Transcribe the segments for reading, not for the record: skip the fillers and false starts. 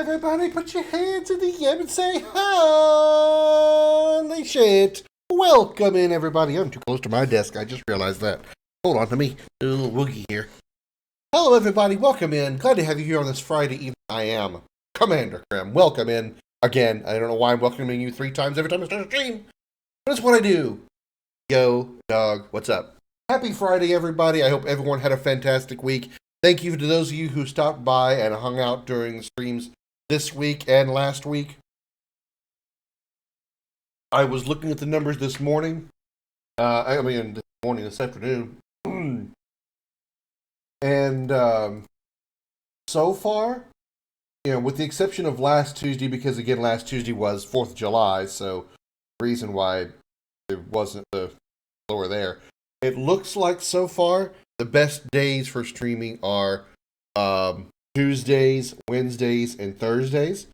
Everybody put your hands in the air and say, holy shit. Welcome in, everybody. I'm too close to my desk. I just realized that. Hold on to me. A little woogie here. Hello, everybody. Welcome in. Glad to have you here on this Friday evening. I am Commander Krim. Welcome in. Again, I don't know why I'm welcoming you 3 times every time I start a stream, but it's what I do. Yo, dog, what's up? Happy Friday, everybody. I hope everyone had a fantastic week. Thank you to those of you who stopped by and hung out during the streams this week and last week. I was looking at the numbers this morning. This afternoon. And so far, with the exception of last Tuesday, because again, last Tuesday was 4th of July, so the reason why it wasn't the lower there. It looks like so far the best days for streaming are Tuesdays, Wednesdays, and Thursdays.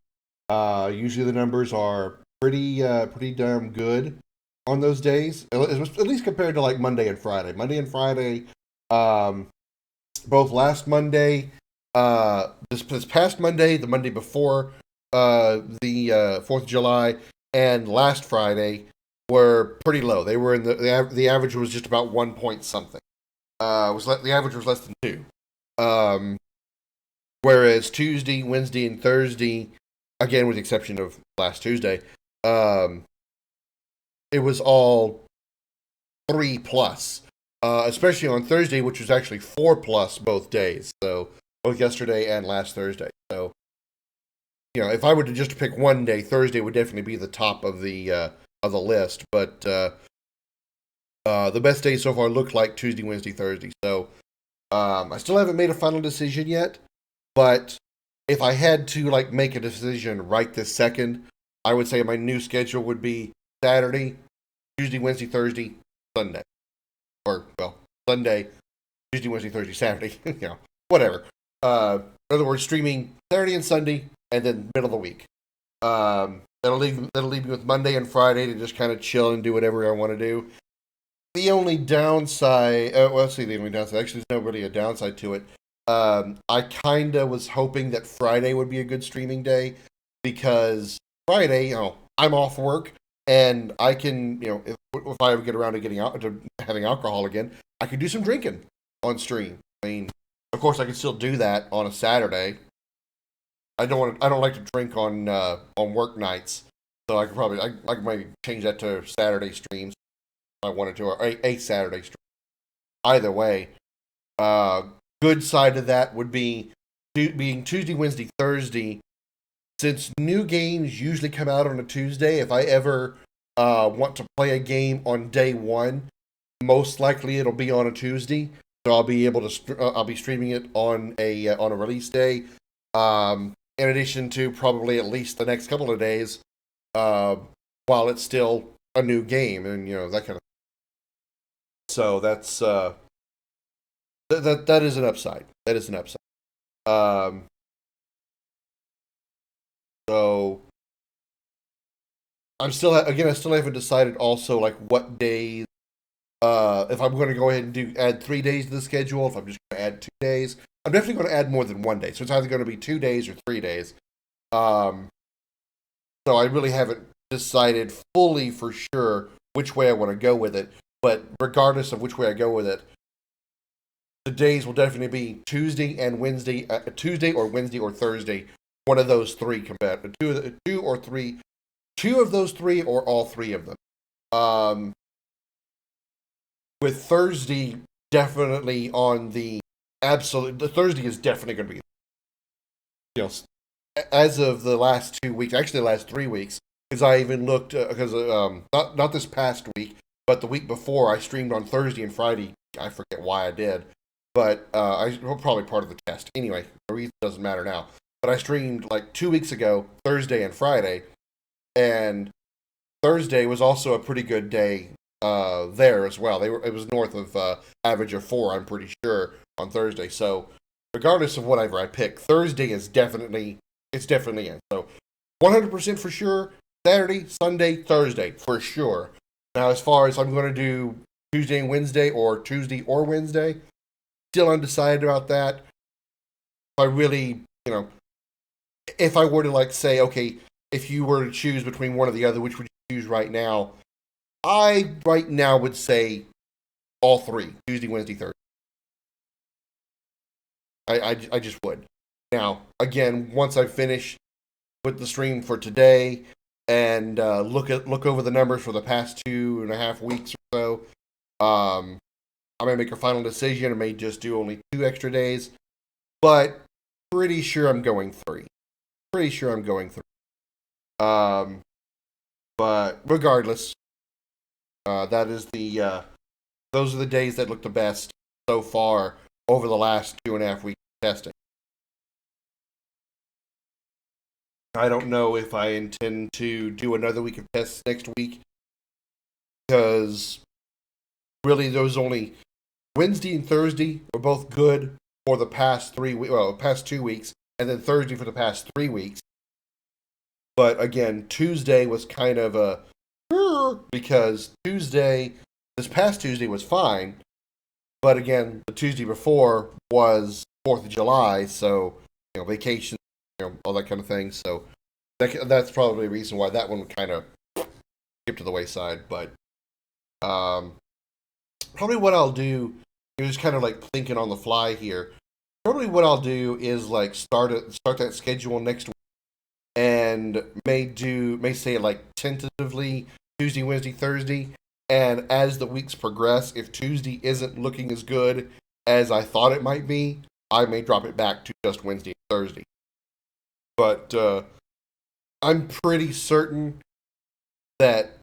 Usually the numbers are pretty damn good on those days, at least compared to like Monday and Friday. Monday and Friday, both last Monday, this past Monday, the Monday before the 4th of July, and last Friday were pretty low. They were in the average was just about 1 point something. The average was less than 2. Whereas Tuesday, Wednesday, and Thursday, again with the exception of last Tuesday, it was all 3 plus. Especially on Thursday, which was actually 4 plus both days. So both yesterday and last Thursday. So if I were to just pick one day, Thursday would definitely be the top of the list. But the best days so far look like Tuesday, Wednesday, Thursday. So I still haven't made a final decision yet. But if I had to make a decision right this second, I would say my new schedule would be Saturday, Tuesday, Wednesday, Thursday, Sunday. Or, Sunday, Tuesday, Wednesday, Thursday, Saturday, whatever. In other words, streaming Saturday and Sunday, and then middle of the week. That'll leave me with Monday and Friday to just kind of chill and do whatever I want to do. The only downside, actually, there's not really a downside to it. I kind of was hoping that Friday would be a good streaming day, because Friday, I'm off work, and I can, if I ever get around to having alcohol again, I could do some drinking on stream. I mean, of course, I can still do that on a Saturday. I don't like to drink on work nights, so I could maybe change that to Saturday streams if I wanted to, or a Saturday stream. Either way, good side of that would be being Tuesday, Wednesday, Thursday. Since new games usually come out on a Tuesday, if I ever want to play a game on day one, most likely it'll be on a Tuesday. So I'll be able to I'll be streaming it on a release day. In addition to probably at least the next couple of days, while it's still a new game, and that kind of. So that's that is an upside. That is an upside. So I still haven't decided also what days, if I'm going to go ahead and add 3 days to the schedule, if I'm just going to add 2 days. I'm definitely going to add more than 1 day. So it's either going to be 2 days or 3 days. So I really haven't decided fully for sure which way I want to go with it. But regardless of which way I go with it, the days will definitely be Tuesday and Wednesday, Tuesday or Wednesday or Thursday. One of those 3 two of those 3 or all 3 of them. With Thursday definitely on the Thursday is definitely going to be, as of the last 2 weeks, actually the last 3 weeks, because I even looked, not this past week, but the week before, I streamed on Thursday and Friday. I forget why I did, but probably part of the test. Anyway, the reason doesn't matter now. But I streamed 2 weeks ago, Thursday and Friday, and Thursday was also a pretty good day there as well. It was north of average of 4, I'm pretty sure, on Thursday. So regardless of whatever I pick, Thursday is definitely in. So 100% for sure, Saturday, Sunday, Thursday for sure. Now as far as I'm going to do Tuesday and Wednesday, or Tuesday or Wednesday, still undecided about that. I really, if I were to like say, okay, if you were to choose between one or the other, which would you choose right now? I right now would say all three: Tuesday, Wednesday, Thursday. I just would. Now, again, once I finish with the stream for today and look over the numbers for the past 2.5 weeks or so, I may make a final decision. I may just do only 2 extra days, but pretty sure I'm going three. Pretty sure I'm going three. But regardless, that is those are the days that look the best so far over the last 2.5 weeks of testing. I don't know if I intend to do another week of tests next week because really those only Wednesday and Thursday were both good for the past past 2 weeks, and then Thursday for the past 3 weeks. But again, Tuesday was kind of a because this past Tuesday was fine, but again, the Tuesday before was 4th of July, so vacation, all that kind of thing. So that's probably a reason why that one would kind of skip to the wayside. But probably what I'll do is just kind of like thinking on the fly here. Probably what I'll do is like start that schedule next week, and may say it like tentatively Tuesday, Wednesday, Thursday. And as the weeks progress, if Tuesday isn't looking as good as I thought it might be, I may drop it back to just Wednesday and Thursday. But I'm pretty certain that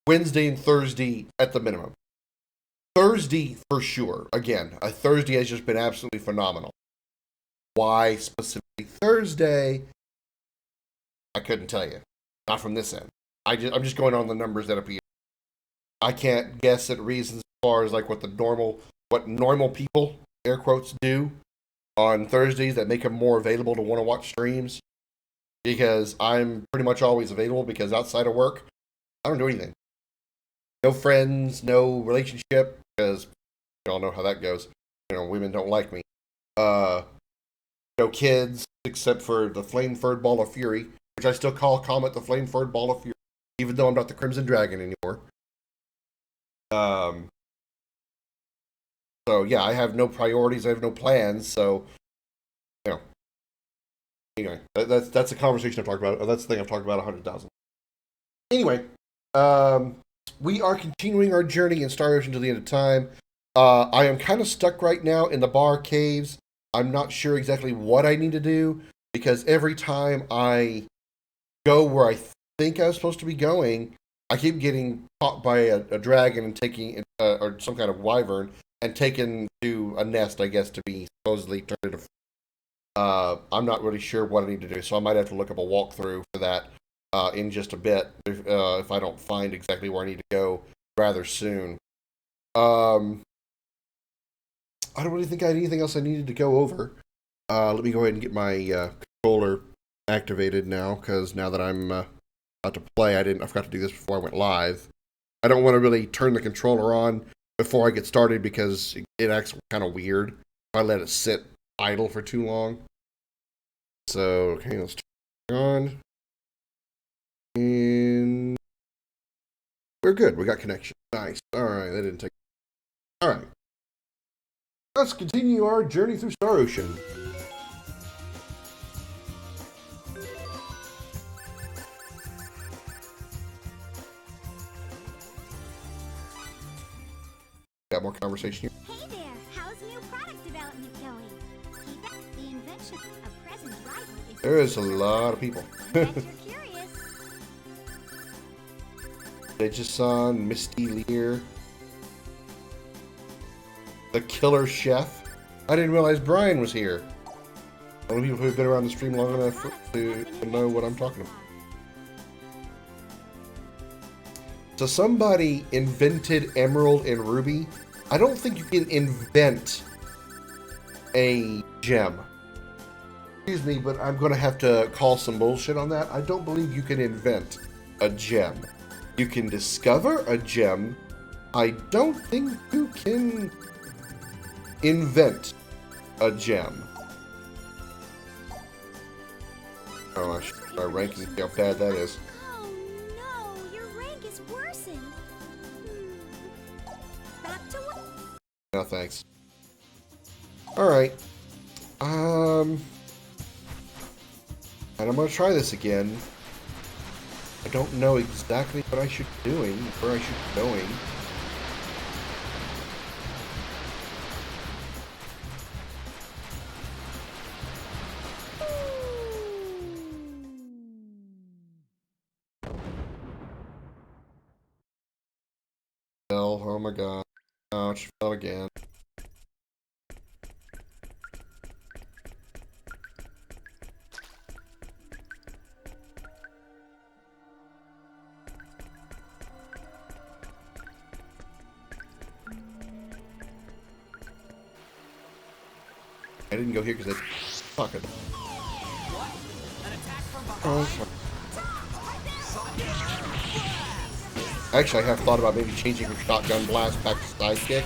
Wednesday and Thursday at the minimum. Thursday for sure. Again, a Thursday has just been absolutely phenomenal. Why specifically Thursday? I couldn't tell you. Not from this end. I'm just going on the numbers that appear. I can't guess at reasons as far as like what normal people, air quotes, do on Thursdays that make them more available to want to watch streams. Because I'm pretty much always available because outside of work, I don't do anything. No friends, no relationship, because you all know how that goes. Women don't like me. No kids, except for the flame-furred ball of fury, which I still call Comet the flame-furred ball of fury, even though I'm not the Crimson Dragon anymore. So yeah, I have no priorities. I have no plans. So, anyway, that's a conversation I've talked about. That's the thing I've talked about 100,000. Anyway, we are continuing our journey in Star Ocean to the end of time. I am kind of stuck right now in the bar caves. I'm not sure exactly what I need to do because every time I go where I think I was supposed to be going, I keep getting caught by a dragon and taking or some kind of wyvern and taken to a nest, I guess, to be supposedly turned into. I'm not really sure what I need to do, so I might have to look up a walkthrough for that in just a bit if I don't find exactly where I need to go rather soon. I don't really think I had anything else I needed to go over. Let me go ahead and get my controller activated now, because now that I'm about to play, I forgot to do this before I went live. I don't want to really turn the controller on before I get started because it acts kind of weird if I let it sit idle for too long. So, okay, let's turn it on. And we're good. We got connection. Nice. Alright, that didn't take. Alright. Let's continue our journey through Star Ocean. Got more conversation here. Hey there, how's new product development going? Keep up the invention. A present rival is There is a lot of people. Bet you're curious. Dejason, Misty Lear, the Killer Chef. I didn't realize Brian was here. Only people who've been around the stream long enough to know what I'm talking about. So somebody invented Emerald and Ruby. I don't think you can invent a gem. Excuse me, but I'm going to have to call some bullshit on that. I don't believe you can invent a gem. You can discover a gem. I don't think you can invent a gem. Oh, I should start ranking, see how bad that is. Oh no, your rank is worsened. Back to what? No, thanks. Alright. And I'm gonna try this again. I don't know exactly what I should be doing, where I should be going. Oh my god. Oh, she fell again. I didn't go here because I fucking. Oh, actually, I have thought about maybe changing from shotgun blast back to sidekick.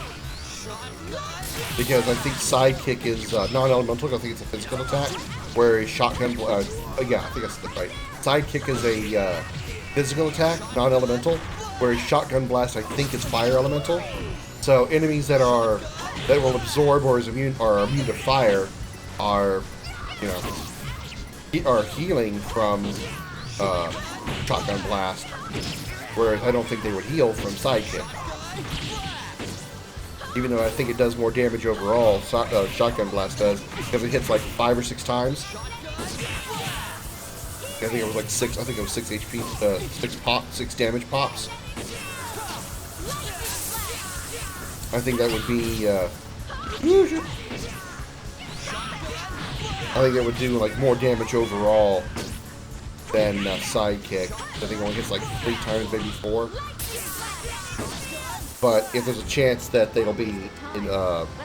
Because I think sidekick is non-elemental. I think it's a physical attack. Whereas shotgun, yeah, I think that's right. Sidekick is a physical attack, non-elemental. Whereas shotgun blast, I think, is fire elemental. So enemies that will absorb or are immune to fire are, are healing from shotgun blast. Whereas I don't think they would heal from sidekick. Even though I think it does more damage overall, shotgun blast does, because it hits like 5 or 6 times. I think it was like 6. I think it was 6 HP, 6 damage pops. I think that would be. I think it would do like more damage overall than sidekick. I think it only hits like 3 times, maybe 4. But if there's a chance that they'll be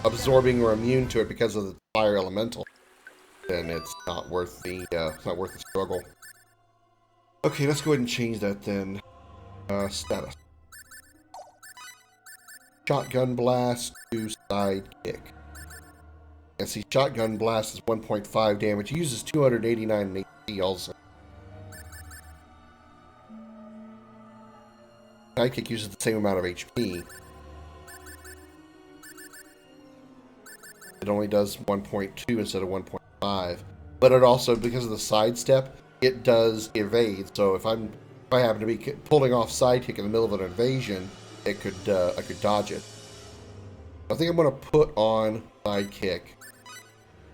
absorbing or immune to it because of the fire elemental, then it's not worth the struggle. Okay, let's go ahead and change that then. Status. Shotgun blast to sidekick. And see, shotgun blast is 1.5 damage. It uses 289 HP also. Sidekick uses the same amount of HP. It only does 1.2 instead of 1.5. But it also, because of the sidestep, it does evade. So if I happen to be pulling off sidekick in the middle of an invasion, I could dodge it. I think I'm gonna put on sidekick,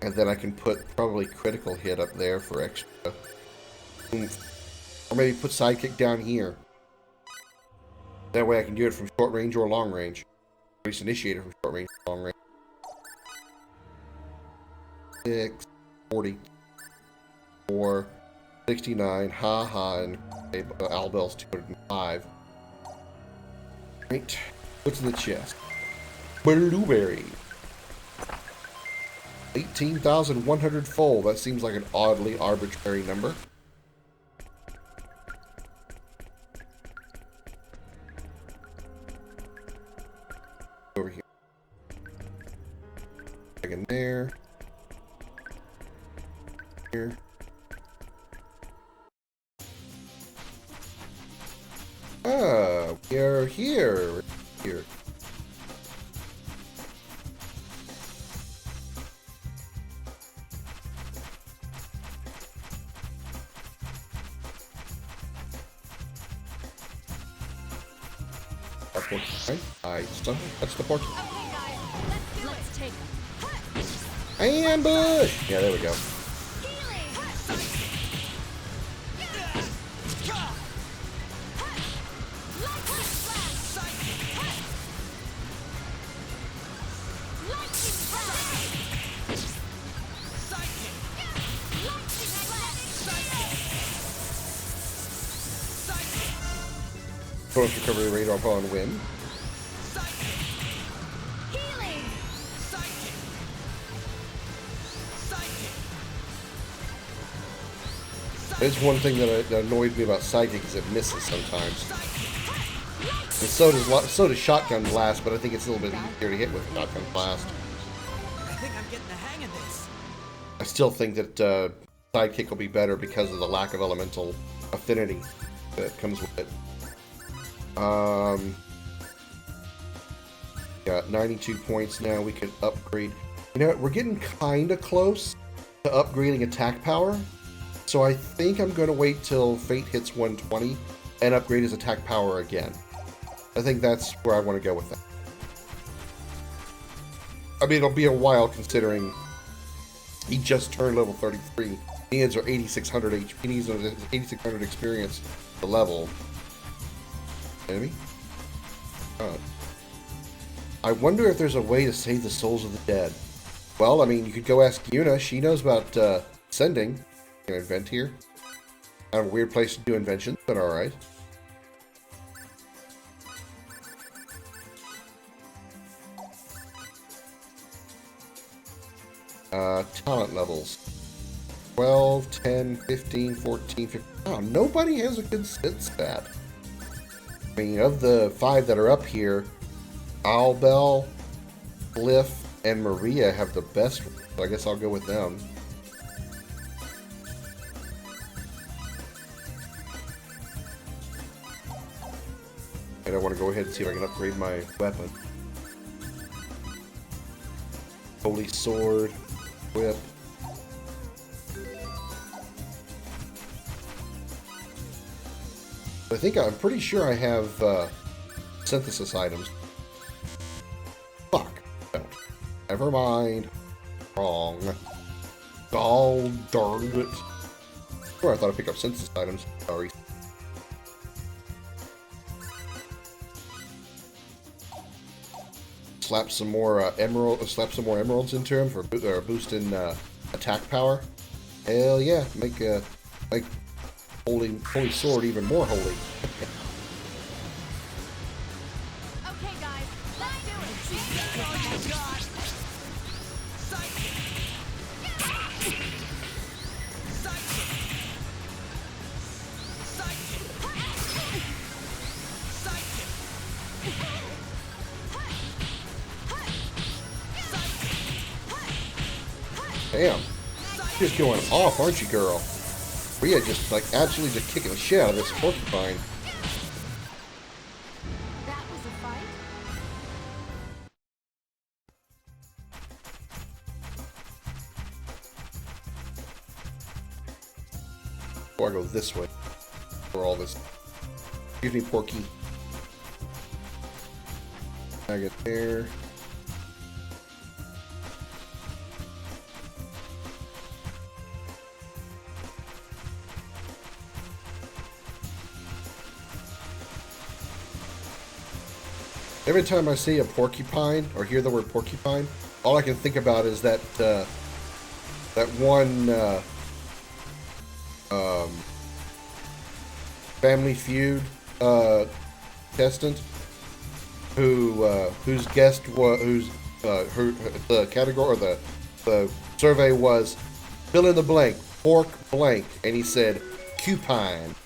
and then I can put probably critical hit up there for extra oomph. Or maybe put sidekick down here. That way I can do it from short range or long range. At least initiate it from short range or long range. 6, 44, 69, haha, and Albel's 205. Right. What's in the chest? Blueberry. 18,100 full. That seems like an oddly arbitrary number. Over here. Back in there. Here. Ah, we are here. Here. Right? That's the portal. Okay, guys, let's take Ambush! Yeah, there we go. Bonus recovery rate upon win. There's one thing that annoyed me about Psychic is it misses sometimes. And so does Shotgun Blast, but I think it's a little bit easier to hit with Shotgun Blast. I think I'm getting the hang of this. I still think that sidekick will be better because of the lack of elemental affinity that comes with it. Got 92 points now. We could upgrade. You know what? We're getting kind of close to upgrading attack power. So I think I'm going to wait till Fate hits 120 and upgrade his attack power again. I think that's where I want to go with that. I mean, it'll be a while considering he just turned level 33. He needs our 8600 HP. He needs 8600 experience to level. Enemy? Oh. I wonder if there's a way to save the souls of the dead. Well, I mean, you could go ask Yuna. She knows about sending. Can I invent here? Kind of a weird place to do inventions, but alright. Talent levels. 12, 10, 15, 14, 15. Oh, nobody has a good sit stat. I mean, of the 5 that are up here, Albel, Cliff, and Maria have the best one, so I guess I'll go with them. And I want to go ahead and see if I can upgrade my weapon. Holy Sword, Whip. I'm pretty sure I have synthesis items. Fuck. Don't. Never mind. Wrong. Oh, darn it. Sure, I thought I picked up synthesis items. Sorry. Slap some more emeralds into him for boosting attack power. Hell yeah! Make holy sword even more holy. Okay, guys, let's do it. Damn. You're just going off, aren't you, girl? Rhea just, like, absolutely just kicking the shit out of this porcupine. That was a fight. Or I go this way. For all this. Excuse me, Porky. I get there. Every time I see a porcupine or hear the word porcupine, all I can think about is that that one Family Feud contestant whose guest was the category or the survey was fill in the blank, pork blank, and he said cupine.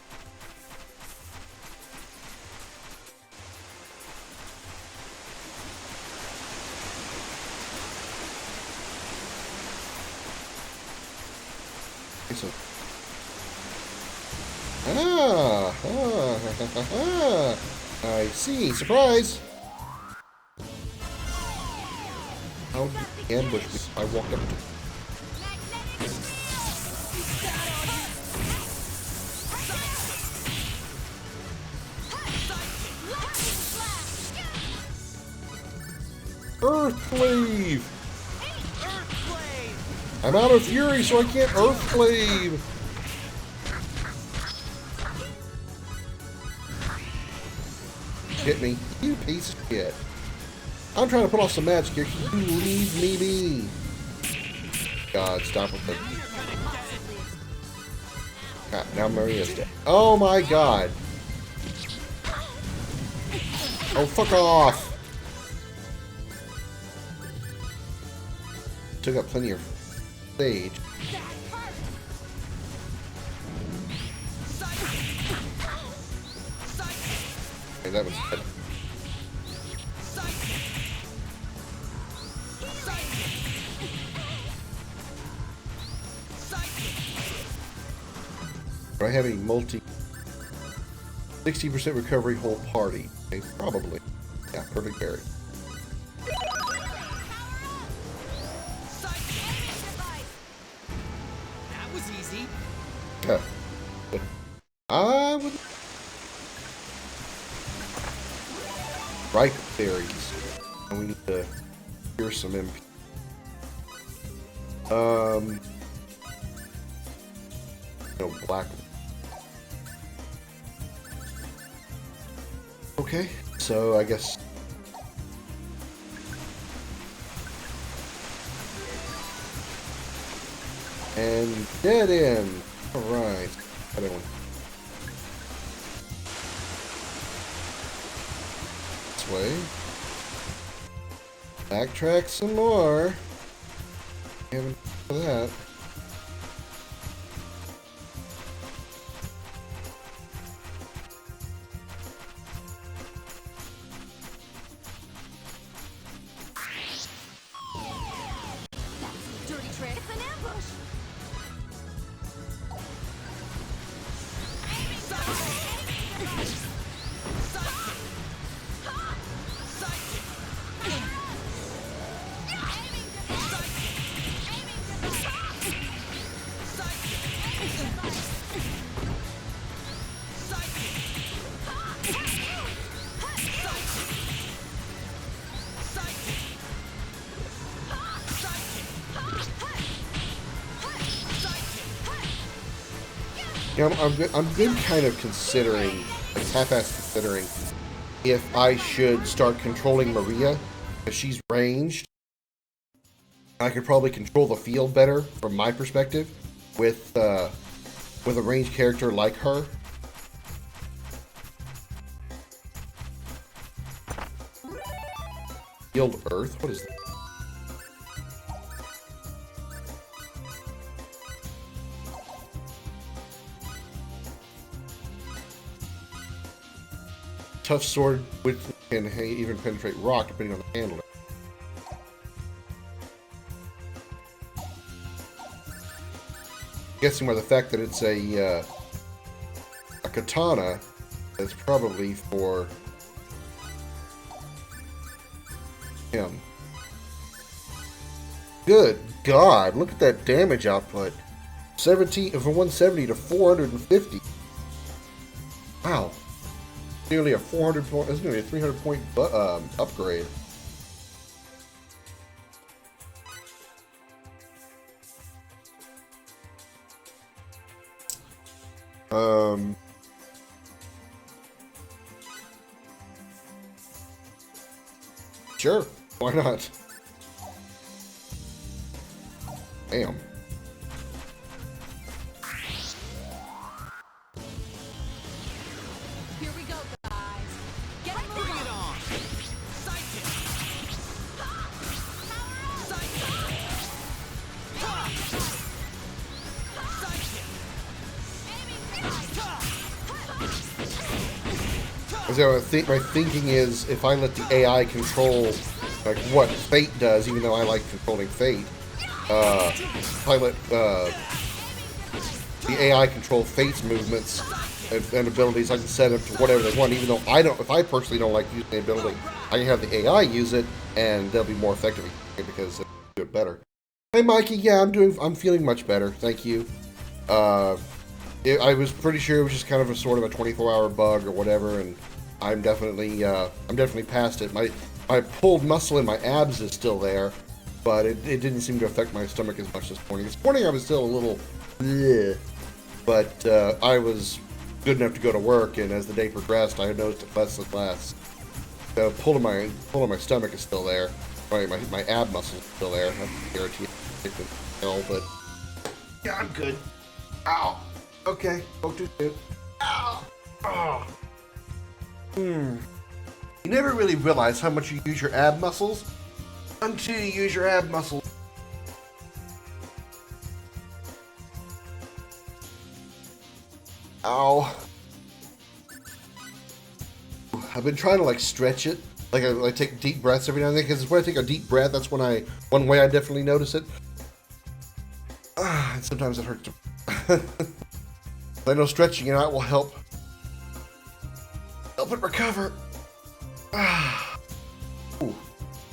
I see. Surprise! How did he ambush me? I walked up to him. Earthclave! I'm out of fury, so I can't Earthclave! Hit me, you piece of shit. I'm trying to put off some magic here. Can you leave me be? God, stop with the... God, now Maria's dead. Oh my god! Oh, fuck off! Took up plenty of stage. Okay, that was good. Do I have any 60% recovery whole party? Okay, probably. Yeah, perfect berry. That was easy. Yeah. I would. Ripe berries. And we need to cure some MP. No black. Okay, so I guess. And dead end. Alright. Other one. This way. Backtrack some more. Haven't for that. Dirty trick. It's an ambush. Yeah, I'm good kind of considering, like half-ass considering, if I should start controlling Maria, because she's ranged. I could probably control the field better, from my perspective, with a ranged character like her. Field Earth? What is that? Tough sword, which can even penetrate rock, depending on the handler. Guessing by the fact that it's a katana, that's probably for him. Good God! Look at that damage output. 17 from 170 to 450. Wow. Nearly a 400 point. That's nearly a 300 point upgrade. Sure. Why not? Damn. Here we go, guys. Get it Bring it on. Psychic. So my thinking is, if I let the AI control, like what Fate does, even though I like controlling Fate, if I let the AI control Fate's movements and abilities, I can set it to whatever they want. Even though I don't, if I personally don't like using the ability, I can have the AI use it, and they'll be more effective because they'll do it better. Hey, Mikey, yeah, I'm feeling much better, thank you. I was pretty sure it was just kind of a sort of a 24-hour bug or whatever, and I'm definitely past it. My pulled muscle in my abs is still there, but it didn't seem to affect my stomach as much this morning. This morning I was still a little bleh, but I was good enough to go to work, and as the day progressed, I noticed it less and less. The pull in my stomach is still there. My ab muscle is still there. That's irritating, but yeah, I'm good. Ow. Okay. Spoke too soon. Ow. Oh. You never really realize how much you use your ab muscles until you use your ab muscles. Ow. I've been trying to like stretch it. Like I take deep breaths every now and then, because when I take a deep breath, that's when one way I definitely notice it. And sometimes it hurts. I know stretching it out will help it recover. Ooh.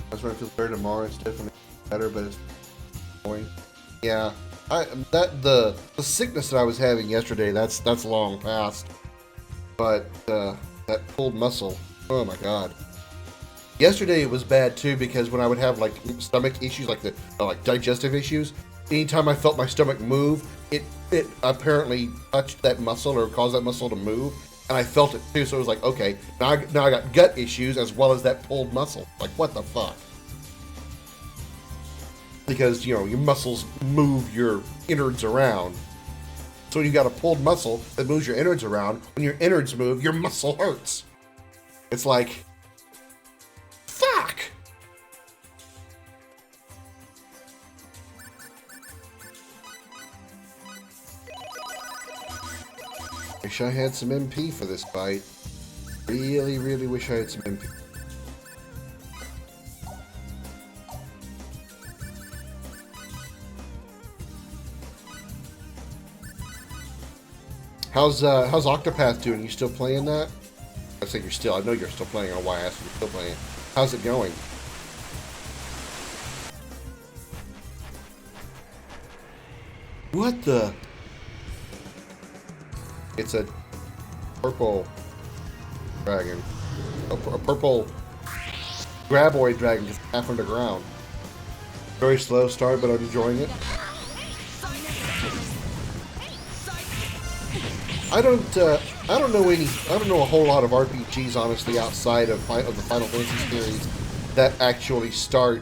That's when I feel better tomorrow. It's definitely better, but it's annoying. Yeah, the sickness that I was having yesterday, that's long past. But that pulled muscle, oh my god. Yesterday it was bad too because when I would have like stomach issues, like like digestive issues, anytime I felt my stomach move, it apparently touched that muscle or caused that muscle to move, and I felt it too. So it was like, okay, now I got gut issues as well as that pulled muscle. Like, what the fuck? Because your muscles move your innards around. So when you got a pulled muscle that moves your innards around, when your innards move, your muscle hurts. It's like, fuck! Wish I had some MP for this fight. Really, really wish I had some MP. How's Octopath doing? You still playing that? I say I know you're still playing on why I asked if you're still playing. How's it going? What the? It's a purple dragon. A purple graboid dragon just half underground. Very slow start, but I'm enjoying it. I don't know a whole lot of RPGs, honestly, outside of the Final Fantasy series that actually start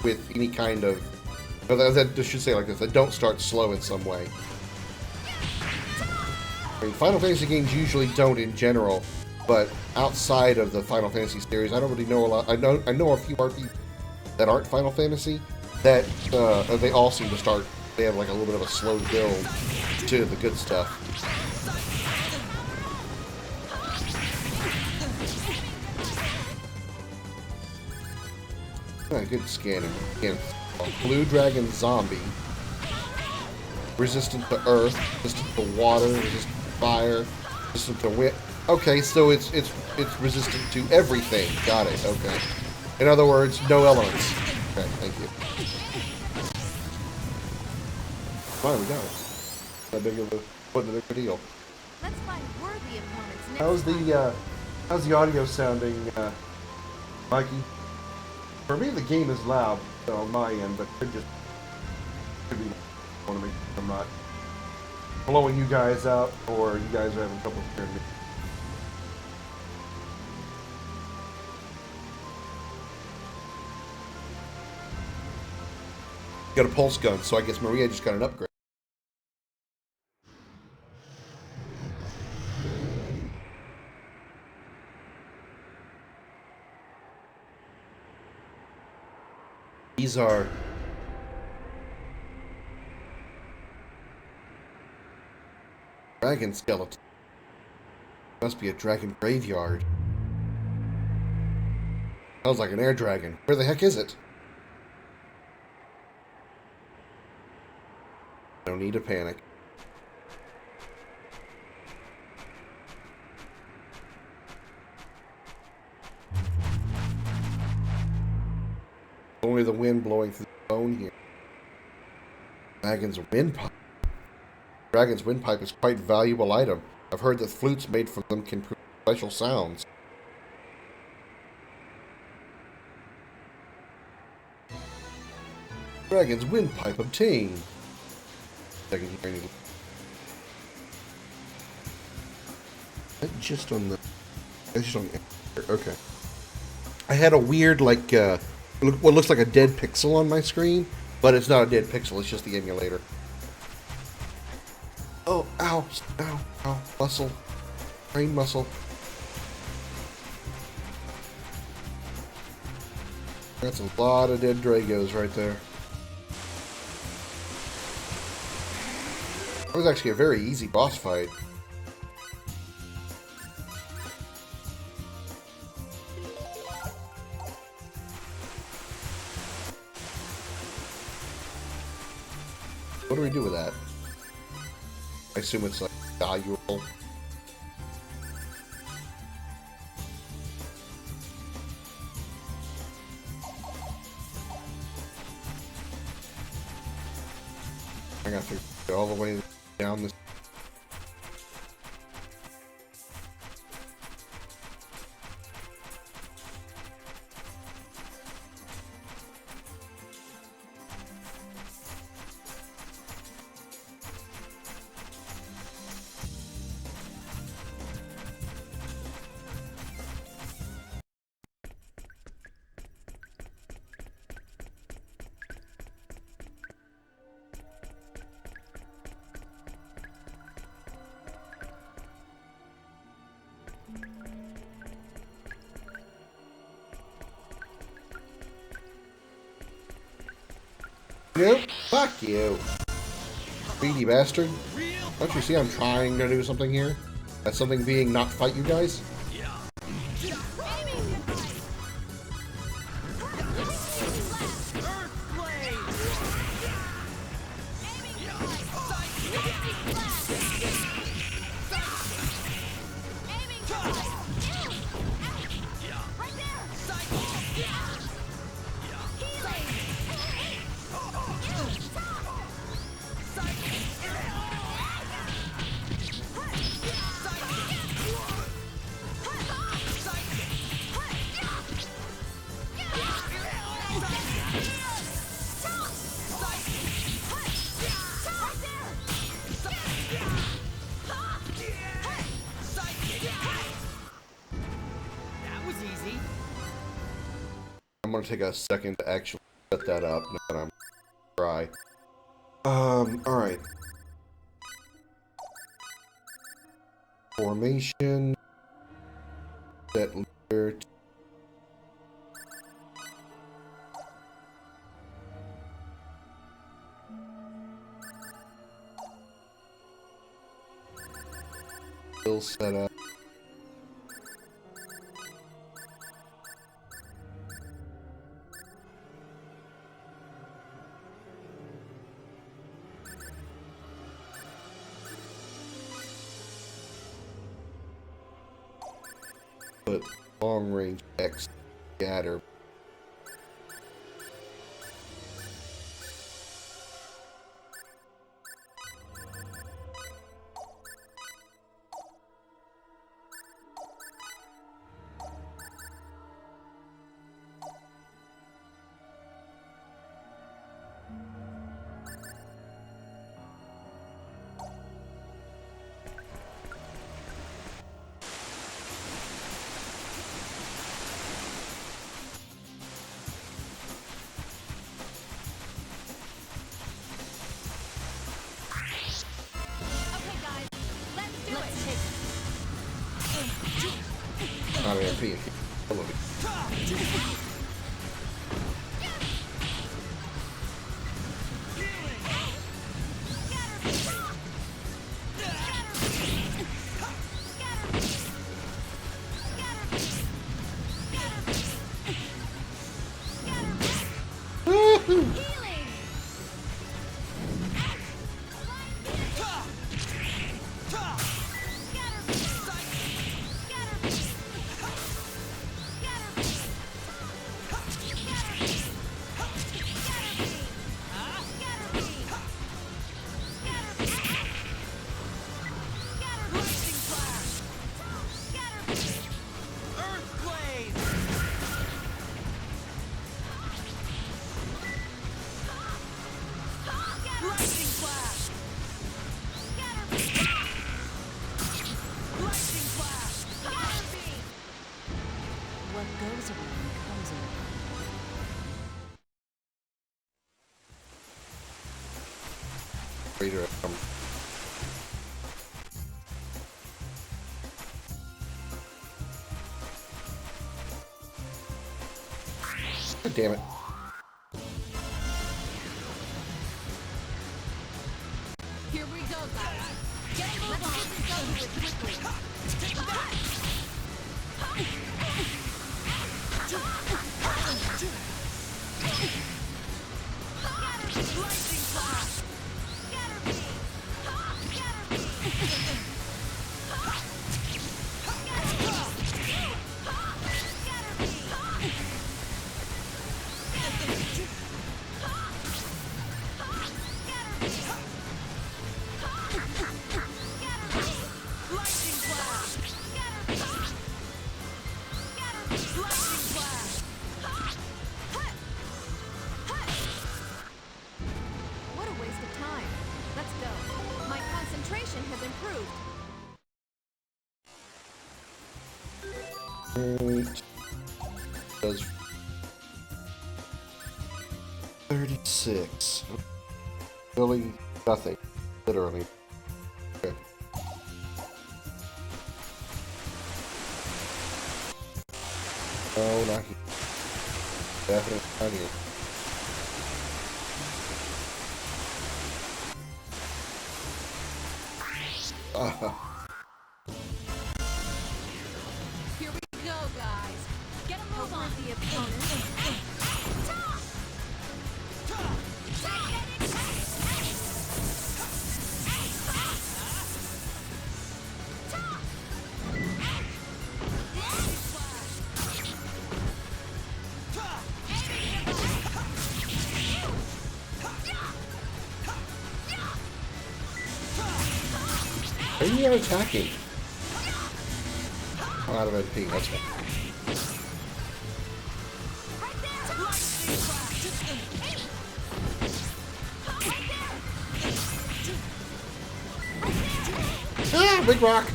with any kind of, that I should say like this, that don't start slow in some way. I mean, Final Fantasy games usually don't in general, but outside of the Final Fantasy series, I don't really know a lot. I know a few RPGs that aren't Final Fantasy that they all seem to start. They have like a little bit of a slow build to the good stuff. Good scanning. Again, Blue Dragon Zombie. Resistant to earth, resistant to water, resistant to fire, resistant to wind. Okay, so it's resistant to everything. Got it. Okay. In other words, no elements. Okay, thank you. Fine, we got it. That big of a deal. Let's find worthy opponents next How's the audio sounding, Mikey? For me, the game is loud on my end, but could be want to make sure I'm not blowing you guys out, or you guys are having trouble hearing me. Got a pulse gun, so I guess Maria just got an upgrade. These are dragon skeleton. Must be a dragon graveyard. Sounds like an air dragon. Where the heck is it? No need to panic. Only the wind blowing through the bone here. Dragon's windpipe. Dragon's windpipe is quite a valuable item. I've heard that flutes made from them can produce special sounds. Dragon's windpipe obtained. I can hear any. That's just on the. That's just on the. Okay. I had a weird what looks like a dead pixel on my screen, but it's not a dead pixel. It's just the emulator. Oh, ow, ow, ow, muscle, brain muscle. That's a lot of dead Dragos right there. That was actually a very easy boss fight. What do we do with that? I assume it's like die valuable. I got to go all the way down this. Nope. Fuck you. Greedy bastard. Don't you see I'm trying to do something here? That's something being not fight you guys? I'm gonna take a second to actually set that up. Now that I'm try. Alright. Formation. Set leader. Still set up. Put long range X scatter. Not an MP. Raider, God damn it. Here we go, guys. Get a move on. Let's get this over with quickly. Lightning flash. It does 36. Really nothing. Literally. Okay. No, not here. Definitely not here. Here we go, guys. Get a move on the opponent. Are you not attacking? I'm out of MP, that's fine. Ah, big rock!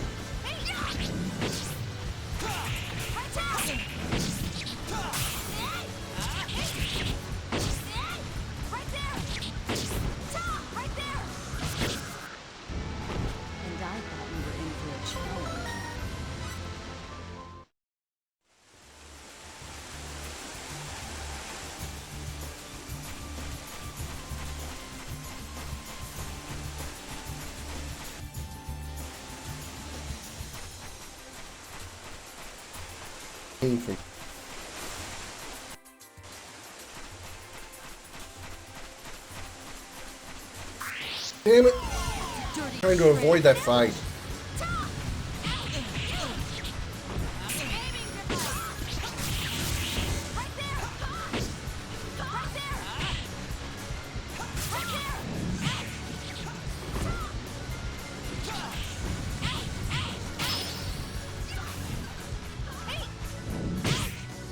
And I thought we were in for a challenge. From damn it! Trying to avoid that fight.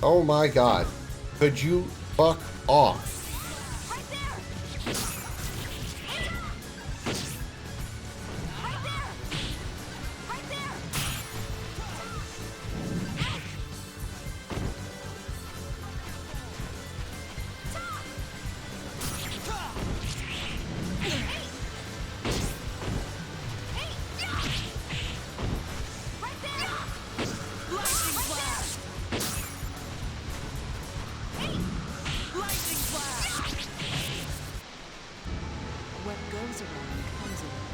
Oh my god. Could you fuck off? What goes around comes around.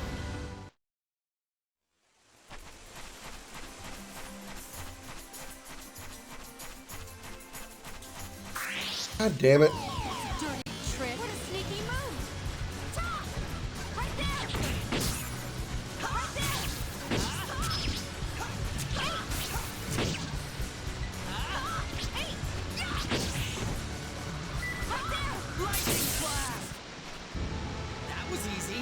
God damn it. Dirty trick. What a sneaky move! Ta! Right there! Right there! Lightning blast! That was easy.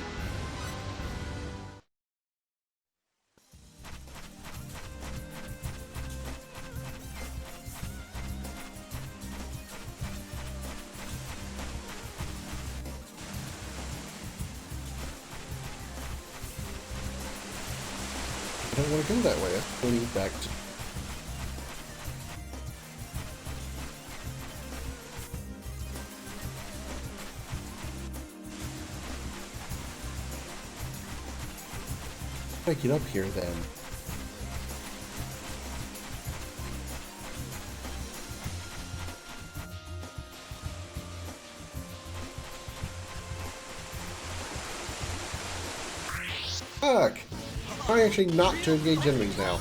I don't want to go that way. I'm going back to... How do I get up here then? Fuck! Try actually not to engage enemies now.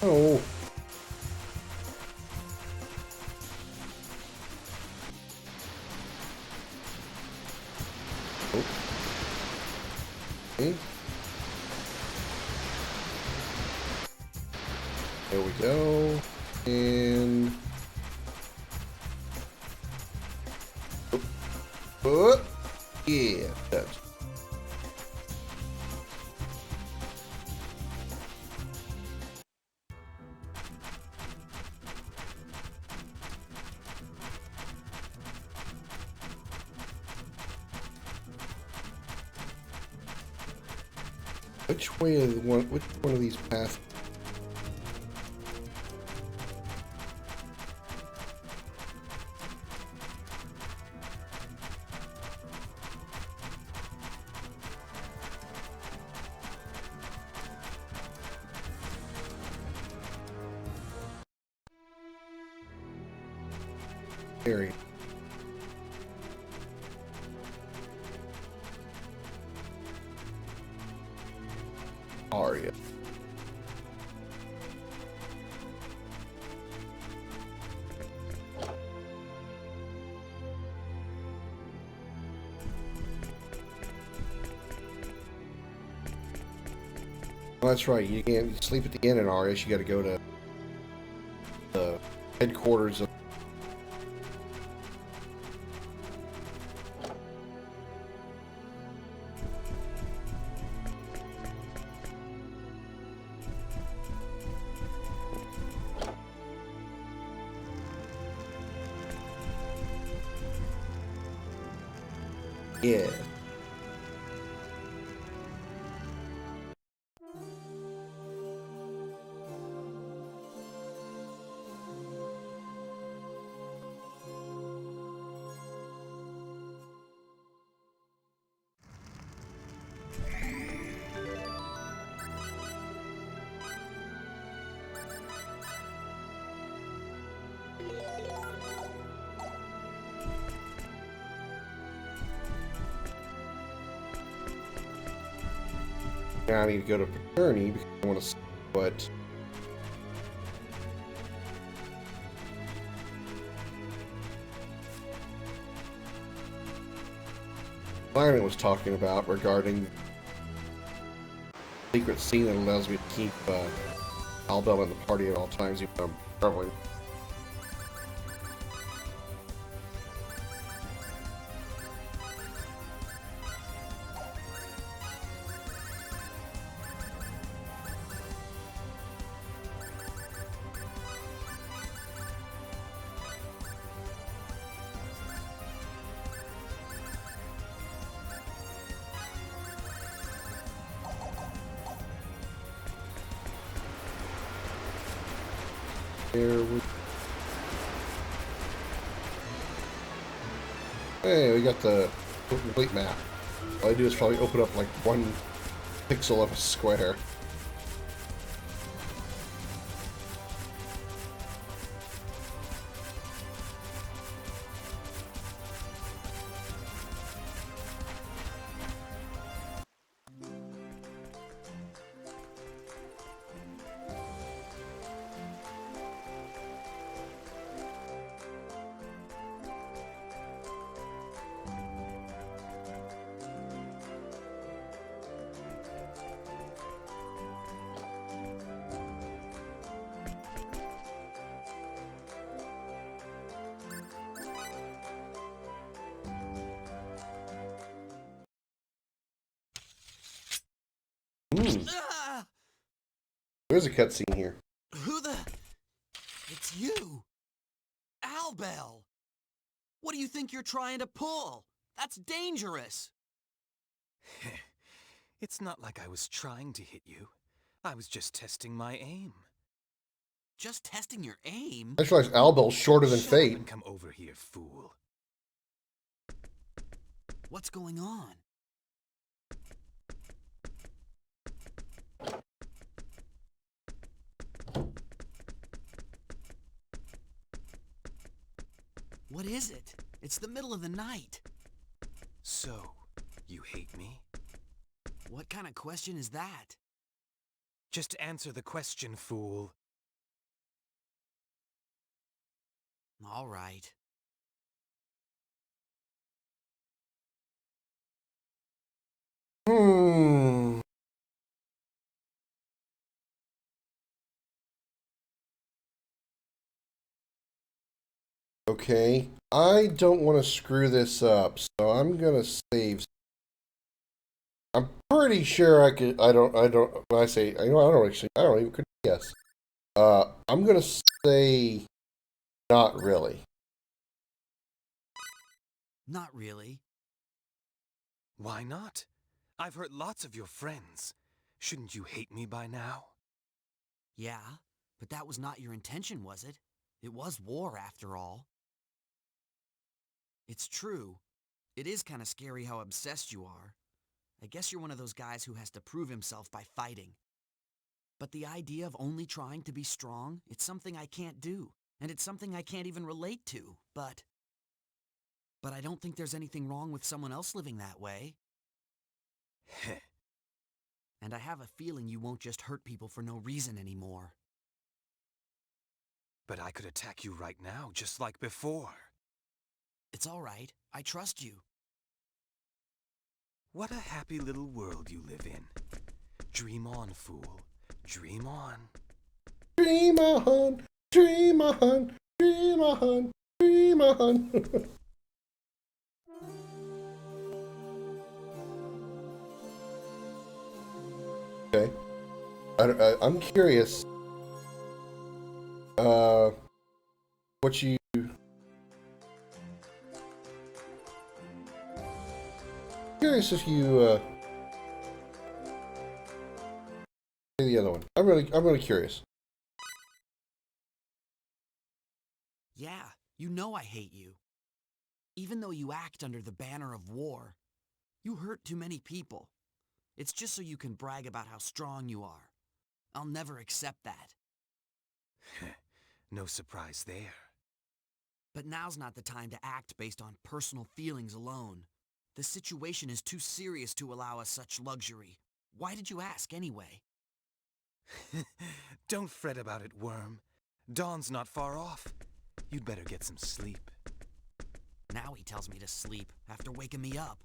Oh. Oh. Okay. There we go. And yeah, that's which way is which one of these paths? Area. Aria. Well, that's right. You can't sleep at the inn in Arius. You got to go to the headquarters of. Yeah. Now I need to go to Paterni because I want to see what Byron was talking about regarding the secret scene that allows me to keep Albel in the party at all times even though I'm traveling. Hey, we got the complete map. All I do is probably open up like one pixel of a square. Ah! There's a cutscene here. Who the? It's you, Albel. What do you think you're trying to pull? That's dangerous. It's not like I was trying to hit you. I was just testing my aim. Just testing your aim? I just realized Albel's shorter than Shut up Fate. and come over here, fool. What's going on? What is it? It's the middle of the night. So, you hate me? What kind of question is that? Just answer the question, fool. All right. Hmm. Okay. I don't want to screw this up, so I'm gonna save. I'm pretty sure I could. I don't. When I say, I don't actually. I don't even could guess. I'm gonna say not really. Not really. Why not? I've hurt lots of your friends. Shouldn't you hate me by now? Yeah, but that was not your intention, was it? It was war, after all. It's true. It is kind of scary how obsessed you are. I guess you're one of those guys who has to prove himself by fighting. But the idea of only trying to be strong, it's something I can't do. And it's something I can't even relate to, but I don't think there's anything wrong with someone else living that way. Heh. And I have a feeling you won't just hurt people for no reason anymore. But I could attack you right now, just like before. It's all right. I trust you. What a happy little world you live in. Dream on, fool. Dream on. Dream on, dream on, dream on, dream on. Okay. I'm curious. What you? Curious if you say the other one. I'm really curious. Yeah, you know I hate you. Even though you act under the banner of war, you hurt too many people. It's just so you can brag about how strong you are. I'll never accept that. No surprise there. But now's not the time to act based on personal feelings alone. The situation is too serious to allow us such luxury. Why did you ask anyway? Don't fret about it, Worm. Dawn's not far off. You'd better get some sleep. Now he tells me to sleep after waking me up.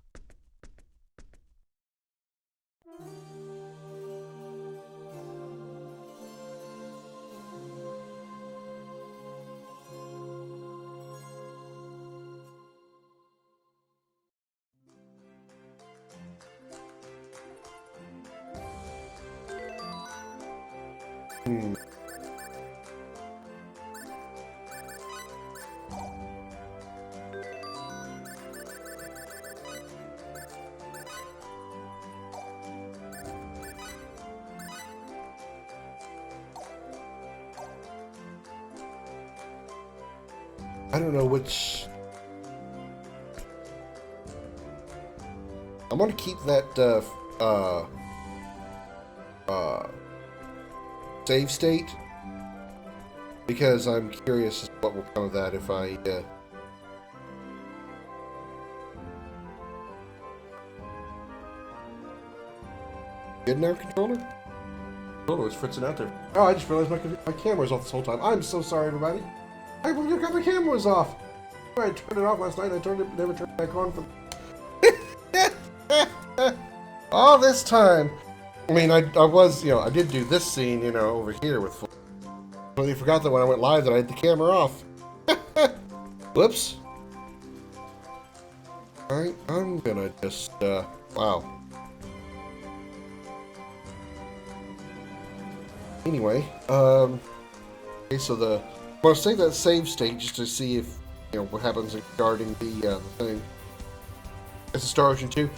I don't know which. I'm gonna keep that save state because I'm curious as to what will come of that if I good now, controller. Controller was fritzing out there. Oh, I just realized my camera was off this whole time. I'm so sorry, everybody. I forgot my camera was off. I turned it off last night. I never turned it back on for all this time. I mean, I was, I did do this scene, over here with. Totally forgot that when I went live that I had the camera off. Whoops. All right, I'm gonna just wow. Anyway, okay, so I'm gonna save that save state just to see if what happens regarding the thing. It's a Star Ocean 2.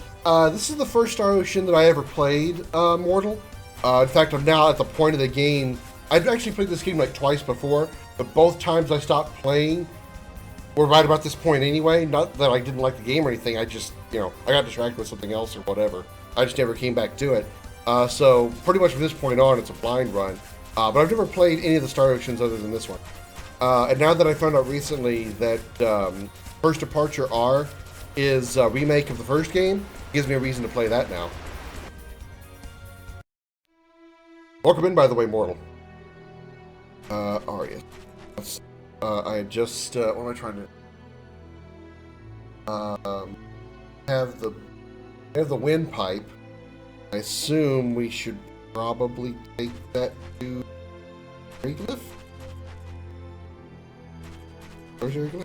This is the first Star Ocean that I ever played, Mortal. In fact, I'm now at the point of the game. I've actually played this game like twice before, but both times I stopped playing were right about this point anyway. Not that I didn't like the game or anything. I just, I got distracted with something else or whatever. I just never came back to it. So pretty much from this point on, it's a blind run. But I've never played any of the Star Oceans other than this one. And now that I found out recently that First Departure R is a remake of the first game, it gives me a reason to play that now. Welcome in, by the way, Mortal. Arya. I just what am I trying to have the windpipe. I assume we should probably take that to Reglyph. Where's Reglyph?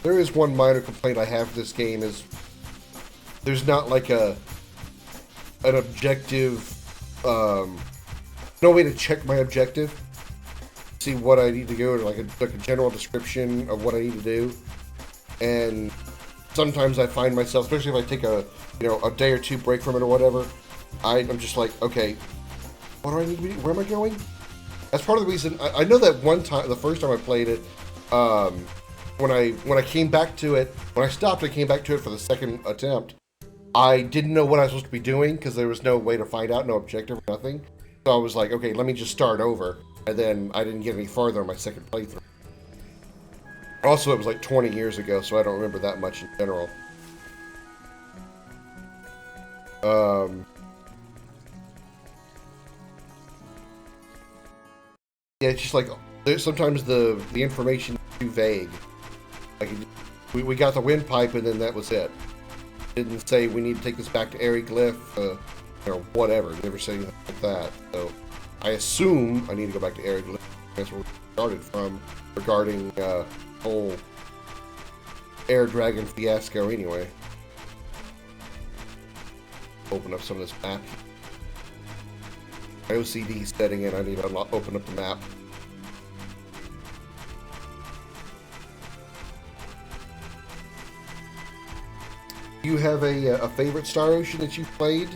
There is one minor complaint I have for this game is there's not like an objective, no way to check my objective, see what I need to do, or like a general description of what I need to do. And sometimes I find myself, especially if I take a day or two break from it or whatever, I'm just like, okay, what do I need to do? Where am I going? That's part of the reason. I know that one time, the first time I played it, when I came back to it, when I stopped and came back to it for the second attempt, I didn't know what I was supposed to be doing because there was no way to find out, no objective, nothing. So I was like, okay, let me just start over. And then I didn't get any farther on my second playthrough. Also, it was like 20 years ago, so I don't remember that much in general. Yeah, it's just like, sometimes the information is too vague. Like, we got the windpipe and then that was it. Didn't say we need to take this back to Reglyph, or whatever. Never say anything like that. So I assume I need to go back to Reglyph. That's where we started from regarding whole Air Dragon fiasco anyway. Open up some of this map. My OCD is setting in. I need to open up the map. Do you have a favorite Star Ocean that you've played?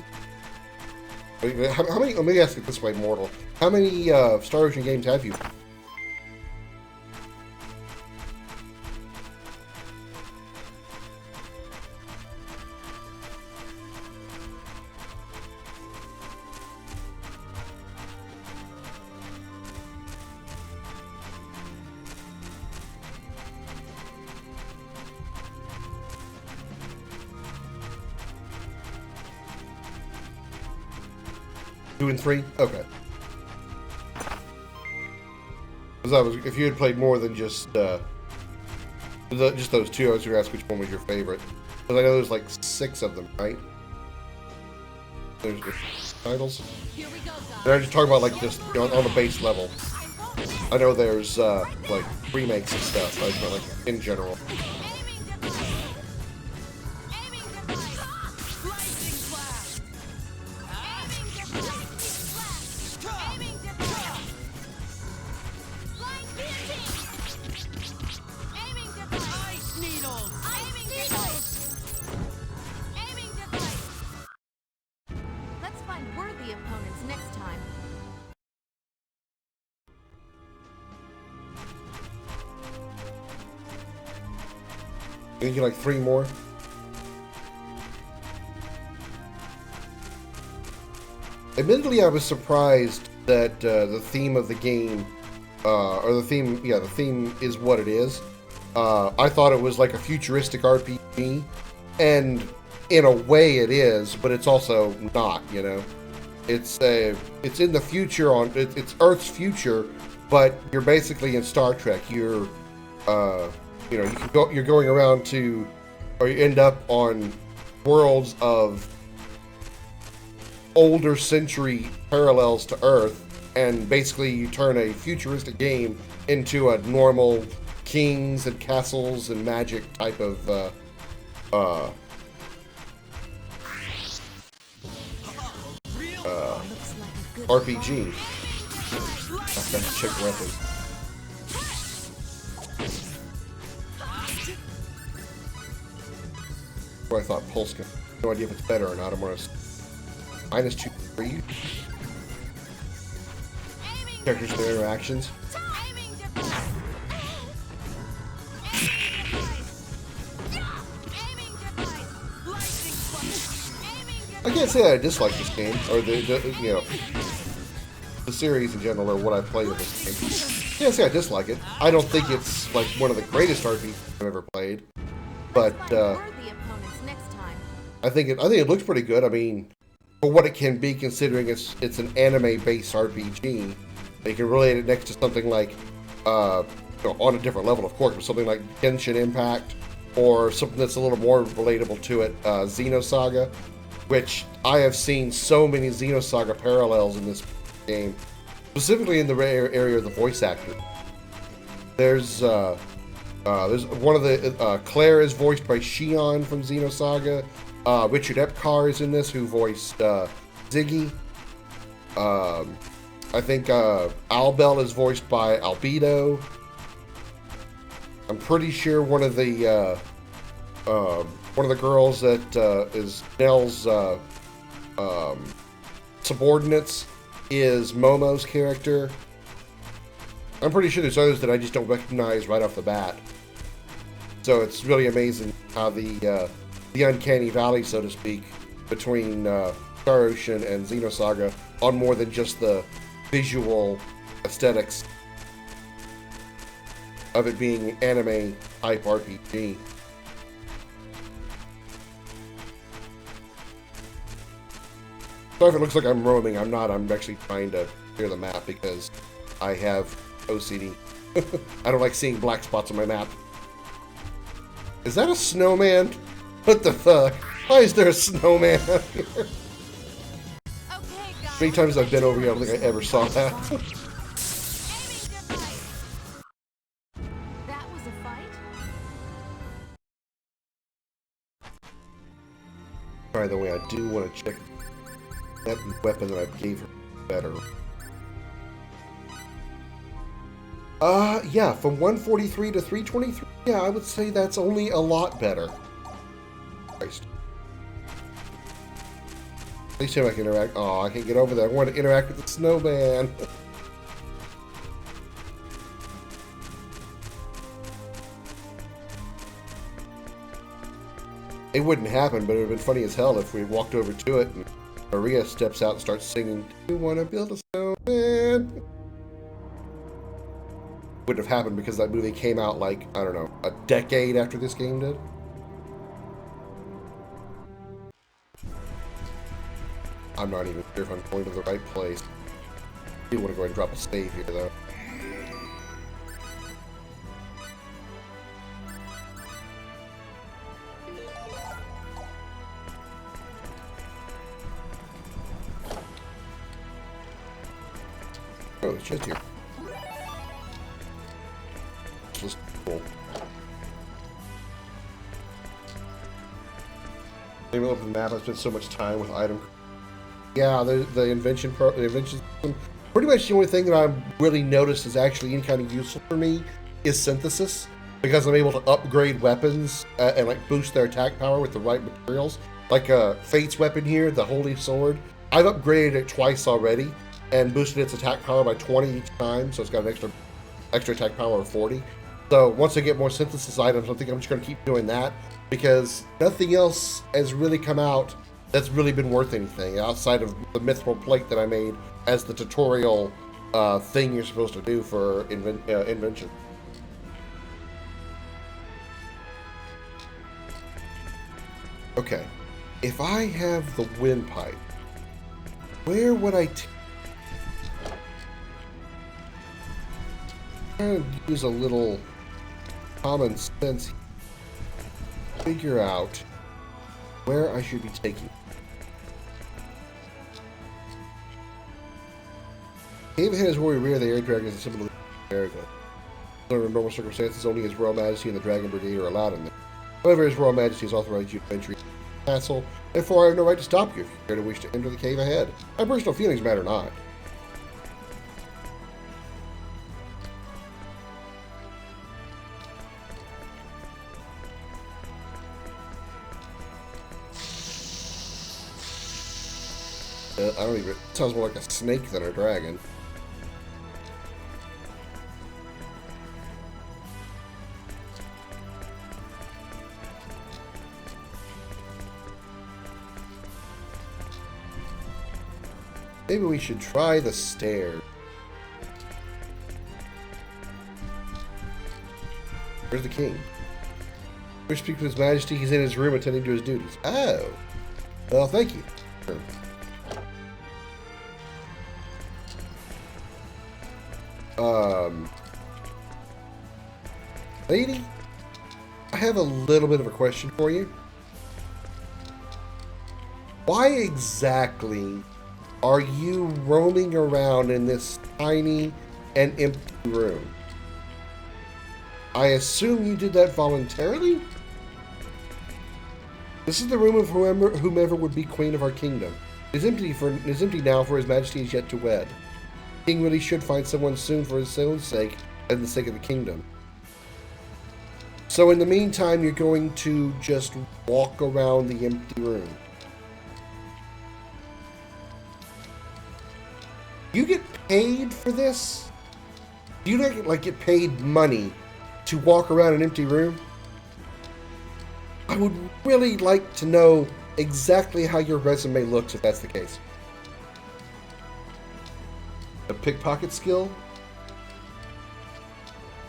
How many? Let me ask it this way, Mortal. How many Star Ocean games have you? Two and three? Okay. If you had played more than just those two, I was going to ask which one was your favorite. Because I know there's like 6 of them, right? There's titles. Here we go, guys. And I just talk about like just on the base level. I know there's like remakes and stuff. I just meant like in general. Let's find worthy opponents next time. I think you like 3 more. Admittedly, I was surprised that the theme of the game, or the theme is what it is. I thought it was like a futuristic RPG, and in a way it is, but it's also not. You know, it's in the future it's Earth's future, but you're basically in Star Trek. You're you're going around to, or you end up on worlds of older century parallels to Earth, and basically you turn a futuristic game into a normal kings and castles and magic type of RPG. I've got to check weapons. Or I thought pulse gun. No idea if it's better or not. I'm gonna -2 for you. Characters their interactions. I can't say that I dislike this game, or the series in general, or what I've played in this game. I can't say I dislike it. I don't think it's like one of the greatest RPGs I've ever played. but Let's find worthy opponents next time. I think it looks pretty good. I mean, for what it can be, considering it's an anime-based RPG, they can relate it next to something like, on a different level, of course, but something like Genshin Impact, or something that's a little more relatable to it, Xenosaga, which I have seen so many Xenosaga parallels in this game, specifically in the area of the voice actor. There's one of the Claire is voiced by Shion from Xenosaga. Richard Epcar is in this, who voiced Ziggy. I think Albel is voiced by Albedo. I'm pretty sure one of the girls that is Nell's subordinates is Momo's character. I'm pretty sure there's others that I just don't recognize right off the bat. So it's really amazing how the uncanny valley, so to speak, between Star Ocean and Xenosaga on more than just the visual aesthetics of it being anime type RPG. Sorry if it looks like I'm roaming. I'm not. I'm actually trying to clear the map because I have OCD. I don't like seeing black spots on my map. Is that a snowman? What the fuck? Why is there a snowman out here? Okay, guys. Many times I've been over here, I don't think I ever saw that. Aiming device. That was a fight? By the way, I do want to check that weapon that I gave her better. Yeah, from 143 to 323, yeah, I would say that's only a lot better. Christ. At least I can interact. Oh, I can't get over there. I want to interact with the snowman. It wouldn't happen, but it would have been funny as hell if we walked over to it and Maria steps out and starts singing, "Do you want to build a snowman?" Wouldn't have happened because that movie came out like, I don't know, a decade after this game did. I'm not even sure if I'm going to the right place. I do want to go ahead and drop a save here, though. Oh, it's just here. This is cool. Maybe open the map. I spent so much time with item. Yeah, the invention system. Pretty much the only thing that I've really noticed is actually any kind of useful for me is synthesis, because I'm able to upgrade weapons and like boost their attack power with the right materials. Like Fate's weapon here, the Holy Sword. I've upgraded it twice already and boosted its attack power by 20 each time, so it's got an extra attack power of 40. So once I get more synthesis items, I think I'm just going to keep doing that, because nothing else has really come out that's really been worth anything outside of the mithril plate that I made as the tutorial thing you're supposed to do for invention. Okay, if I have the windpipe, where would I use a little common sense, figure out where I should be taking it. Cave ahead is where we rear the air dragon as a symbol of the America. Under normal circumstances, only His Royal Majesty and the Dragon Brigade are allowed in there. However, His Royal Majesty has authorized you to enter the castle, therefore I have no right to stop you if you care to wish to enter the cave ahead. My personal feelings matter not. I don't even... It sounds more like a snake than a dragon. Maybe we should try the stairs. Where's the king? We speak with His Majesty. He's in his room attending to his duties. Oh. Well, thank you. Lady, I have a little bit of a question for you. Why exactly are you roaming around in this tiny and empty room? I assume you did that voluntarily? This is the room of whomever would be queen of our kingdom. It is empty now, for His Majesty is yet to wed. The king really should find someone soon for his own sake and the sake of the kingdom. So in the meantime, you're going to just walk around the empty room. You get paid for this? Do you like get paid money to walk around an empty room? I would really like to know exactly how your resume looks if that's the case. A pickpocket skill?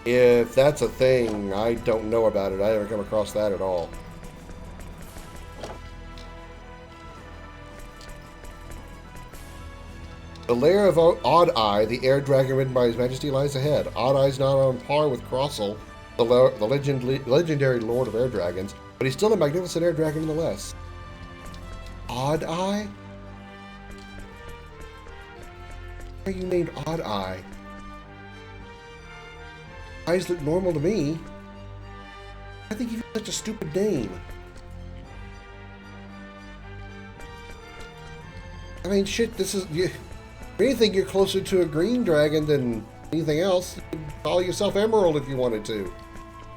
If that's a thing, I don't know about it. I haven't come across that at all. The lair of Odd Eye, the air dragon ridden by His Majesty, lies ahead. Odd Eye's not on par with Crossel, the legendary lord of air dragons, but he's still a magnificent air dragon nonetheless. Odd Eye? Why are you named Odd Eye? Eyes look normal to me. I think you've such a stupid name. I mean, shit, this is... If anything, you're closer to a green dragon than anything else. You could call yourself Emerald if you wanted to.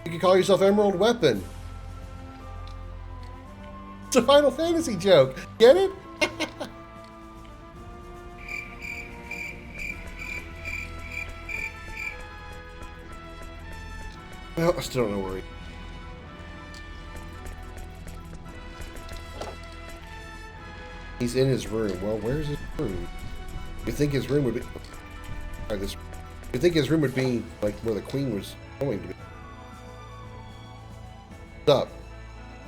You could call yourself Emerald Weapon. It's a Final Fantasy joke. Get it? Well, I still don't know where he... He's in his room. Well, where's his room? You think his room would be... You think his room would be, like, where the queen was going to be? What's up?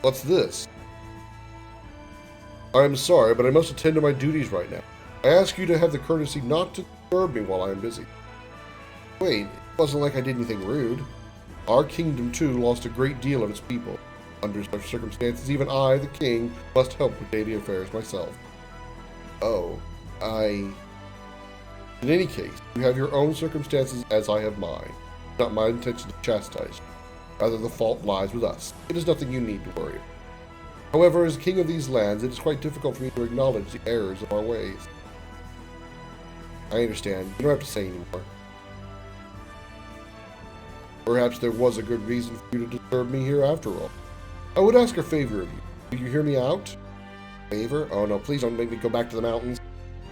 What's this? I'm sorry, but I must attend to my duties right now. I ask you to have the courtesy not to disturb me while I am busy. Wait, it wasn't like I did anything rude. Our kingdom, too, lost a great deal of its people. Under such circumstances, even I, the king, must help with daily affairs myself. Oh, In any case, you have your own circumstances as I have mine. It's not my intention to chastise you. Rather, the fault lies with us. It is nothing you need to worry about. However, as king of these lands, it is quite difficult for me to acknowledge the errors of our ways. I understand. You don't have to say anymore. Perhaps there was a good reason for you to disturb me here after all. I would ask a favor of you. Will you hear me out? Favor? Oh no, please don't make me go back to the mountains.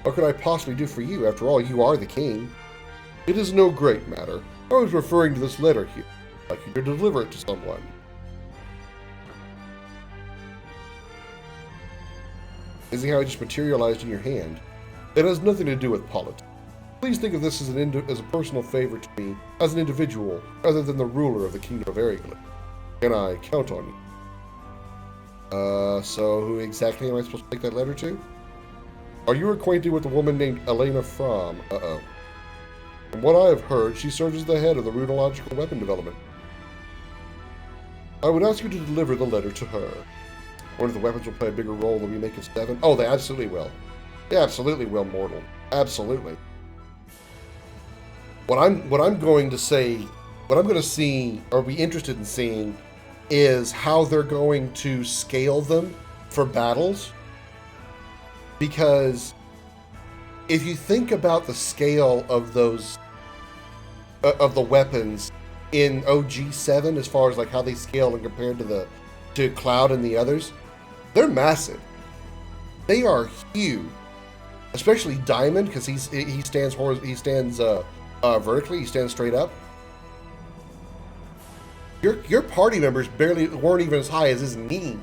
What could I possibly do for you? After all, you are the king. It is no great matter. I was referring to this letter here. I'd like you to deliver it to someone. See how it just materialized in your hand? It has nothing to do with politics. Please think of this as a personal favor to me, as an individual, rather than the ruler of the Kingdom of Aryglen. Can I count on you? So who exactly am I supposed to take that letter to? Are you acquainted with a woman named Elena Fromm? Uh-oh. From what I have heard, she serves as the head of the runiological weapon development. I would ask you to deliver the letter to her. I wonder if the weapons will play a bigger role than we make in 7. Oh, they absolutely will. They absolutely will, mortal. Absolutely. What I'm going to say, what I'm going to see, or be interested in seeing, is how they're going to scale them for battles. Because if you think about the scale of those, of the weapons in OG7, as far as like how they scale and compared to Cloud and the others, they're massive. They are huge, especially Diamond, because he stands vertically. He stands straight up. Your party members weren't even as high as his knee.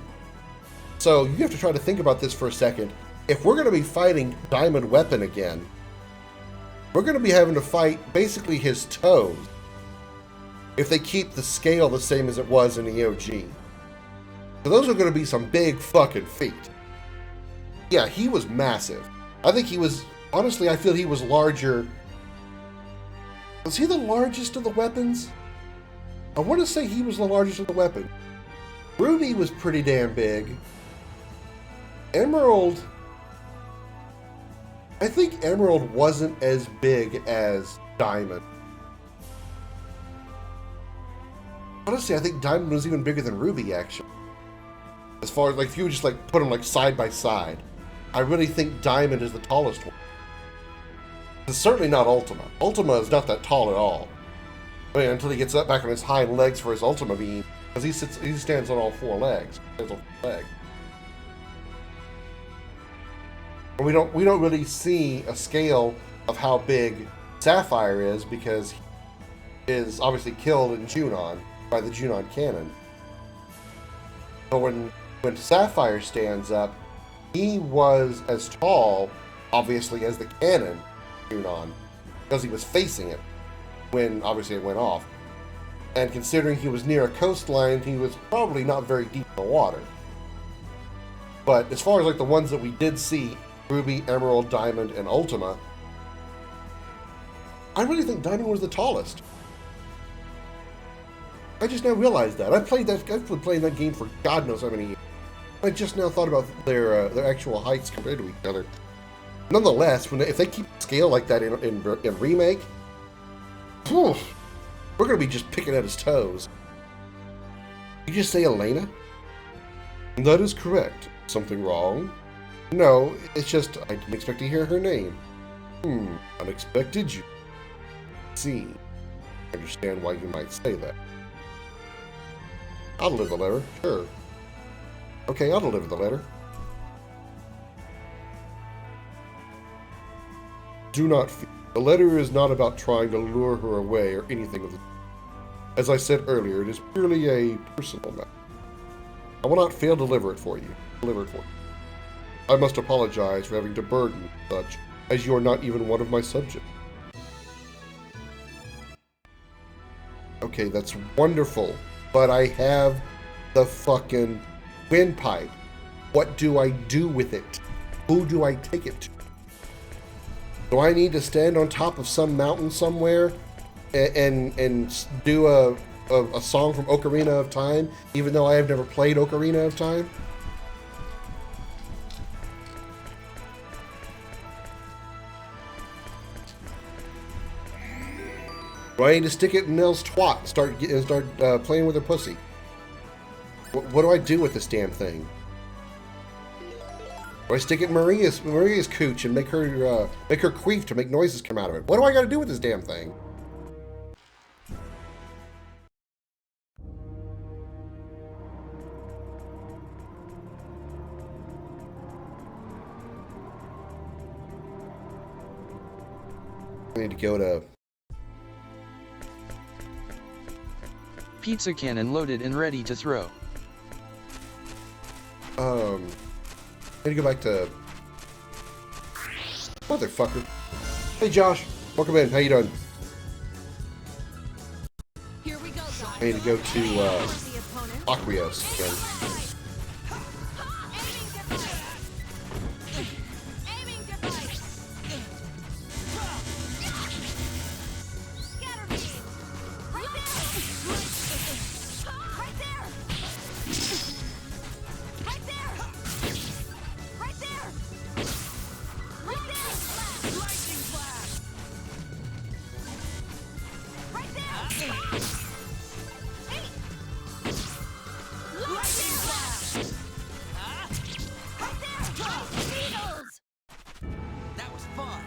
So you have to try to think about this for a second. If we're going to be fighting Diamond Weapon again, we're going to be having to fight basically his toes if they keep the scale the same as it was in the OG. So those are going to be some big fucking feet. Yeah, he was massive. I think he was, honestly, I feel he was larger. Was he the largest of the weapons? I want to say he was the largest of the weapons. Ruby was pretty damn big. Emerald, I think Emerald wasn't as big as Diamond. Honestly, I think Diamond was even bigger than Ruby, actually. As far as, like, if you would just, like, put them, like, side by side. I really think Diamond is the tallest one. It's certainly not Ultima. Ultima is not that tall at all. I mean, until he gets up back on his hind legs for his Ultima beam. Because he stands on all four legs. He stands on four legs. And we don't really see a scale of how big Sapphire is, because he is obviously killed in Junon by the Junon cannon. So when Sapphire stands up, he was as tall, obviously, as the cannon Junon, because he was facing it when obviously it went off. And considering he was near a coastline, he was probably not very deep in the water. But as far as like the ones that we did see, Ruby, Emerald, Diamond, and Ultima, I really think Diamond was the tallest. I just now realized that. I've been playing that game for God knows how many years. I just now thought about their actual heights compared to each other. Nonetheless, if they keep scale like that in Remake, whew, we're going to be just picking at his toes. Did you just say Elena? That is correct. Something wrong? No, it's just I didn't expect to hear her name. Unexpected you. See. I understand why you might say that. I'll deliver the letter, sure. Okay, I'll deliver the letter. Do not fear. The letter is not about trying to lure her away or anything of the... As I said earlier, it is purely a personal matter. I will not fail to deliver it for you. I must apologize for having to burden such, as you are not even one of my subjects. Okay, that's wonderful, but I have the fucking windpipe. What do I do with it? Who do I take it to? Do I need to stand on top of some mountain somewhere and do a song from Ocarina of Time, even though I have never played Ocarina of Time? Do I need to stick it in Nell's twat and start playing with her pussy? What do I do with this damn thing? Do I stick it in Maria's cooch and make her queef to make noises come out of it? What do I got to do with this damn thing? I need to go to... Pizza cannon loaded and ready to throw. I need to go back to... Motherfucker. Hey Josh, welcome in. How you doing? Here we go, guys. I need to go to Aqurios again. Aiming device. Scatter beam. Right there. Right there. Right there. Right there. Lightning blast. Right there. Hey. Lightning blast. Right there. Beetles. That was fun.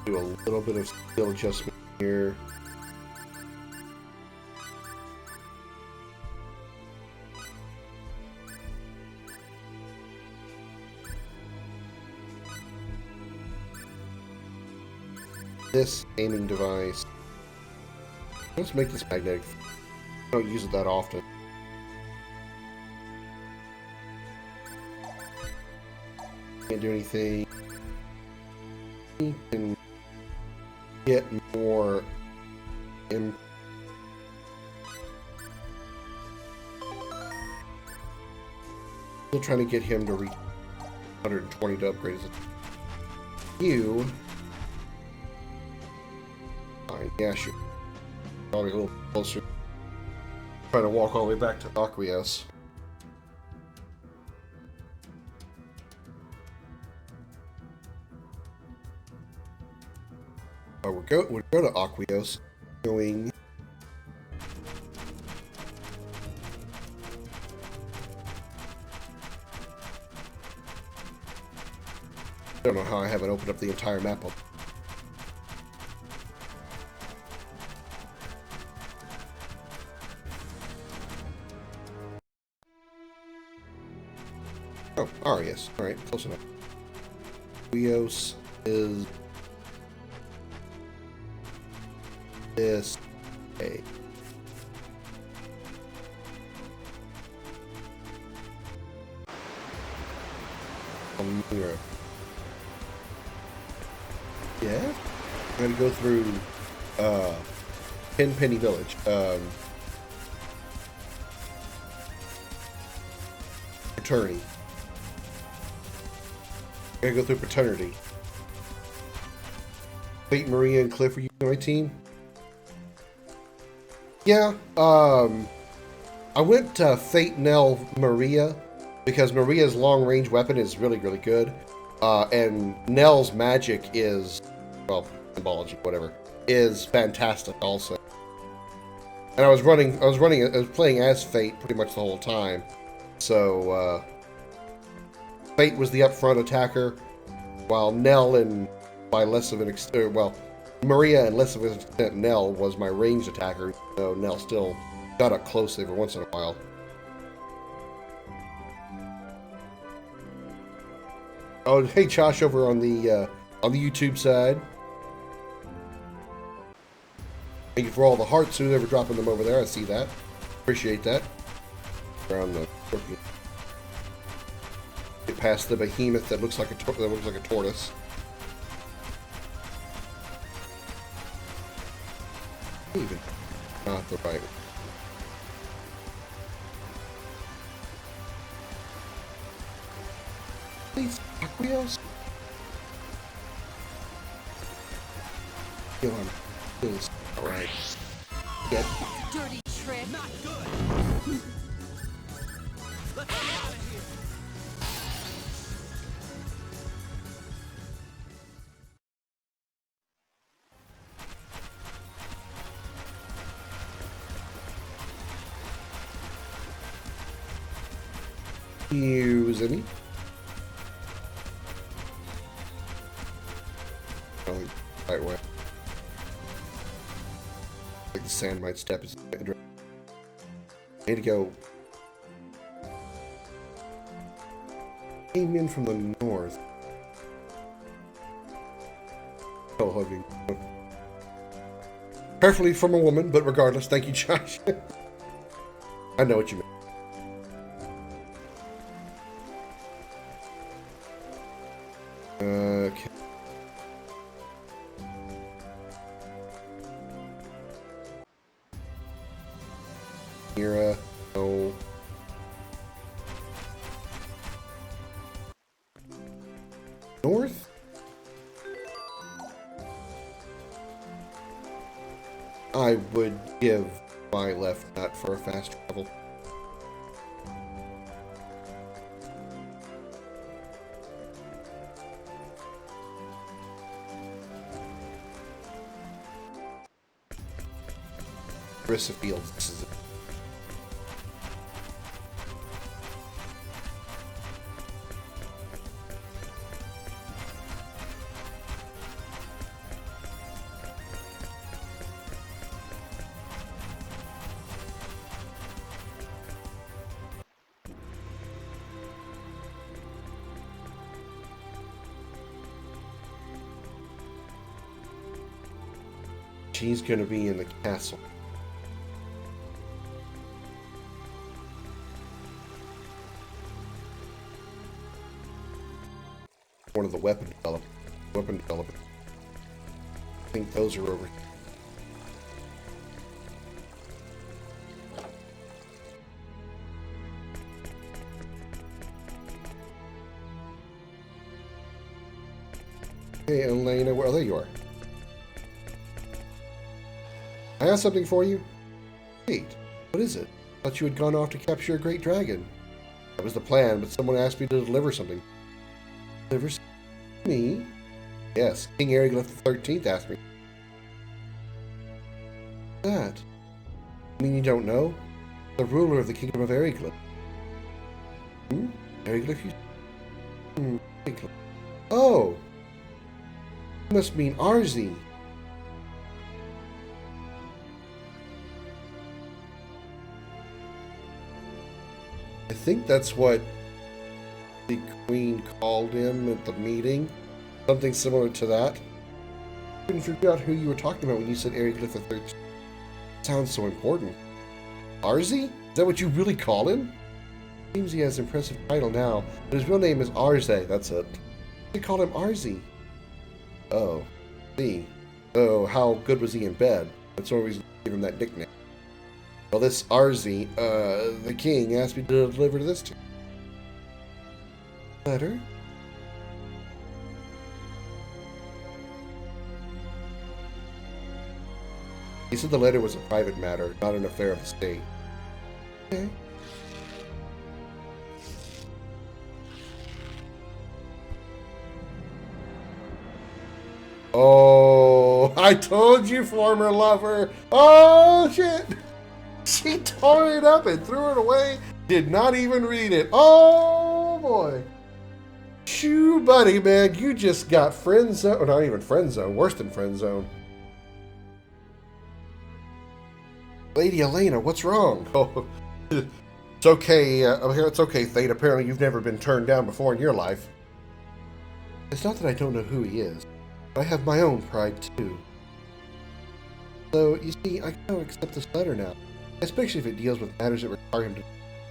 Do a little bit of skill adjustment here. This aiming device. Let's make this magnetic. I don't use it that often. Can't do anything. You can get more him. Still trying to get him to reach 120 to upgrade his attack. You. Fine, yeah, sure. Probably a little closer. Trying to walk all the way back to Aqueous. We'll go to Aqueous. Going. I don't know how I haven't opened up the entire map. Oh, Arius. Alright, close enough. Aqueous is this way. Europe. Yeah? I'm gonna go through Penny Village. Fraternity. I'm gonna go through Fraternity. Fate, Maria, and Cliff, are you on my team? Yeah, I went to Fate, Nell, Maria, because Maria's long-range weapon is really, really good. And Nell's magic is, well, symbology, whatever, is fantastic also. And I was playing as Fate pretty much the whole time. So, Fate was the upfront attacker, while Nell and by less of an extent, well, Maria and less of an extent Nell was my ranged attacker, so Nell still got up close every once in a while. Oh, hey Josh over on the YouTube side. Thank you for all the hearts who's ever dropping them over there. I see that. Appreciate that. Around the get past the behemoth that looks like a tortoise. Even not the right. Please, Aqueous. Kill him. Please. Alright. Get. Dirty trick. Not good. Let's get out of here. Use any? Probably the right way. Like the sand might step. Need to go. Came in from the north. Oh, hugging. Preferably from a woman, but regardless, thank you, Josh. I know what you mean. Okay. Mira, no. North? I would give my left nut for a fast travel. Carissa Fields, this is it. She's gonna be in the castle. One of the weapon development. I think those are over here. Hey, Elena, well, there you are. I have something for you. Wait, what is it? I thought you had gone off to capture a great dragon. That was the plan, but someone asked me to deliver something. Deliver me? Yes, King Eriglyph the 13th asked me. That? You mean you don't know? The ruler of the kingdom of Eriglyph. Eriglyph? Eriglyph. Oh! You must mean Arzi. I think that's what the queen called him at the meeting. Something similar to that. I couldn't figure out who you were talking about when you said Eriglyph the 13th. Sounds so important. Arzi? Is that what you really call him? Seems he has an impressive title now, but his real name is Arze, that's it. They call him Arzi. Oh, see. So how good was he in bed? That's always give him that nickname. Well, this Arzi, the king asked me to deliver this to you. Letter? He said the letter was a private matter, not an affair of the state. Okay. Oh, I told you, former lover. Oh, shit. She tore it up and threw it away. Did not even read it. Oh, boy. Shoo, buddy, man. You just got friend zone. Not even friend zone. Worse than friend zone. Lady Elena, what's wrong? Oh, it's okay. It's okay, Thane. Apparently you've never been turned down before in your life. It's not that I don't know who he is. But I have my own pride, too. So, you see, I cannot accept this letter now. Especially if it deals with matters that require him to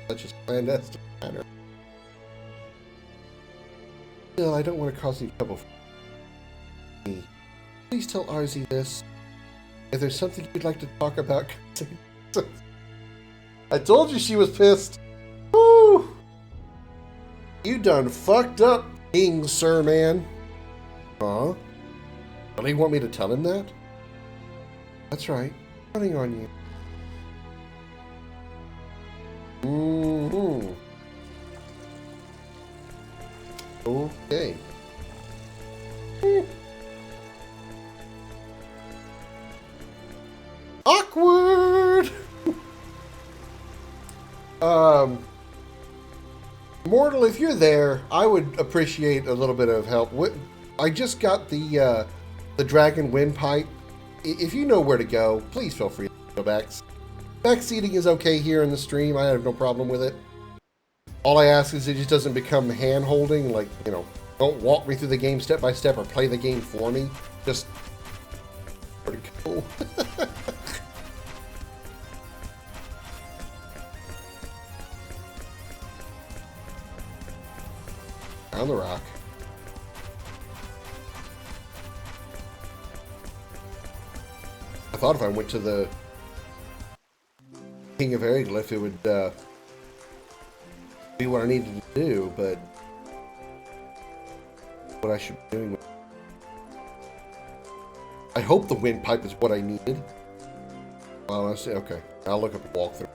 such as clandestine manner. Still, I don't want to cause any trouble for me. Please tell Arzi this. If there's something you'd like to talk about, I told you she was pissed. Woo! You done fucked up, King Sir Man. Huh? Really want me to tell him that? That's right. I'm counting on you. Mm-hmm. Okay. Awkward! Mortal, if you're there, I would appreciate a little bit of help. I just got the dragon windpipe. If you know where to go, please feel free to go back. Backseating is okay here in the stream. I have no problem with it. All I ask is it just doesn't become hand-holding, like, you know, don't walk me through the game step by step or play the game for me. Just where to go. On the rock. I thought if I went to the King of Eriglyph, it would be what I needed to do, but what I should be doing. I hope the windpipe is what I needed. Well, let's see. Okay, I'll look up a walkthrough.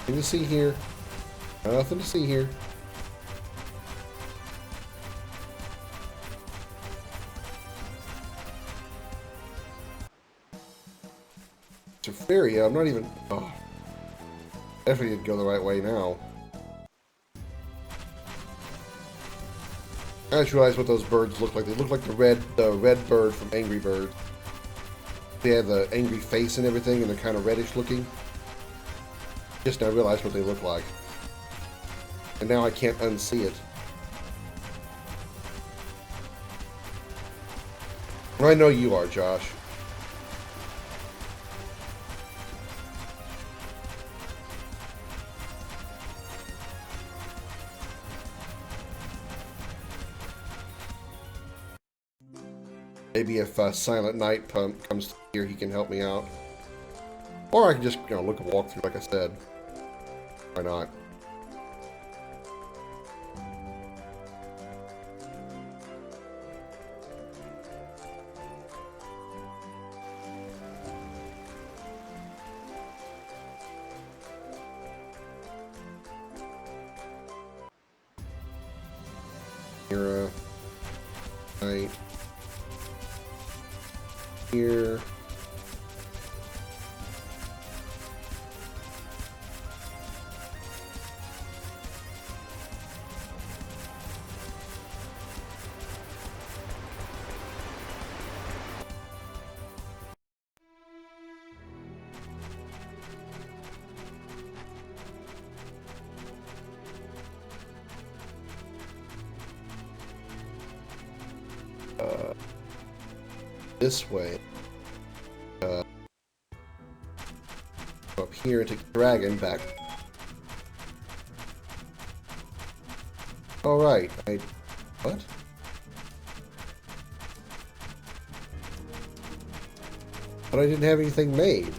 Nothing to see here. Nothing to see here. Terfaria, I'm not even... Oh. Definitely didn't go the right way now. I just realized what those birds look like. They look like the red bird from Angry Birds. They have the angry face and everything, and they're kind of reddish looking. Just now realized what they look like. And now I can't unsee it. I know you are, Josh. Maybe if Silent Night Pump comes here, he can help me out. Or I can just, look a walkthrough, like I said. Why not? Here, right here. This way. Up here and take the dragon back. Alright, what? But I didn't have anything made.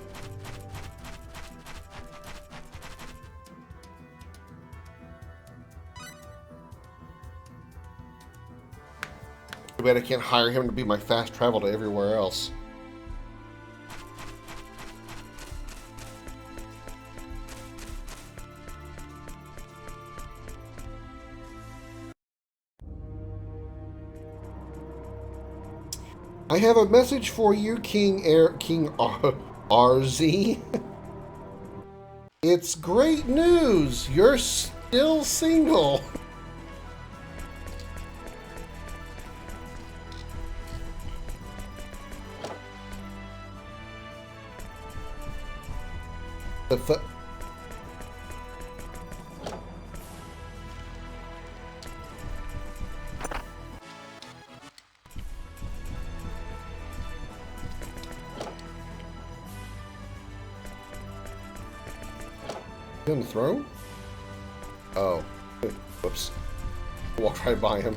Too bad I can't hire him to be my fast travel to everywhere else. I have a message for you, King RZ. It's great news. You're still single. On the throne? Oh. Whoops. Walked right by him.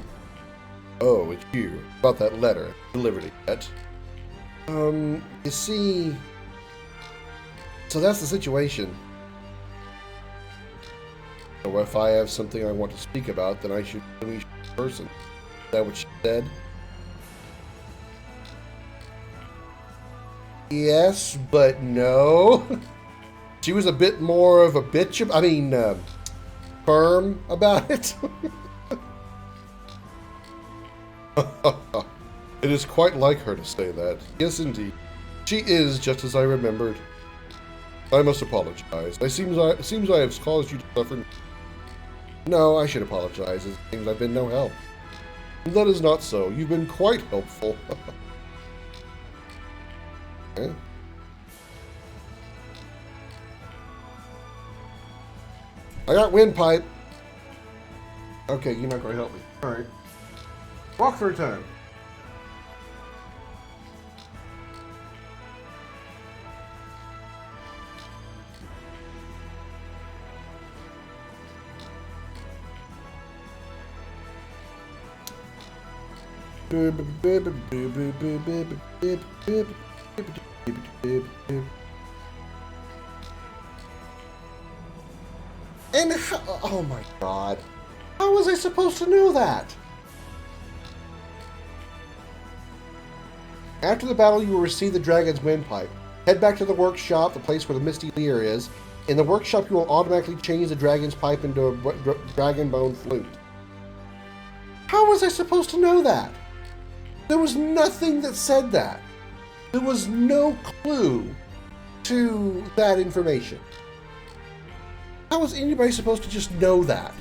Oh, it's you. About that letter. Delivered it yet? You see... So that's the situation. So if I have something I want to speak about, then I should be a person. Is that what she said? Yes, but no. She was a bit more of a bitch, firm about it. It is quite like her to say that. Yes, indeed. She is just as I remembered. I must apologize. It seems I have caused you to suffer. No, I should apologize. It seems I've been no help. That is not so. You've been quite helpful. Okay. I got windpipe. Okay, you're not going to help me. Alright. Walk for a time. And how, oh my god. How was I supposed to know that? After the battle, you will receive the dragon's windpipe. Head back to the workshop, the place where the Misty Leer is. In the workshop, you will automatically change the dragon's pipe into a dragon bone flute. How was I supposed to know that? There was nothing that said that. There was no clue to that information. How was anybody supposed to just know that?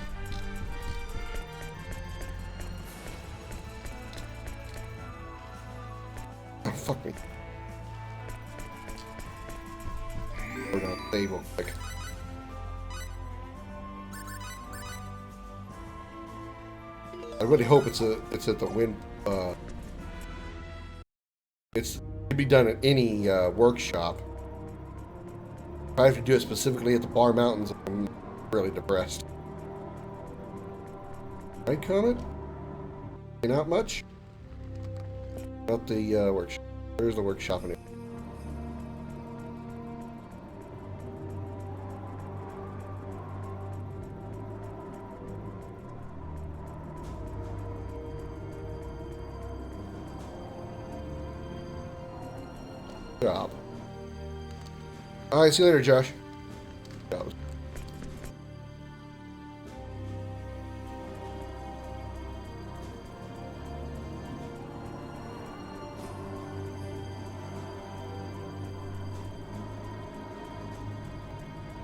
Oh, fuck me. We're gonna save real quick. I really hope it's at the wind It can be done at any workshop. If I have to do it specifically at the Bar Mountains, I'm really depressed. Right, Comet? Not much? About the workshop. There's the workshop in it. Job. Alright, see you later, Josh. Job.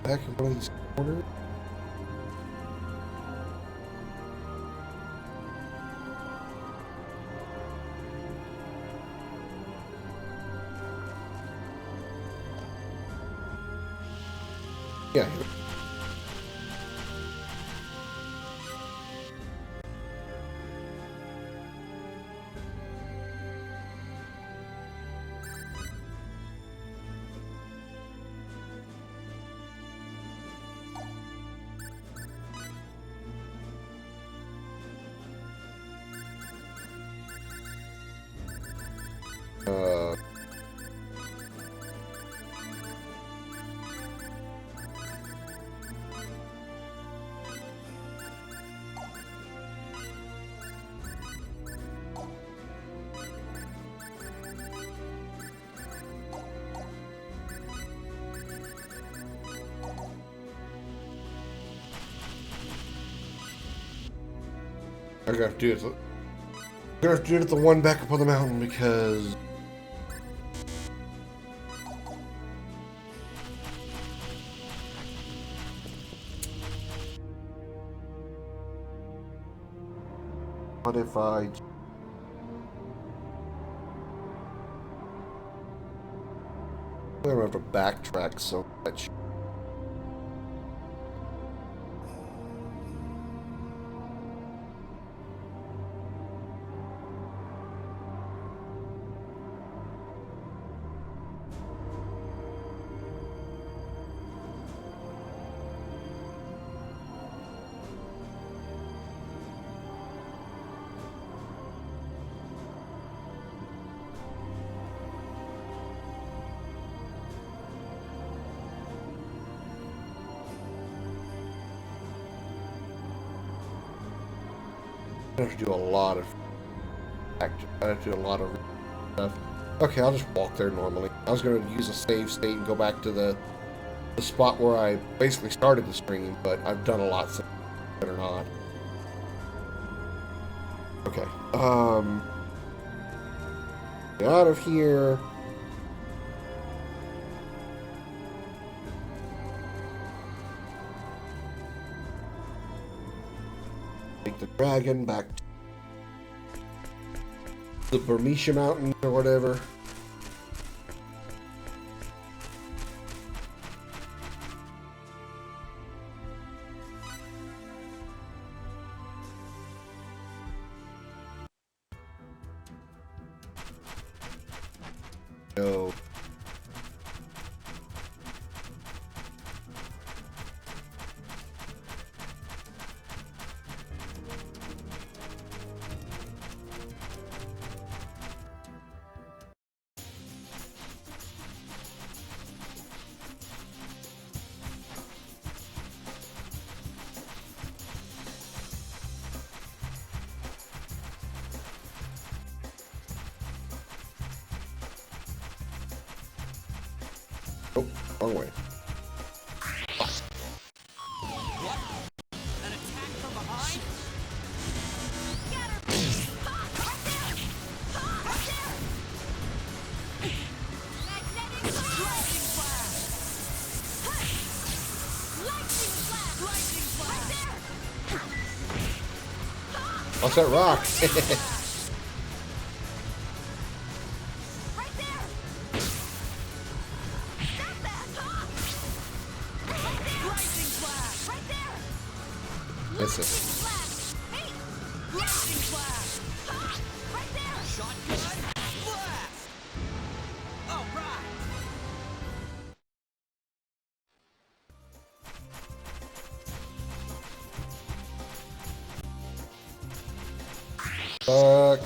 Back in one of these corners. Yeah. Uh, I'm gonna have to do it. I'm gonna have to do it at the one back up on the mountain because what if I don't have to backtrack so much. I have to do a lot of I have to do a lot of stuff. Okay, I'll just walk there normally. I was going to use a save state and go back to the spot where I basically started the stream, but I've done a lot since, better not. Okay, get out of here. Take the dragon back to the Burmecia Mountains or whatever. Go. Oh, wrong way. An attack from behind? Get her! Ha! Right there! Ha! Right there! Magnetic Lightning flash! Lightning flash! Lightning flash! Right there! Ha! Watch that rock. Right there! Stop that! Ha! Right there! Lightning flash! Right there! That's it. Lightning flash! Hey! Lightning flash! Ha! Right there! Shotgun blast! Fuck.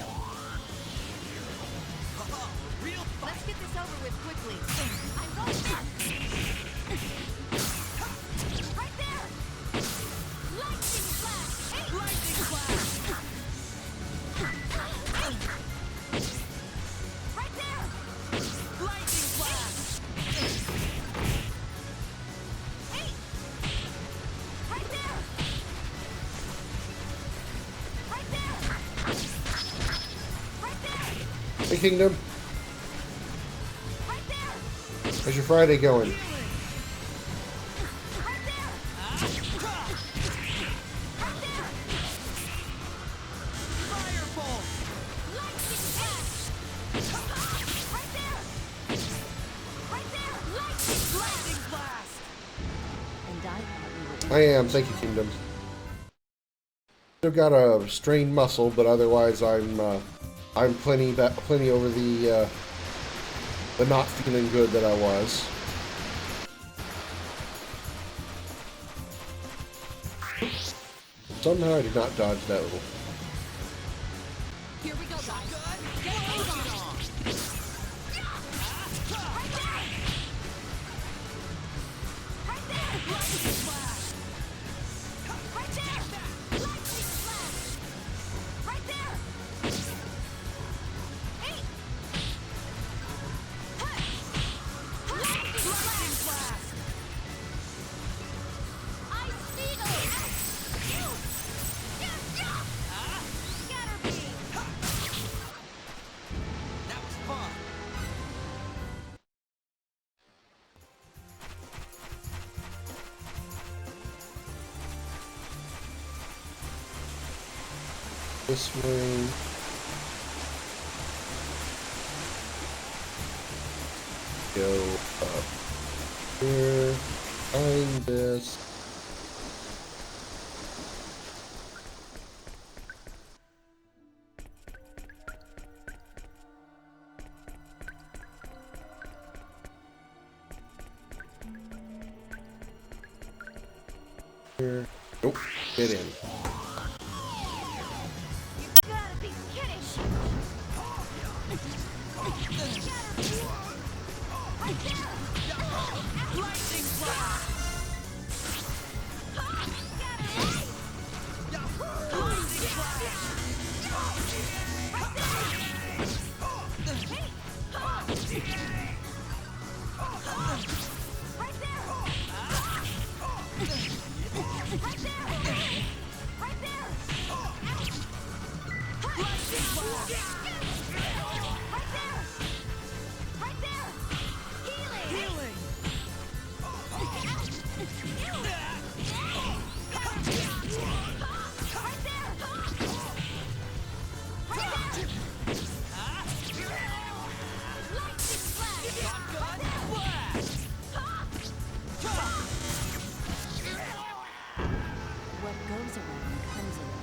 Let's get this over with quickly. I'm going back. Right there. Lightning flash. Hey. Lightning flash. Right there. Lightning flash. Hey. Right there. Right there. Right there. Hey, Kingdom. Right there. How's your Friday going? Right there. Right there. Firebolt. Lightning flash. Right there. Right there. Lightning blast. And I thought we were I am. Thank you, Kingdom. Still got a strained muscle, but otherwise I'm plenty over the not feeling good that I was. Somehow I did not dodge that little. Here we go, guys. Get a move on. Right there. Right there. Lightning flash. Right there. Lightning flash. Right there. Hey. Lightning blast. Ice beetle. Scatter beam. That was fun. This way. Go up here. Find this. Here. Nope. Get in. You gotta be kidding. Right there. Lightning blast. Healing. What goes around comes around.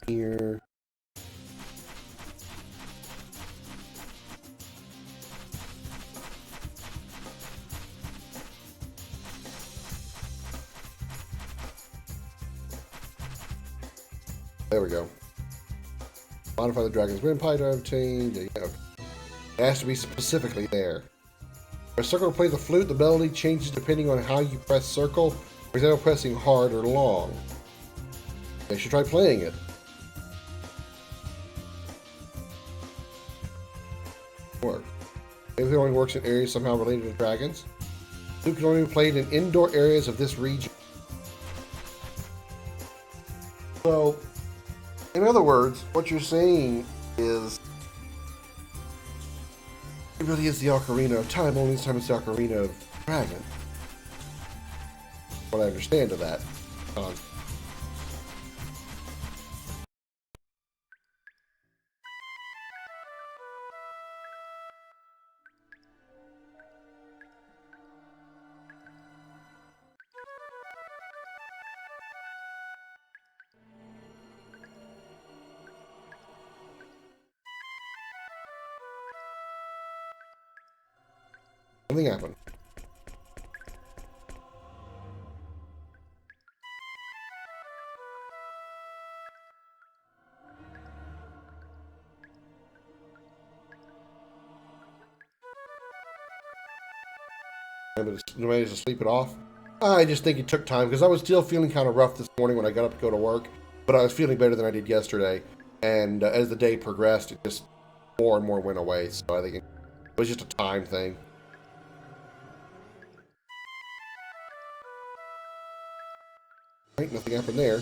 Here. There we go. Modify the dragon's windpipe to obtain. Yeah, okay. It has to be specifically there. For circle to play the flute, the melody changes depending on how you press circle. For example, pressing hard or long. You should try playing it. Work. It only works in areas somehow related to dragons. Flute can only be played in indoor areas of this region. So, in other words, what you're saying is it really is the Ocarina of Time, only this time it's the Ocarina of Dragon. What I understand of that. Nothing happened. Nobody to sleep it off. I just think it took time because I was still feeling kind of rough this morning when I got up to go to work, but I was feeling better than I did yesterday. And as the day progressed, it just more and more went away. So I think it was just a time thing. Right, nothing happened there.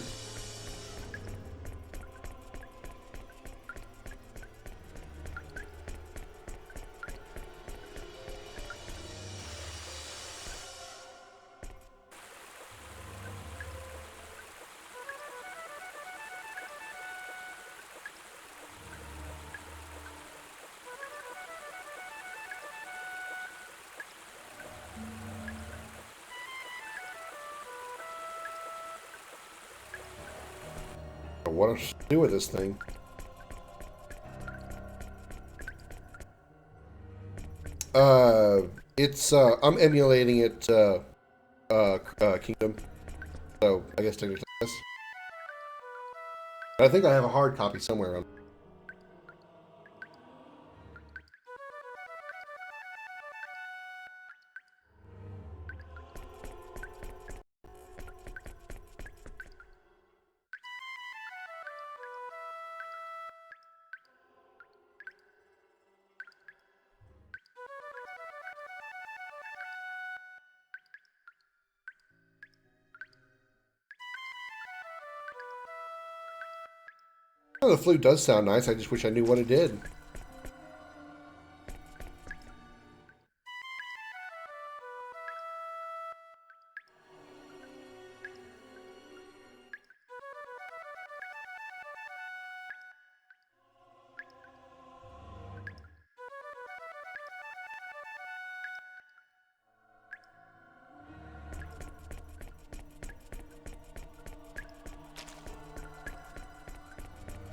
What to do with this thing? I'm emulating it, Kingdom. So I guess technically yes. I think I have a hard copy somewhere. Oh, the flute does sound nice. I just wish I knew what it did.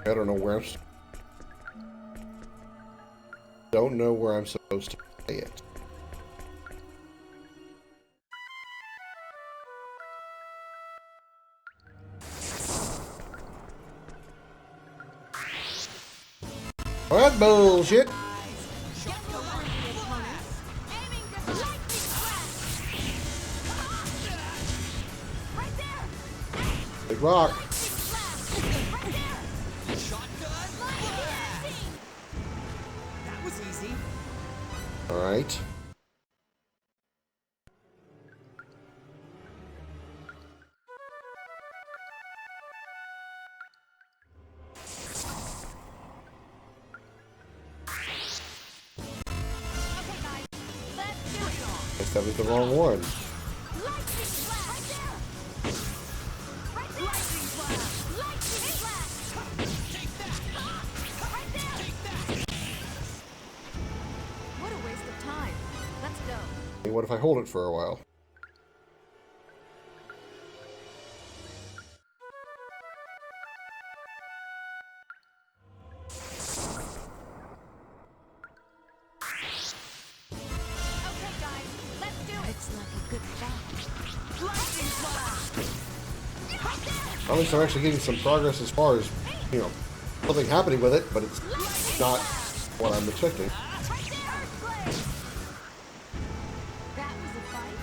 I don't know where don't know where I'm supposed to play it. Well, that's bullshit. Big rock. That was easy. All right. Guess that was the wrong one. What a waste of time. Let's go. Hey, what if I hold it for a while? At least I'm actually getting some progress as far as, you know, something happening with it, but it's not what I'm expecting. That was a fight.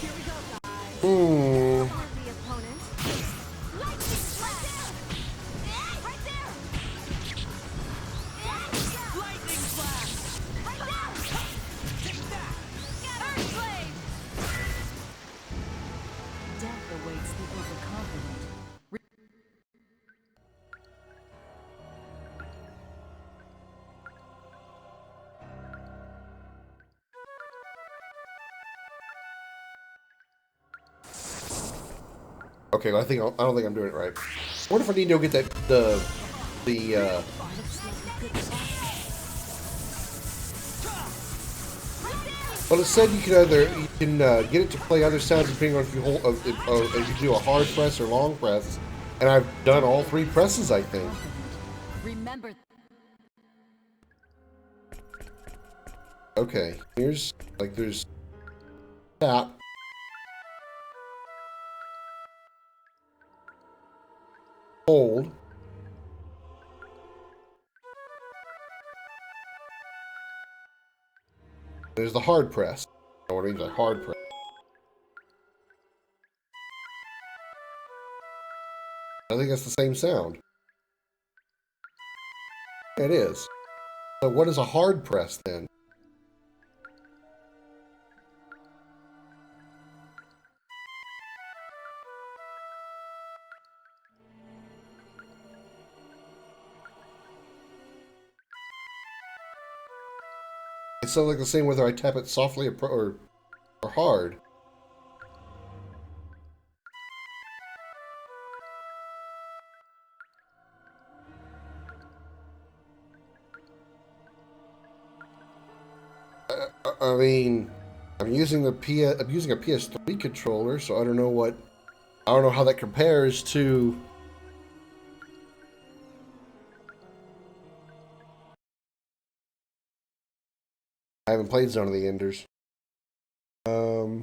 Here we go, guys. The opponent. Lightning slash. Right there. Lightning slash. Right there. Take that. Earthblade. Death awaits the overconfident. Okay, well, I don't think I'm doing it right. What if I need to go get that the Looks like a good fight. Right there. Well, it said you can get it to play other sounds depending on if you hold if you do a hard press or long press, and I've done all three presses, I think. Remember, Okay, here's there's tap, hold, there's the hard press. I know what it means by hard press. I think that's the same sound. It is. So what is a hard press then? It sounds like the same whether I tap it softly or hard. I mean, I'm using I'm using a PS3 controller, so I don't know how that compares to. I haven't played Zone of the Enders. Um,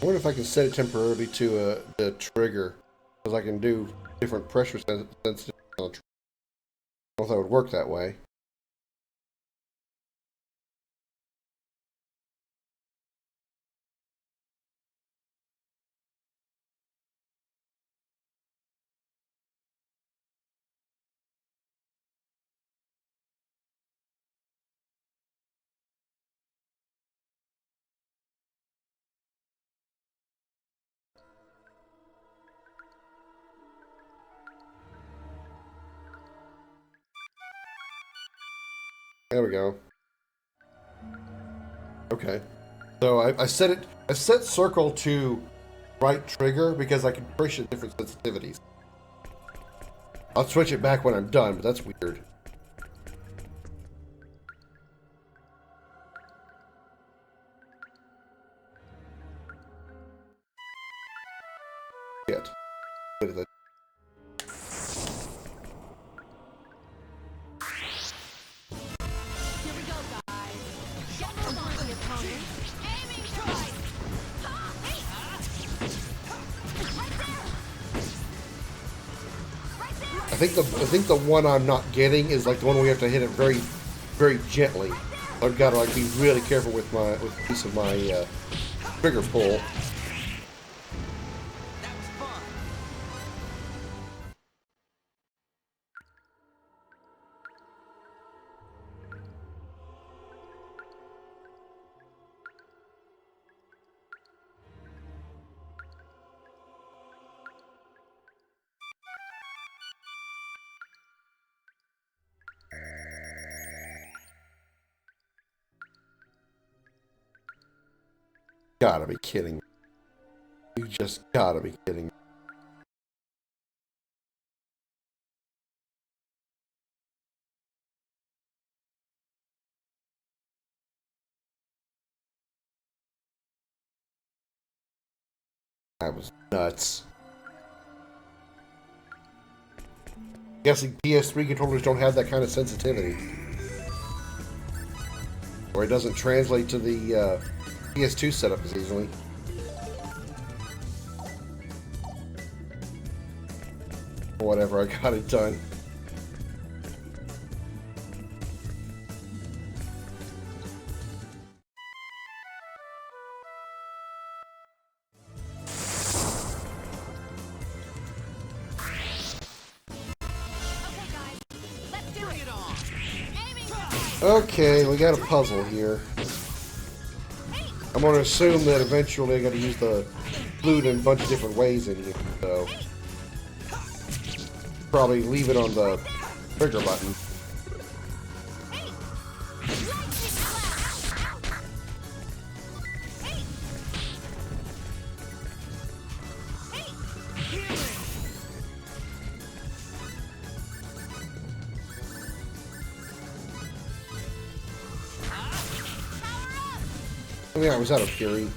I wonder if I can set it temporarily to the trigger, because I can do different pressure sensitivity on the trigger. I don't know if that would work that way. There we go. Okay. So I set circle to right trigger because I can push at different sensitivities. I'll switch it back when I'm done, but that's weird. Shit. What is it? here we go, guys. Get moving on the opponent. Aiming strike. I think the one I'm not getting is like the one where we have to hit it very, very gently. I've got to like be really careful with the piece of my trigger pull. That was fun. Gotta be kidding me. You just gotta be kidding me. That was nuts. Guessing PS3 controllers don't have that kind of sensitivity. Or it doesn't translate to the PS2 setup as easily. Whatever, I got it done. Okay, we got a puzzle here. I'm going to assume that eventually I got to use the flute in a bunch of different ways in here, so probably leave it on the trigger button. Oh yeah, I was out of fury.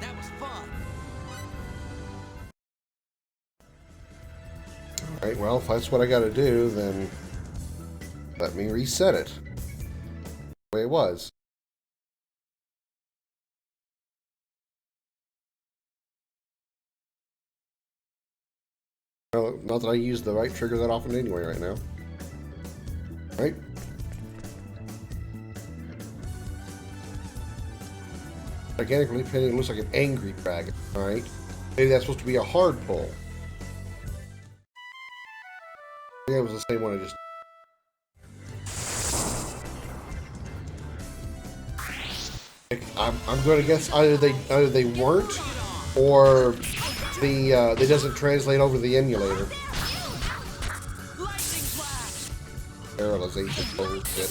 That was fun. Alright, well, if that's what I gotta do, then let me reset it. The way it was. Well, not that I use the right trigger that often anyway right now. Right? Gigantically pinning looks like an angry dragon. Alright. Maybe that's supposed to be a hard pull. I think it was the same one I just... I'm going to guess either they weren't, or the it doesn't translate over the emulator. Paralyzation bullshit.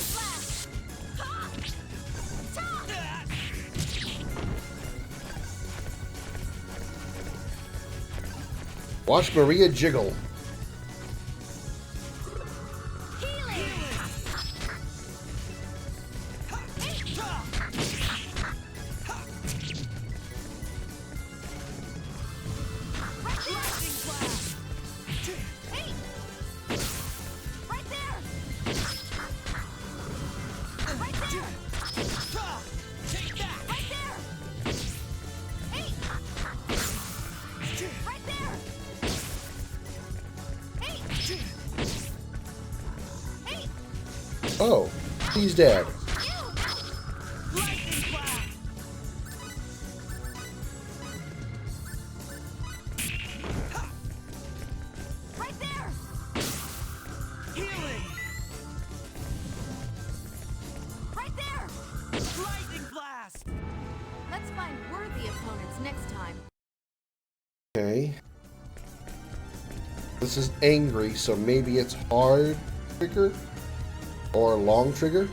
Watch Maria jiggle. Oh, he's dead. Right there! Healing! Right there! Lightning blast! Let's find worthy opponents next time. Okay. This is angry, so maybe it's hard trigger or long trigger.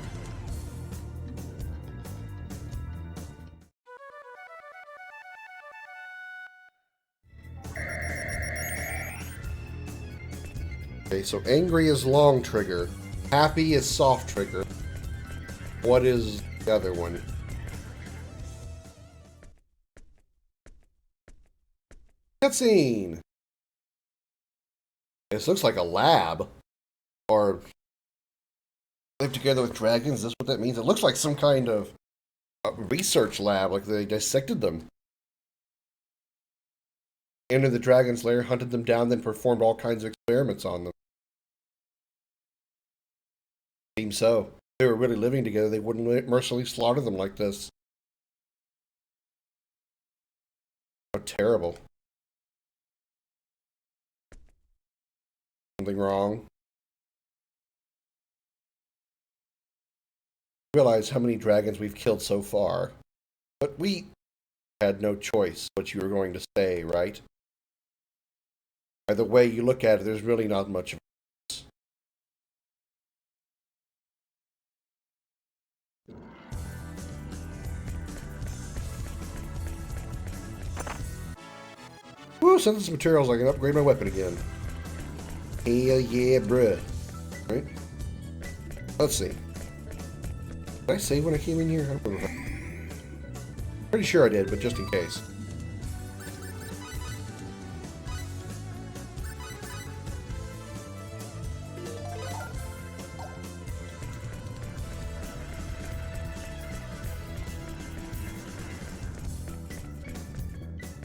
Okay, so angry is long trigger, happy is soft trigger. What is the other one? Cutscene! This looks like a lab. Or live together with dragons, is this what that means? It looks like some kind of research lab, like they dissected them. Entered the dragon's lair, hunted them down, then performed all kinds of experiments on them. Seems so. If they were really living together, they wouldn't mercilessly slaughter them like this. How terrible. Something wrong. Realize how many dragons we've killed so far. But we had no choice what you were going to say, right? By the way you look at it, there's really not much of it. Woo, synthesis materials, I can upgrade my weapon again. Hell yeah, bruh. Right? Let's see. Did I save when I came in here? I don't remember. Pretty sure I did, but just in case.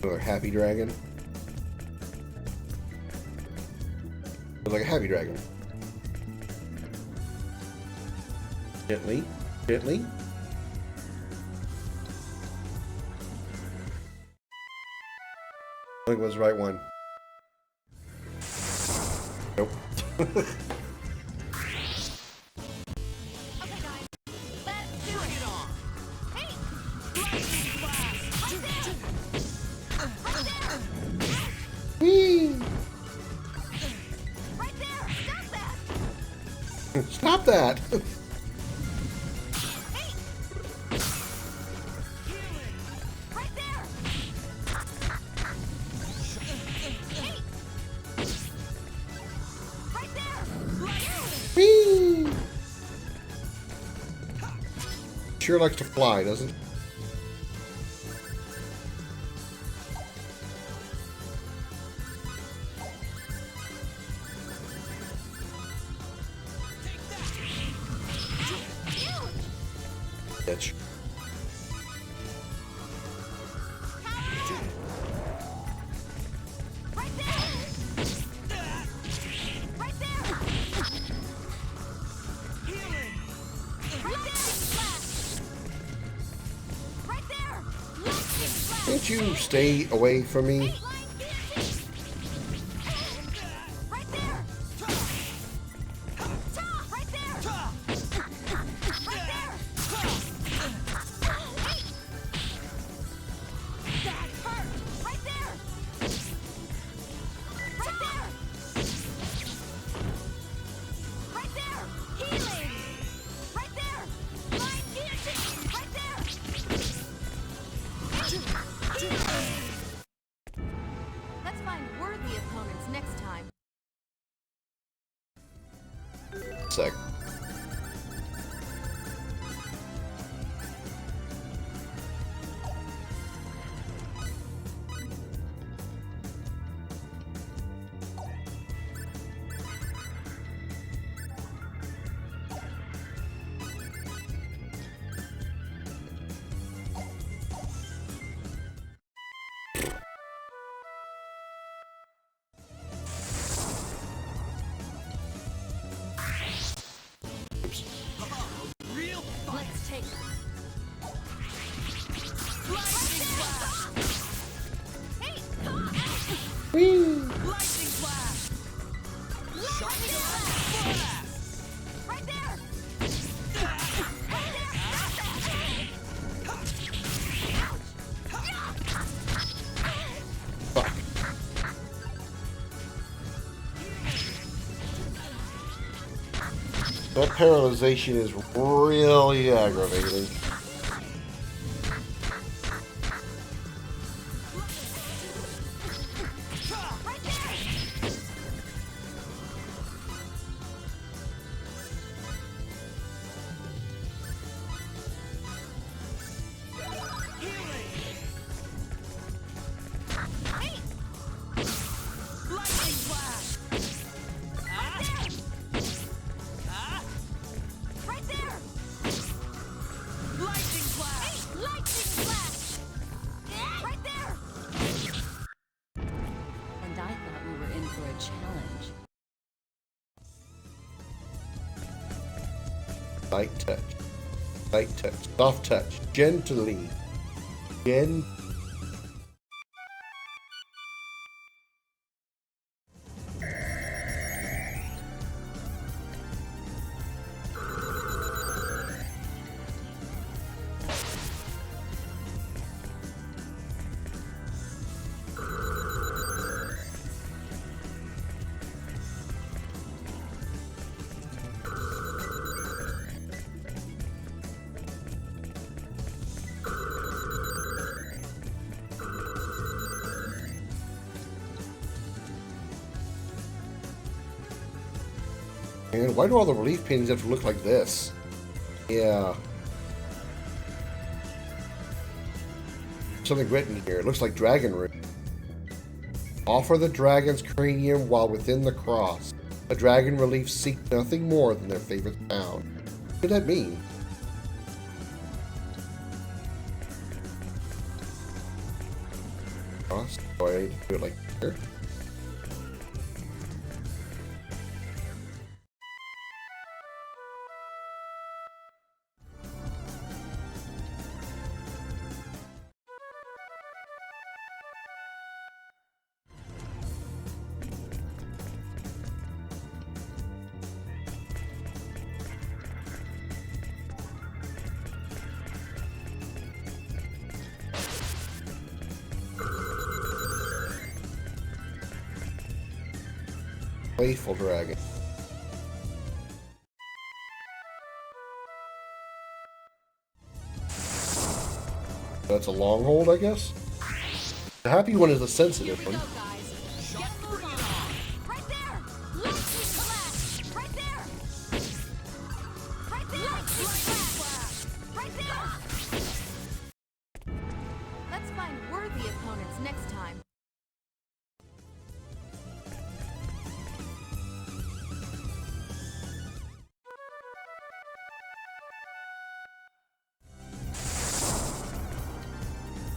Another happy dragon. Looks like a happy dragon. Gently, gently. I think it was the right one. Nope. Okay, guys. Let's do it. Hey! Lightning blast! Right there! Right there! Whee! Right there! Stop that! Stop that! Hey! Right there! Hey! Right there! Whee! Sure likes to fly, doesn't it? Bitch. Right there! Right there! Right there! Blast! Right there! Lightning blast! Can't you stay away from me? Line guillotine! Right there! Ta! Right there! Right there! Hey! That hurt! Right there! Right there! Right there! Healing! Right there! Line guillotine! Right there! Healing! Let's find worthy opponents next time. Sec. Let's take them. Hey! Whee! Lightning blast! Lightning blast! Right there! Right there! Stop that! Fuck. That paralyzation is really aggravating. Right there! Hey! Lightning blast! Right there! Lightning blast! Hey! Lightning blast! Right there! And I thought we were in for a challenge. Light touch. Light touch. Soft touch. Gently. Gen. And why do all the relief paintings have to look like this? Yeah. Something written here. It looks like dragon root. Offer the dragon's cranium while within the cross. A dragon relief seek nothing more than their favorite sound. What could that mean? Cross. Do I need to do it like here? Playful dragon. That's a long hold, I guess? The happy one is the sensitive Here we one. go, guys. Get a move on. Right there! Lightning flash! Right there! Right there! Lightning flash! Right there! Let's find worthy opponents next time.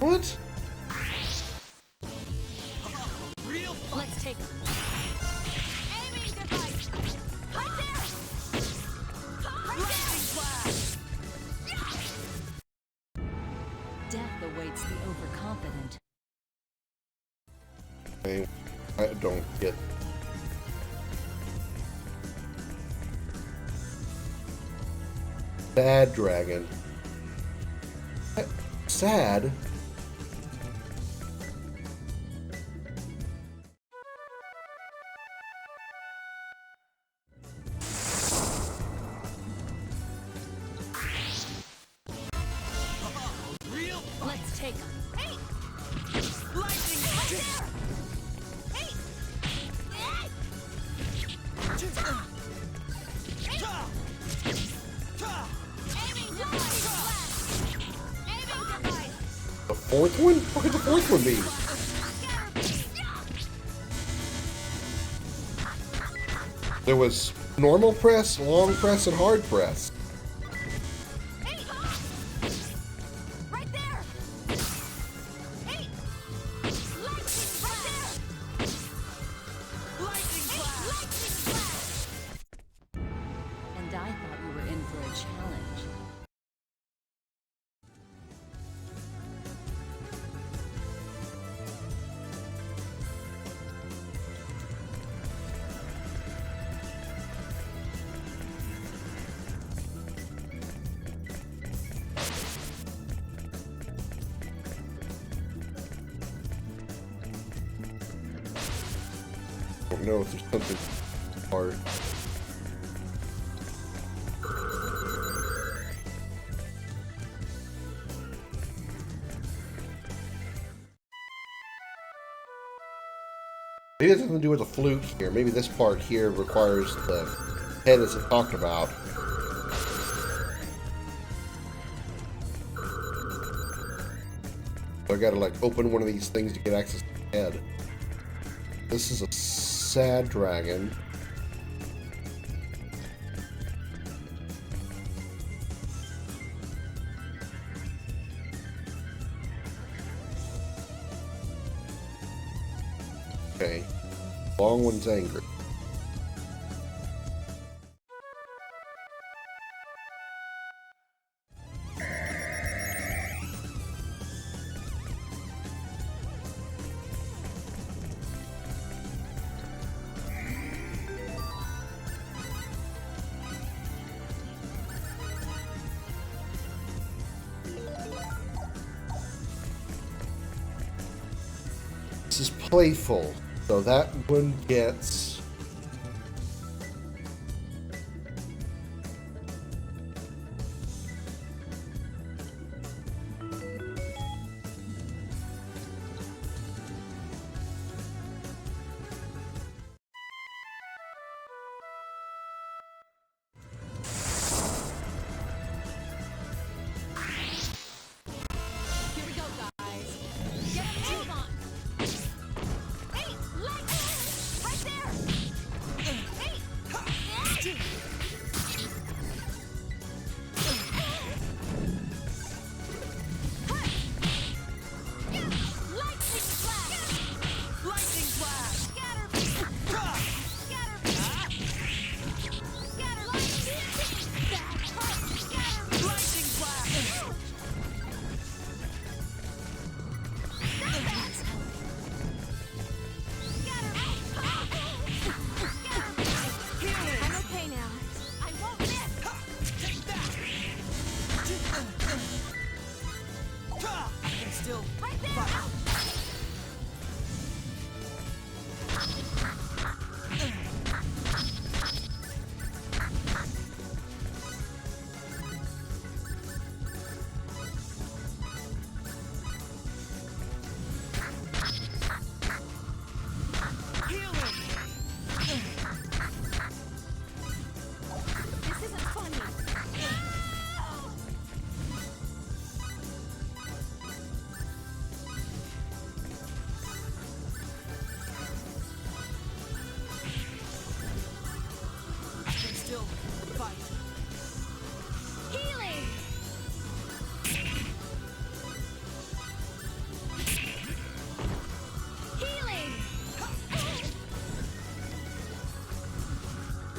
What? Let's take Aiming device! Right there! Right there! death awaits the overconfident. I don't get. Sad dragon. Sad? Let's take them. Hey! Lightning! Right there! Hey! Hey! Aiming device! Flash! Aiming device! The fourth one? What could the fourth one be? There was normal press, long press, and hard press. Hey! Right there! Hey! Lightning flash! Lightning flash! Lightning flash! And I thought you were in for a challenge. I don't know if there's something hard. Maybe it has something to do with the flute here. Maybe this part here requires the head as it talked about. So I gotta like open one of these things to get access to the head. This is a sad dragon. Okay. Long one's angry. This is playful, so that one gets.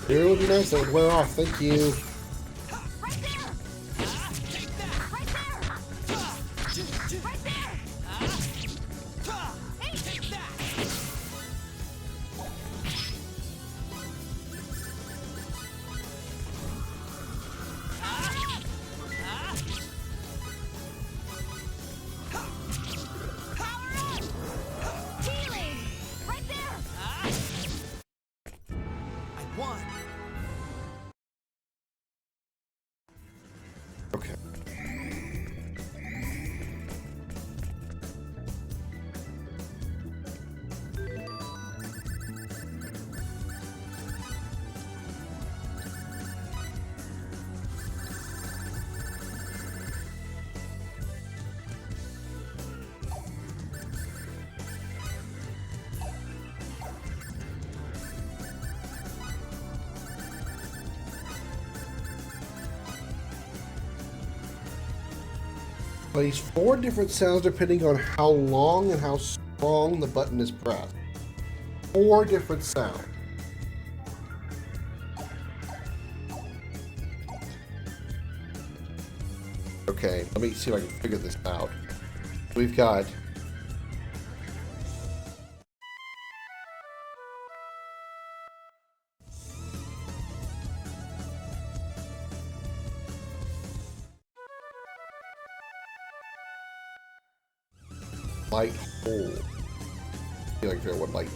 It would be nice. That would wear off. Thank you. Right there! Right there! Right there! Healing! Right there! I won. Okay. Plays 4 different sounds depending on how long and how strong the button is pressed. 4 different sounds. Okay, let me see if I can figure this out. We've got light hole. I feel like there would light.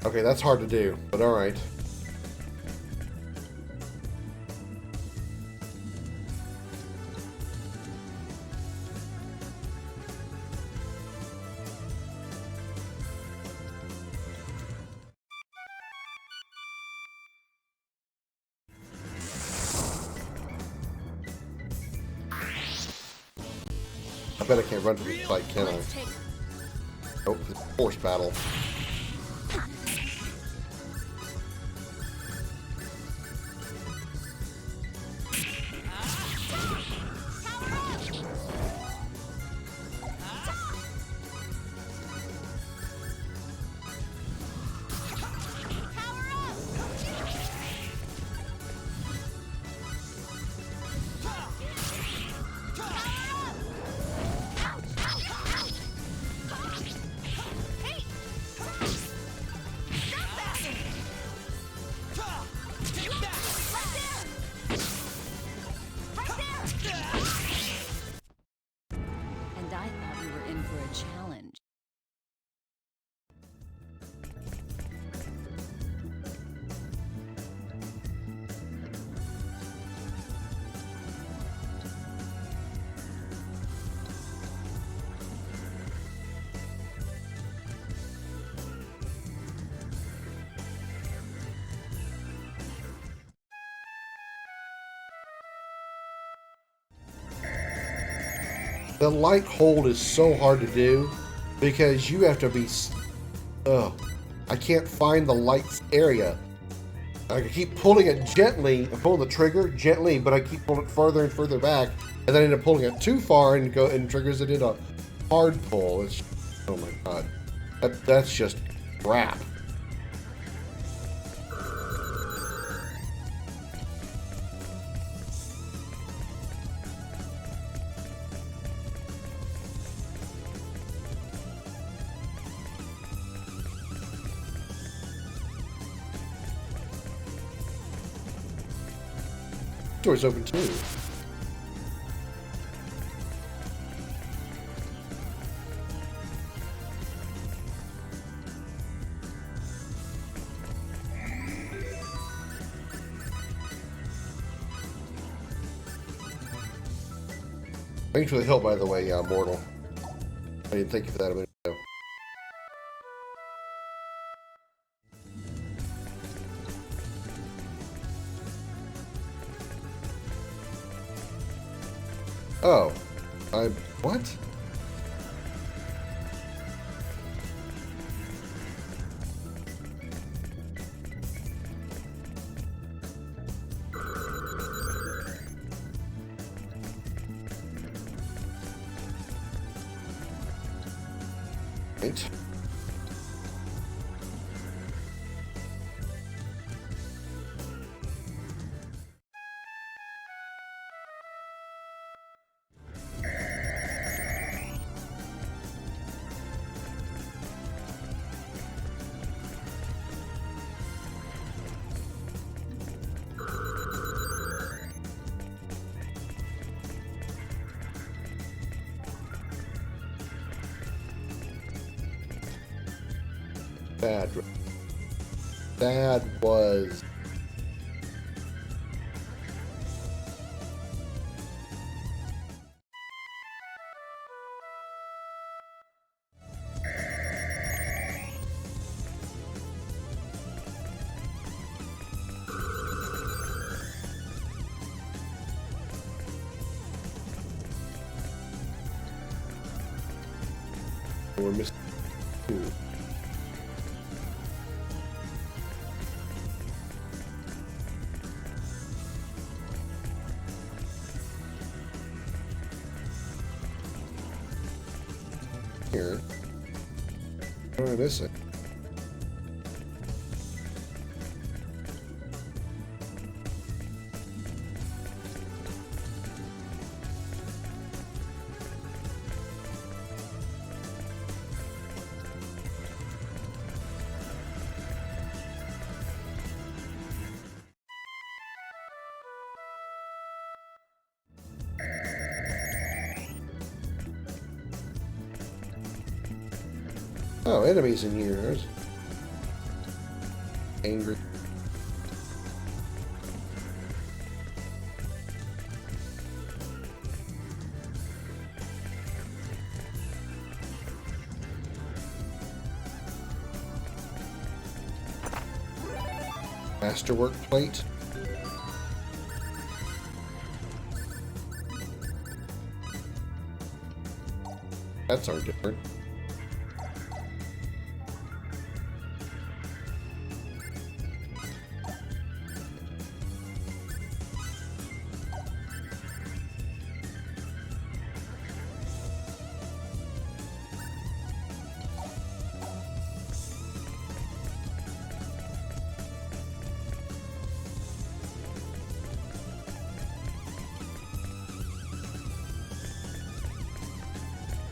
Okay, that's hard to do, but alright. I bet I can't run from this fight, can I? Let's take Oh, it's a force battle. And I thought we were in for a challenge. The light hold is so hard to do because you have to be. Ugh. I can't find the lights area. I keep pulling it gently, I'm pulling the trigger gently, but I keep pulling it further and further back, and then I end up pulling it too far and triggers it in a hard pull. It's, oh my god, that's just crap. Door's open too. Thanks for the help, by the way, Mortal. I didn't thank you for that a minute ago. Oh. What? Right. Bad. That was. We're missing two. Here. What am I missing? Oh, enemies in here. There's angry. Masterwork plate. That's our different.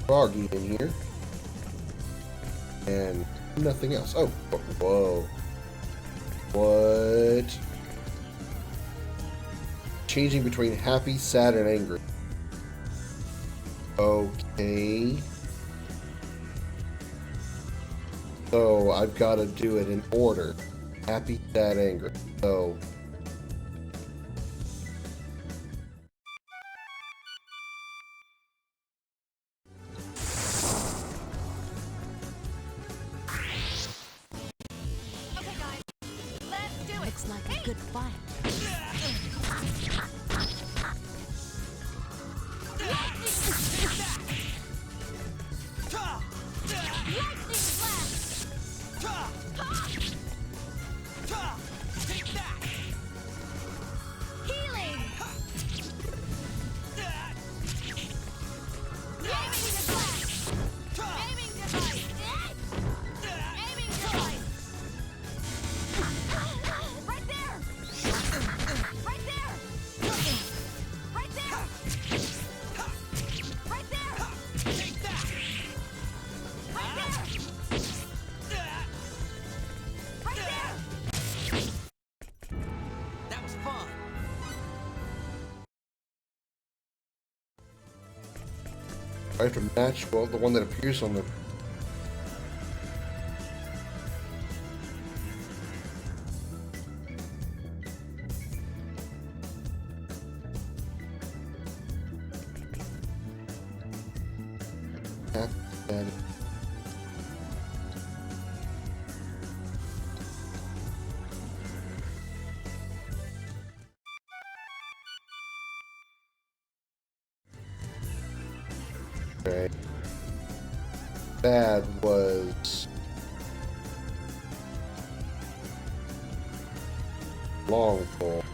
Froggy in here. And nothing else. Oh, whoa. What? Changing between happy, sad, and angry. Okay. So I've got to do it in order. Happy, sad, angry. So Okay, guys, let's do it. Looks like a good fight. Lightning blast. Healing. Aiming device. Aiming device. Aiming device. Right there. Right there. Right there. Right there. Take that! Right there. Right there. That was fun. I have to match, well, the one that appears on the. Happy, sad. Okay. Bad was long pull.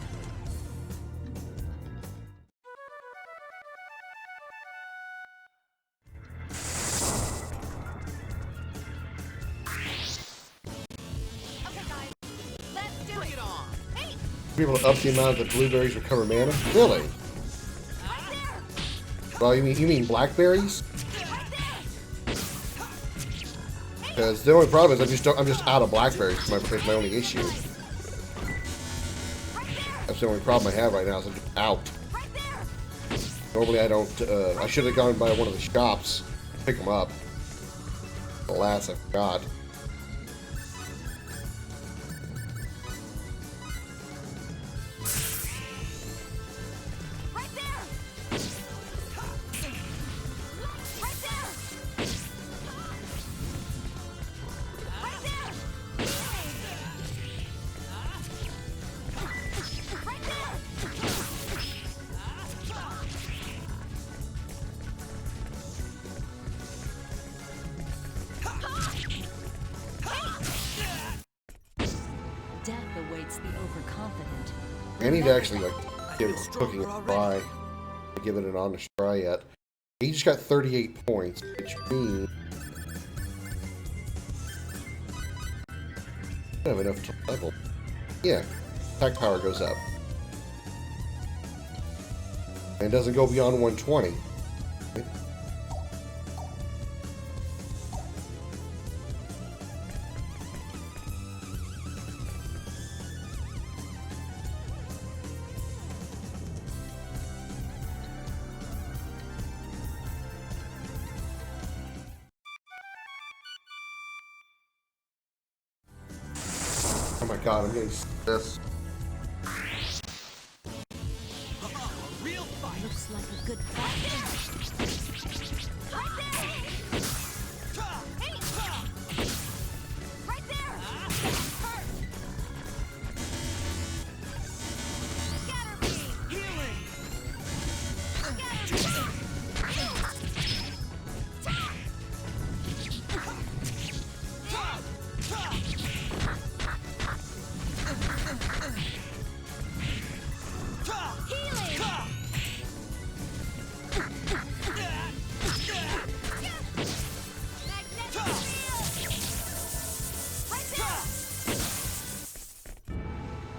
Be able to up the amount that blueberries recover mana? Really? Well, you mean blackberries? Because the only problem is I'm just out of blackberries. It's my only issue. That's the only problem I have right now. Is I'm just out. Normally I don't. I should have gone by one of the shops, pick them up. Alas, I forgot. Death awaits the overconfident. I need to actually give cooking a try. Give it an honest try yet. He just got 38 points, which means I don't have enough to level. Yeah, attack power goes up. And doesn't go beyond 120. Oh my god, I'm getting this. Looks like a good fight. Right there! Scatter beam! Healing!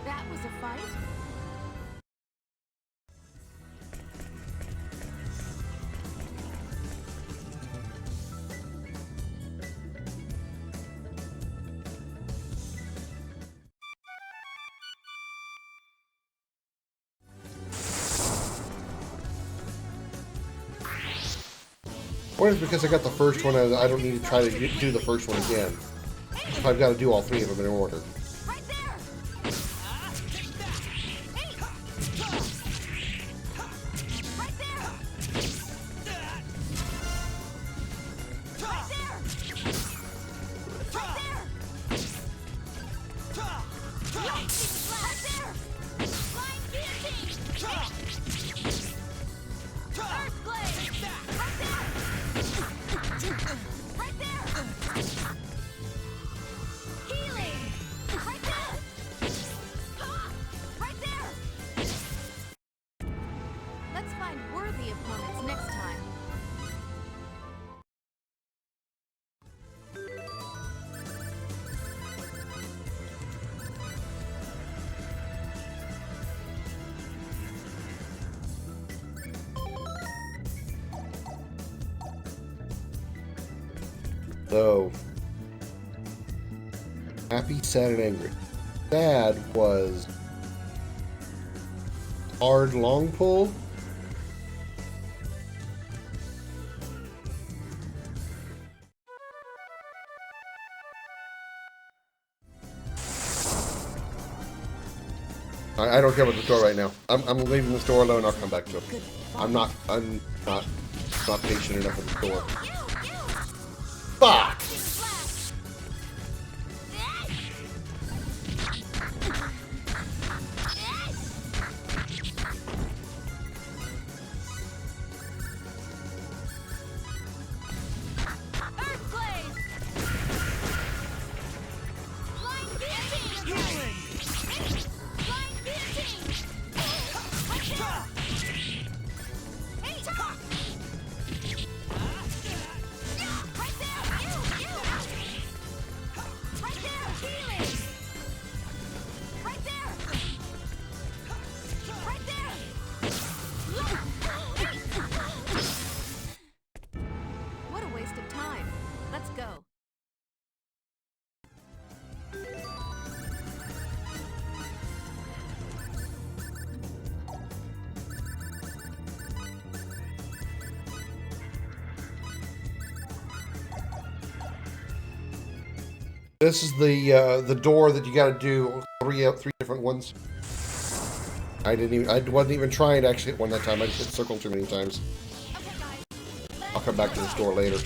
That was a fight? Or it's because I got the first one, I don't need to try to do the first one again. So I've got to do all three of them in order. Right there! Right there! Let's find worthy opponents next time. So, happy, sad, and angry. Sad was hard long pull. I don't care about the store right now. I'm leaving the store alone. I'll come back to it. I'm not patient enough with the store. Fuck! This is the door that you got to do three different ones. I wasn't even trying to actually hit one that time. I just hit circle too many times. Okay, guys. I'll come back to this door later.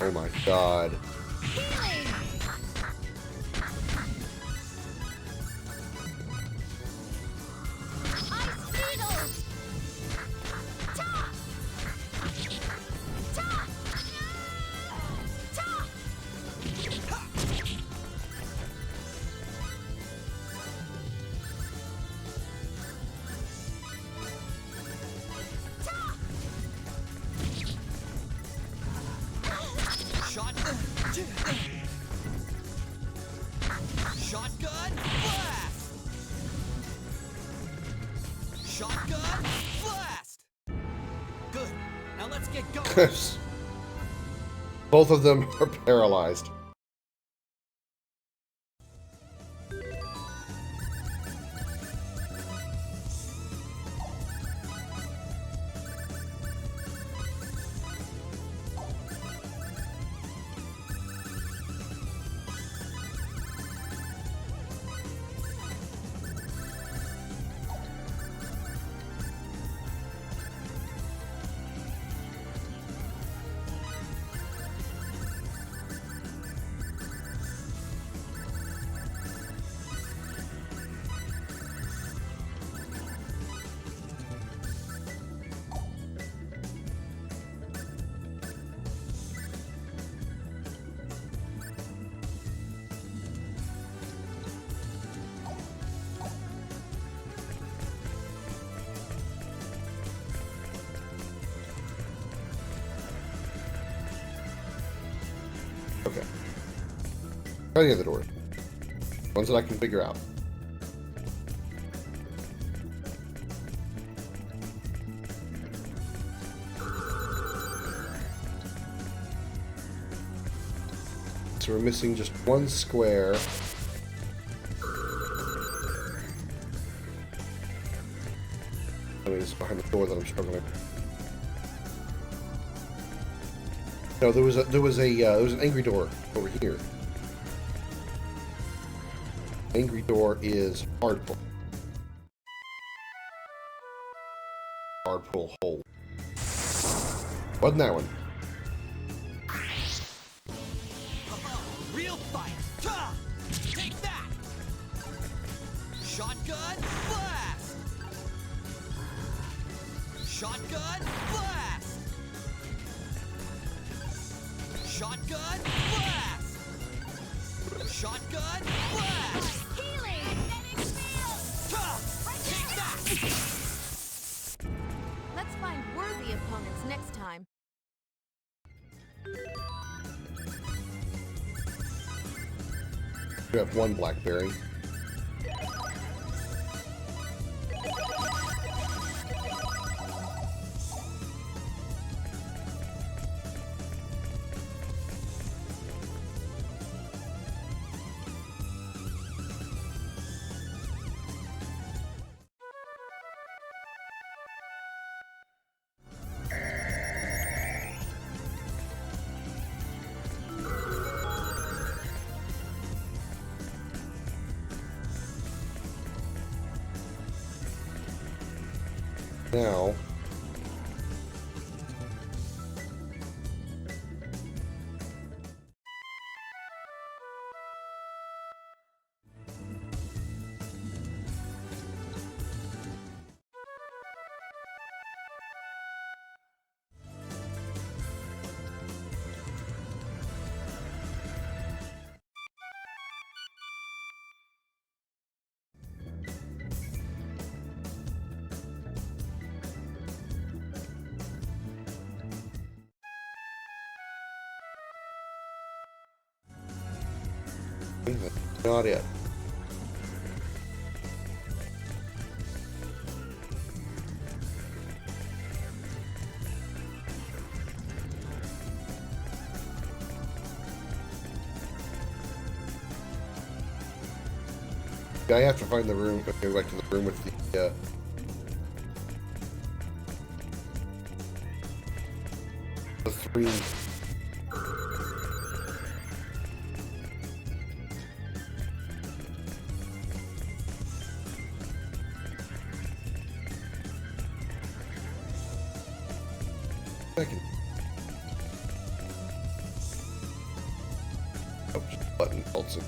Oh my god. Shotgun blast! Shotgun blast! Good. Now let's get going. Both of them are paralyzed. Okay. Try the other doors. Ones that I can figure out. So we're missing just one square. I mean, it's behind the door that I'm struggling. No, there was an angry door over here. Angry door is hard pull. Hard pull hole. Wasn't that one? Real fight! Ta! Take that! Shotgun blast! Shotgun blast! Shotgun blast! Shotgun blast! Ta! Take that! Let's find worthy opponents next time. You have one blackberry. Now, that's not it. I have to find the room. Go back to the room with the three. Second. Oh, button also.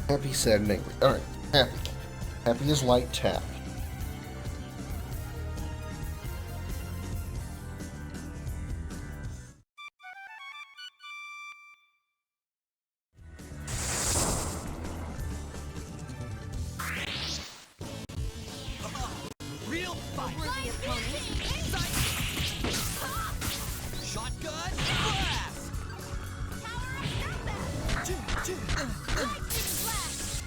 Happy, sad, and angry. Alright, happy. Happy is light tap. Real fight. Worthy opponent. Shotgun blast. Power of combat. Lightning blast.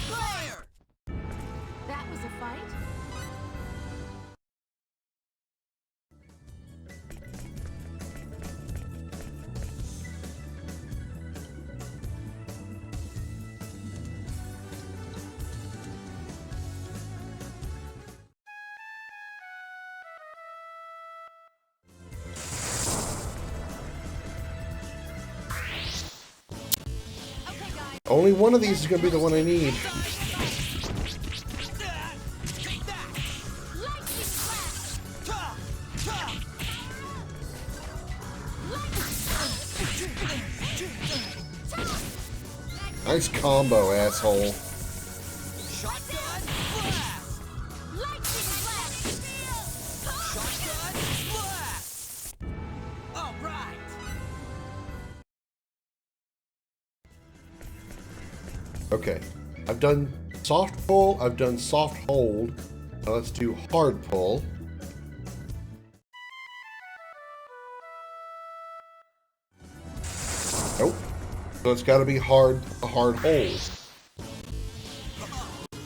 Fire. That was a fight? Okay, guys. Only one of these is going to be the one I need. Take that. Lightning blast. Ta. Ta. Nice combo, asshole. Shotgun blast. Lightning blast. Shotgun blast. All right. Okay. I've done soft pull, I've done soft hold. Now let's do hard pull. Nope. So it's got to be a hard hold.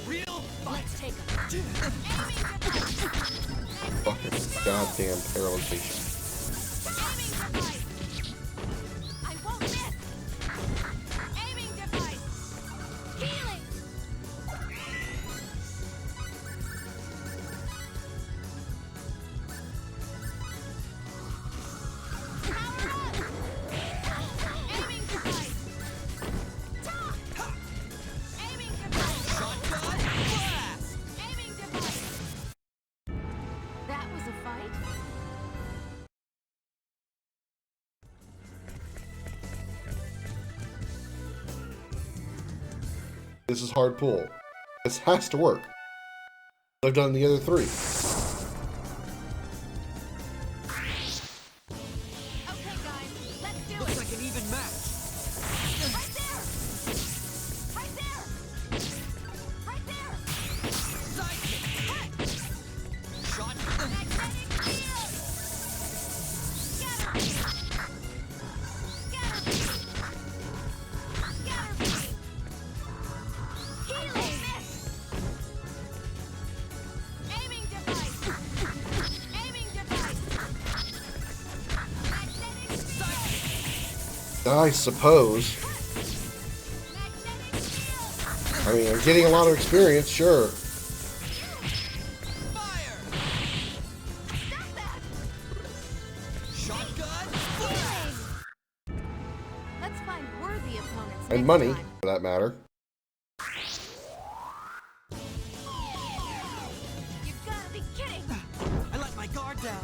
Real Let's take a Fucking goddamn paralyzation. aiming device. I won't miss. Aiming device. Healing. Power up. Aiming device. Ta. Aiming device. shotgun blast. Aiming device. That was a fight? This is hard pull. This has to work. I've done the other three. Okay, guys, let's do Looks it. like an even match. Right there. Right there. Right there. Sidekick. Shotgun. Magnetic field. Scatter beam. Scatter beam. Scatter beam. Healing miss. Aiming device. Aiming device. Magnetic field. I suppose. Magnetic field. I mean, I'm getting a lot of experience, sure. Fire. Stop that. Shotgun blast. Healing. Let's find worthy opponents And next money, time. for that matter. You gotta be kidding. I let my guard down.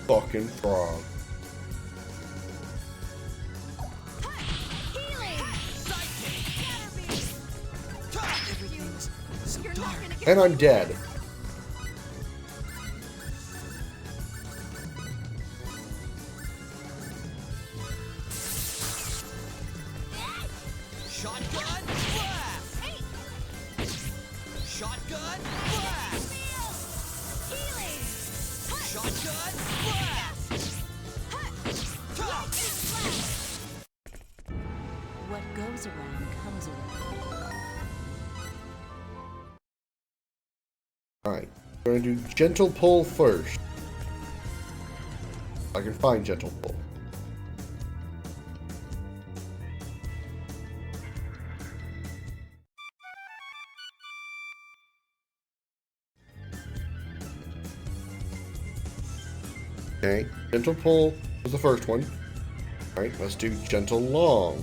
Fucking frog. Healing. Sidekick. Scatter beam. Ta. Everything's so You're not dark. gonna get And I'm dead. Shotgun blast. Shotgun blast! Healing! Shotgun blast! What goes around comes around. Alright, we're gonna do gentle pull first. I can find gentle pull. Okay, gentle pull was the first one. Alright, let's do gentle long.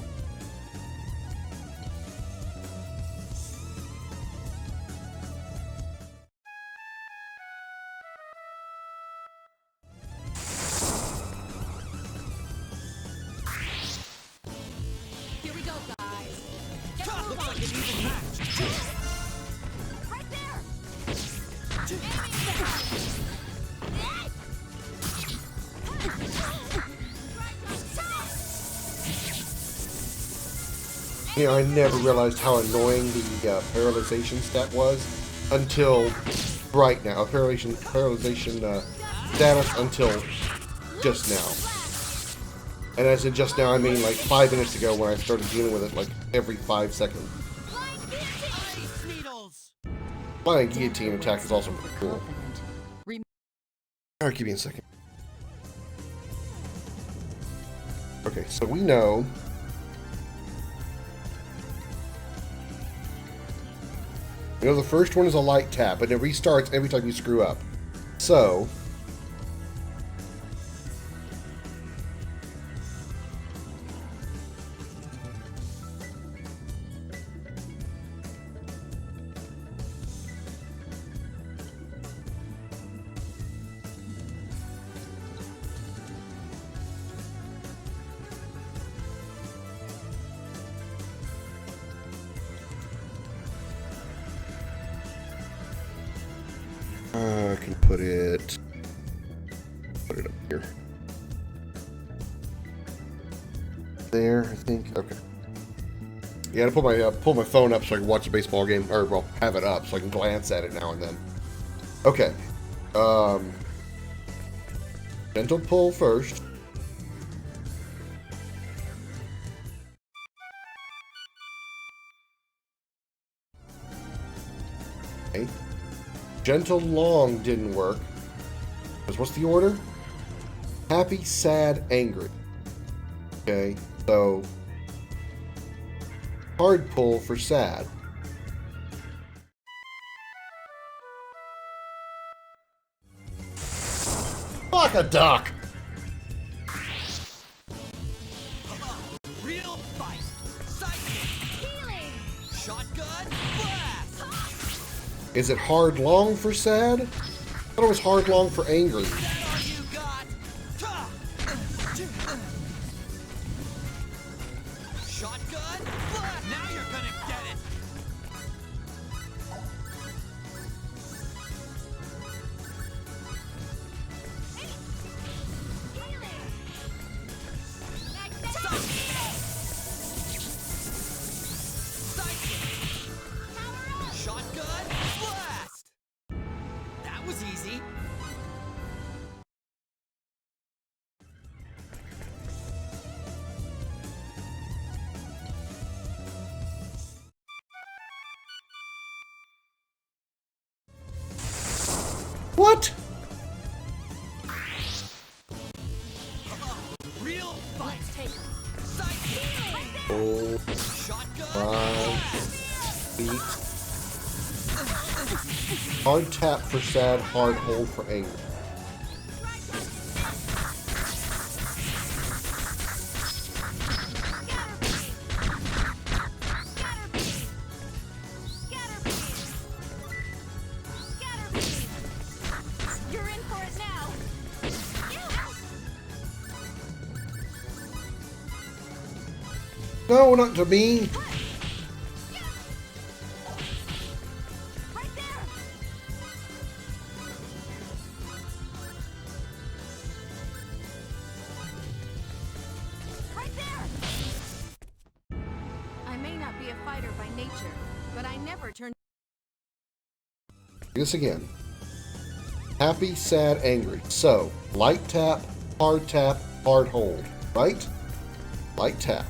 Here we go, guys. Get a Looks move like on. an even match. Right there! You know, I never realized how annoying the paralyzation stat was until right now. Paralyzation status until just now. And as in just now, I mean like 5 minutes ago when I started dealing with it like every 5 seconds. Needles! Flying guillotine attack is also pretty cool. Confident. Alright, give me a second. Okay, so we know. You know, the first one is a light tap, but it restarts every time you screw up. So, I can put it up here. There, I think. Okay. Yeah, to pull my phone up so I can watch a baseball game, or well, have it up so I can glance at it now and then. Okay. Gentle pull first. Okay. Gentle long didn't work. Because what's the order? Happy, sad, angry. Okay, so hard pull for sad. Fuck a duck! Real fight! Psychic! Healing! Shotgun blast! Is it hard long for sad? I thought it was hard long for angry. That all you got? Shotgun blast! Now you're gonna get it! Healing! Psychic! Power up! Shotgun blast! That was easy. What? Real fight! Let's take 'em. Psychic! Oh, Shotgun 5 feet. Hard tap for sad, hard hold for angry. You're in for it now! No, not to me. Right there! Right there! I may not be a fighter by nature, but I never turn Do this again. Happy, sad, angry. So, light tap, hard hold, right? Light tap.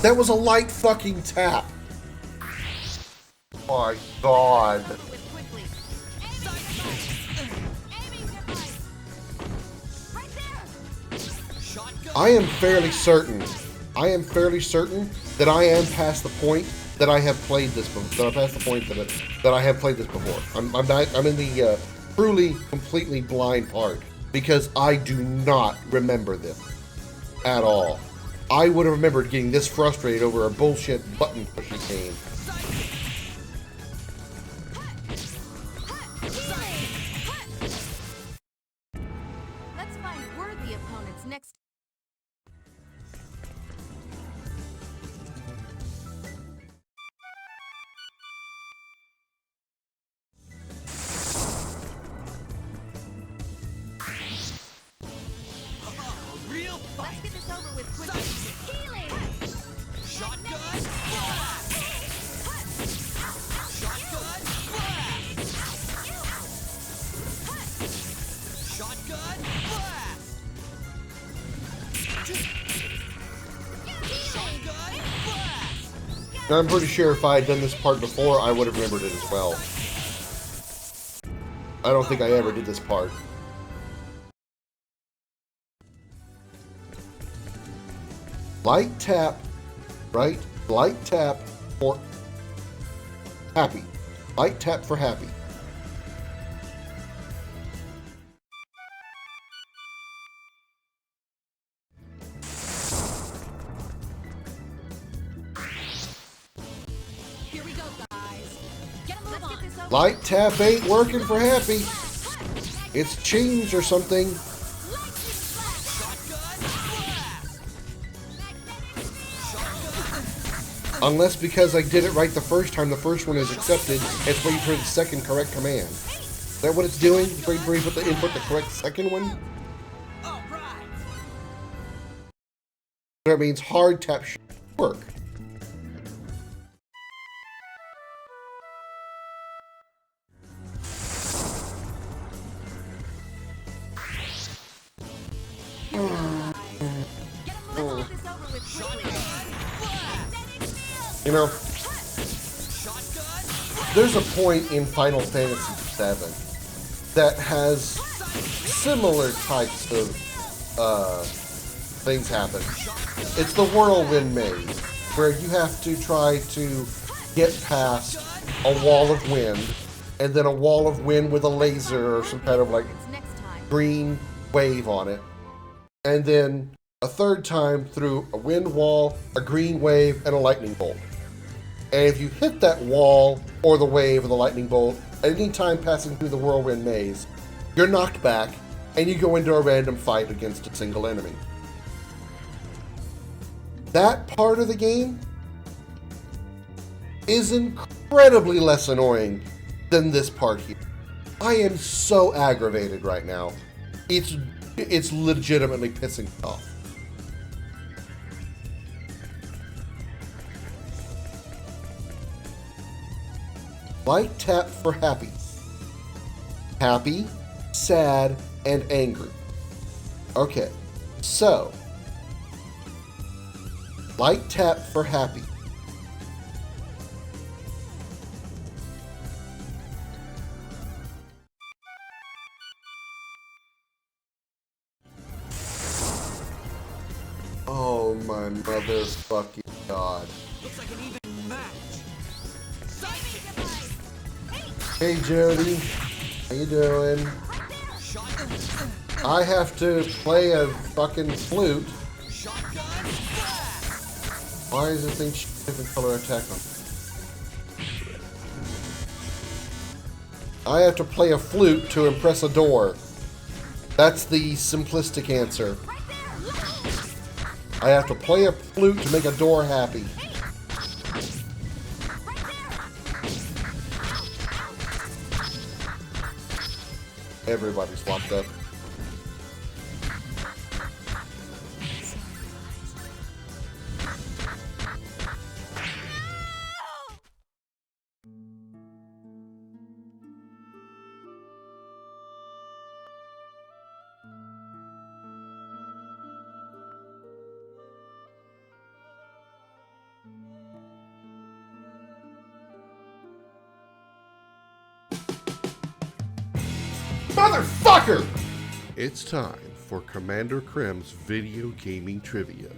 That was a light fucking tap. My God. With quickly. Aiming device. Right there. I am fairly certain that I am past the point that I have played this before. That I have played this before. I'm in the truly, completely blind part because I do not remember this at all. I would have remembered getting this frustrated over a bullshit button pushing game. Let's find worthy opponents next. Let's get this over with quickly. Healing. Shotgun blast! Shotgun blast! Shotgun blast! Shotgun blast! I'm pretty sure if I had done this part before, I would have remembered it as well. I don't think I ever did this part. Light tap, right? Light tap for happy. Light tap for happy. Here we go, guys. Get a move Let's on. get this over. Light tap ain't working for happy. It's changed or something. Unless because I did it right the first time, the first one is accepted, it's waiting for the second correct command. Is that what it's doing? It's waiting for you to input the correct second one? All right. That means hard tap should work. Let's get this over with quickly. You know, there's a point in Final Fantasy VII that has similar types of things happen. It's the Whirlwind Maze, where you have to try to get past a wall of wind, and then a wall of wind with a laser or some kind of like Next time. green wave on it, and then a third time through a wind wall, a green wave, and a lightning bolt. And if you hit that wall or the wave or the lightning bolt at any time passing through the whirlwind maze, you're knocked back and you go into a random fight against a single enemy. That part of the game is incredibly less annoying than this part here. I am so aggravated right now. It's legitimately pissing me off. Light tap for happy. Happy, sad, and angry. Okay, so light tap for happy. Oh my motherfucking god. Looks like an even match. Hey Jody, how you doing? I have to play a fucking flute. Why is this thing different color attack on? I have to play a flute to impress a door. That's the simplistic answer. I have to play a flute to make a door happy. Everybody's locked up. Motherfucker! It's time for Commander Krim's video gaming trivia.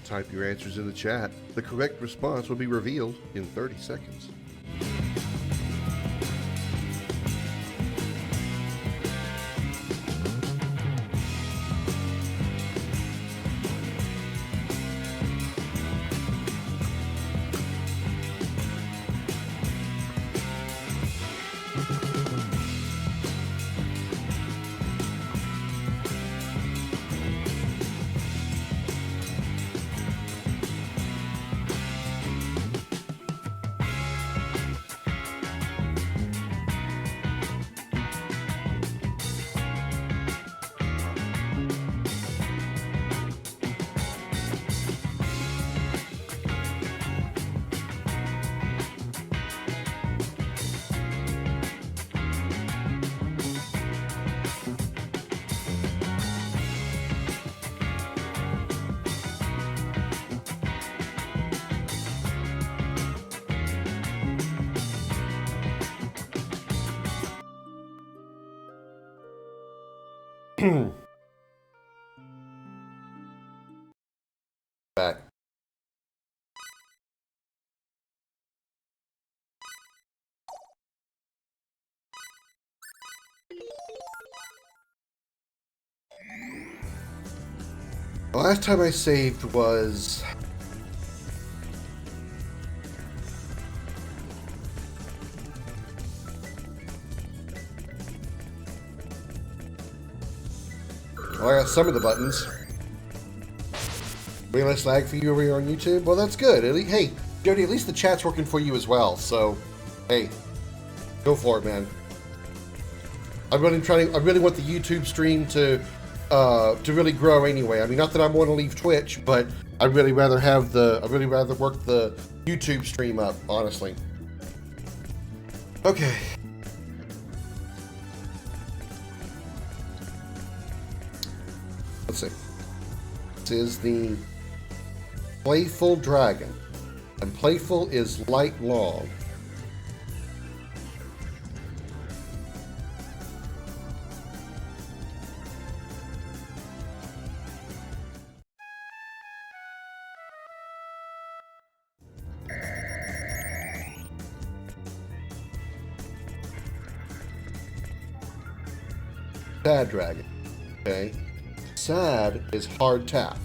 Type your answers in the chat. The correct response will be revealed in 30 seconds. Back. The last time I saved was... Well, I got some of the buttons. Way less lag for you over here on YouTube? Well, that's good. Hey, Jody, at least the chat's working for you as well, so... Hey, go for it, man. I really want the YouTube stream to really grow anyway. I mean, not that I want to leave Twitch, but I'd really rather work the YouTube stream up, honestly. Okay. Let's see. This is the Playful Dragon, and playful is light long. Sad dragon. Okay. Sad is hard tap.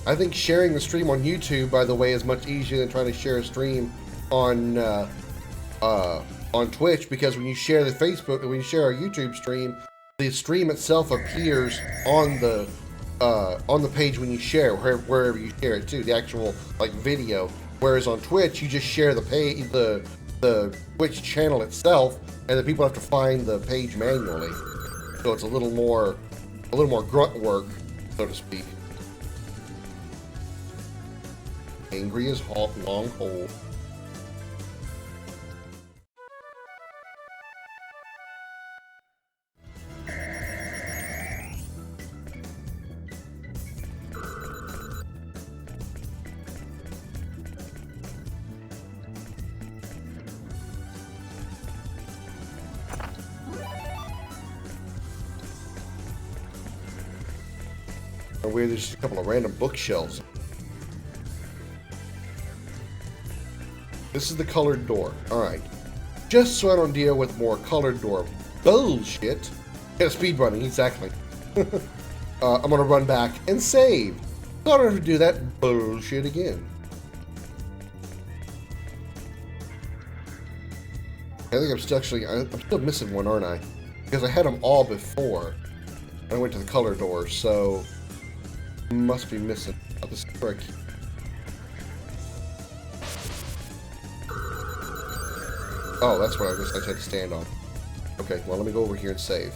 I think sharing the stream on YouTube, by the way, is much easier than trying to share a stream on Twitch, because when you share the Facebook, when you share a YouTube stream, the stream itself appears on the page when you share, wherever you share it to, the actual like video. Whereas on Twitch, you just share the Twitch channel itself, and then people have to find the page manually. So it's a little more grunt work, so to speak. Angry as long hole. Weird, there's just a couple of random bookshelves. This is the colored door. Alright. Just so I don't deal with more colored door bullshit. Yeah, speed running, exactly. I'm gonna run back and save. So I don't have to do that bullshit again. I think I'm still missing one, aren't I? Because I had them all before. I went to the color door, so must be missing. Oh, this is where I keep. Oh, that's what I guess I had to stand on. Okay, well, let me go over here and save.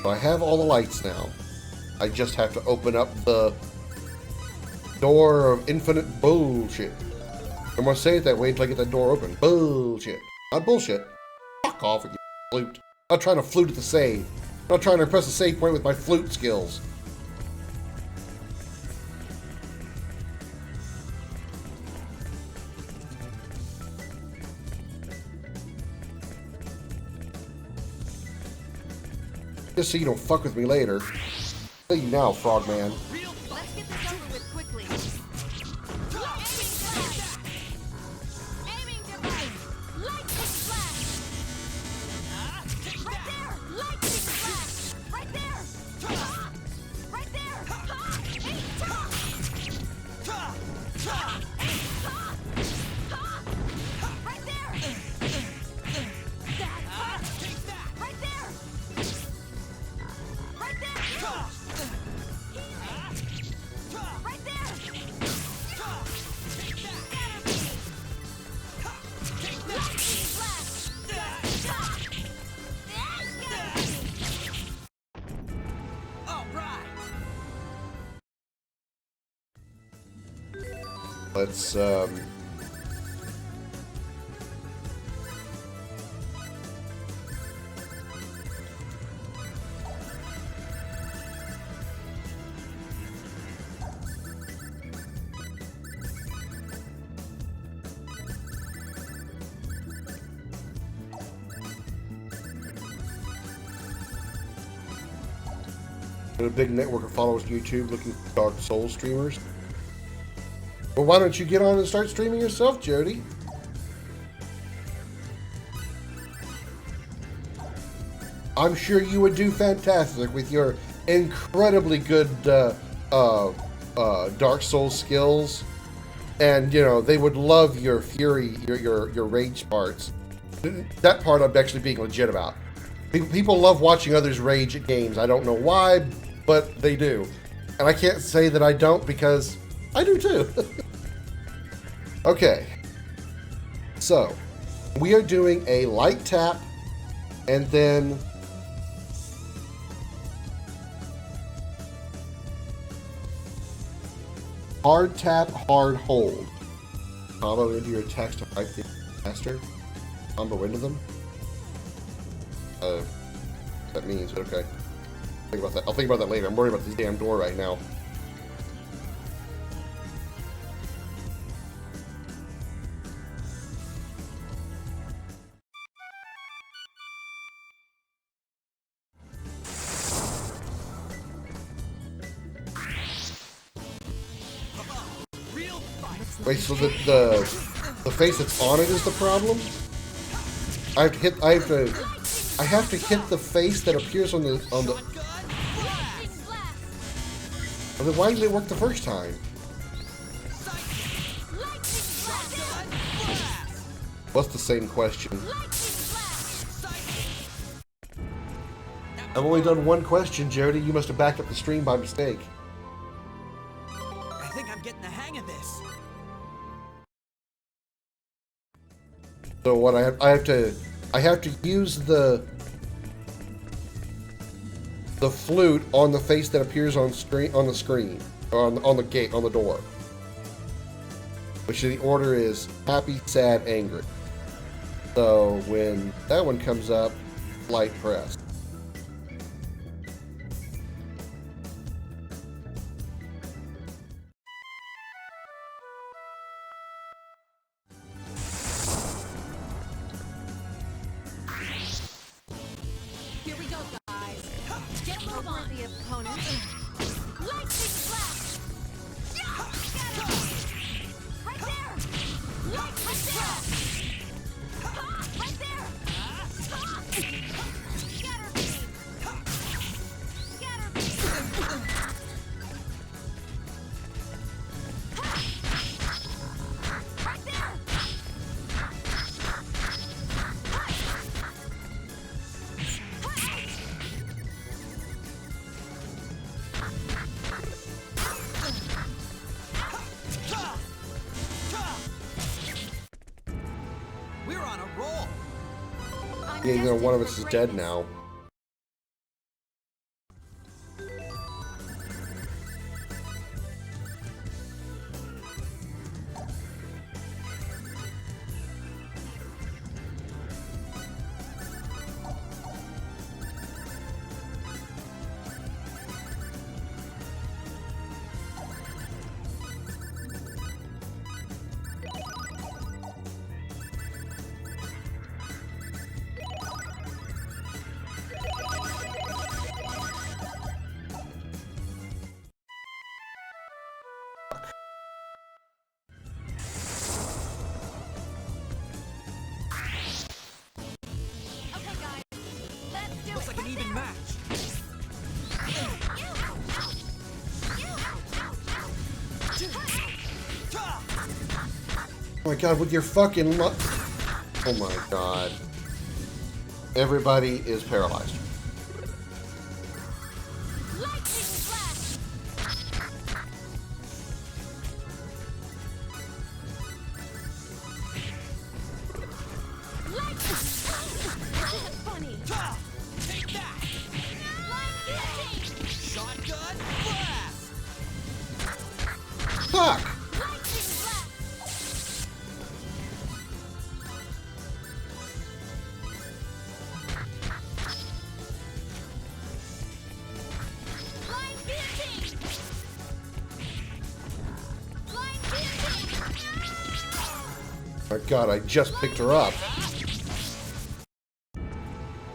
So I have all the lights now. I just have to open up the door of infinite bullshit. I'm gonna say it that way until I get that door open. Bullshit. Not bullshit. Fuck off with your flute. I'm not trying to flute at the save. I'm not trying to press the save point with my flute skills. Just so you don't fuck with me later. I'll tell you now, Frogman. Let's get this over with quickly. Aiming device. Lightning flash. Right there. Lightning flash. Right there. Right there. Right there. Right there. Right there! Right there! All right. Let's got a big network of followers on YouTube looking for Dark Souls streamers. Well, why don't you get on and start streaming yourself, Jody? I'm sure you would do fantastic with your incredibly good Dark Souls skills, and you know they would love your fury, your rage parts. That part I'm actually being legit about. People love watching others rage at games. I don't know why, but they do, and I can't say that I don't because I do too. Okay, so we are doing a light tap, and then hard tap, hard hold. Combo into your attacks to fight the master. Combo into them. That means okay. Think about that. I'll think about that later. I'm worried about this damn door right now. Wait, so the face that's on it is the problem? I have to hit the face that appears on the Lightning blast. Well, then why did it work the first time? Lightning blast. What's the same question? Lightning blast. I've only done one question, Jody. You must have backed up the stream by mistake. I think I'm getting the hang of this. So what I have to use the flute on the face that appears on the screen on the gate on the door. Which the order is happy, sad, angry. So when that one comes up, light press. Here we go, guys. Get a move on. The opponent. Lightning blast. Right there. Lightning blast. Right there. Scatter beam. Scatter beam. Right there. We're on a roll. Yeah, you know, one of us is dead now. Oh my god, with your fucking oh my god. Everybody is paralyzed. Lightning flash. Lightning. This isn't funny. Take that! Line guillotine. Shotgun blast! Fuck! Lightning flash. Line guillotine. Line guillotine. My god, I just picked her up.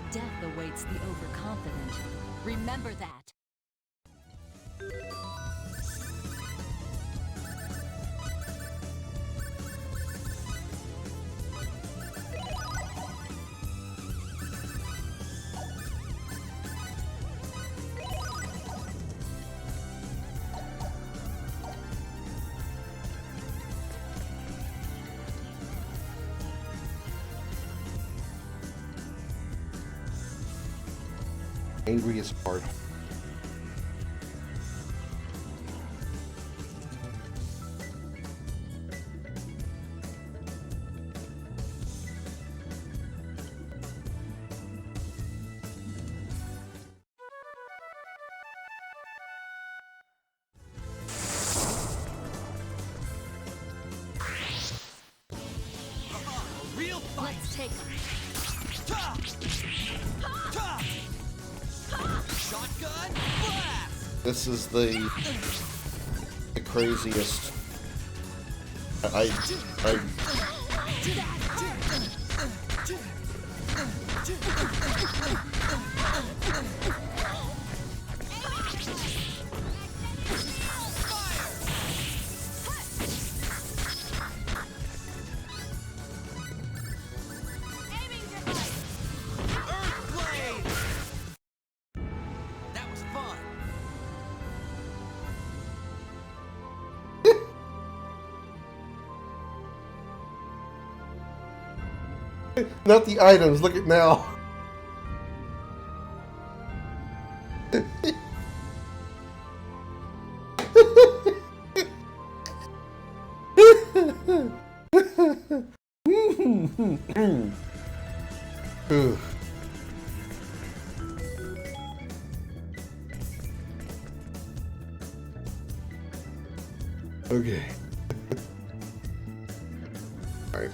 Death awaits the overconfident. Remember that. Angriest part. Real fight! Let's take them. Shotgun blast! This is the craziest. I Aiming device. Earthblade! That was fun. not the items. Look at now. Ooh. Okay. All right.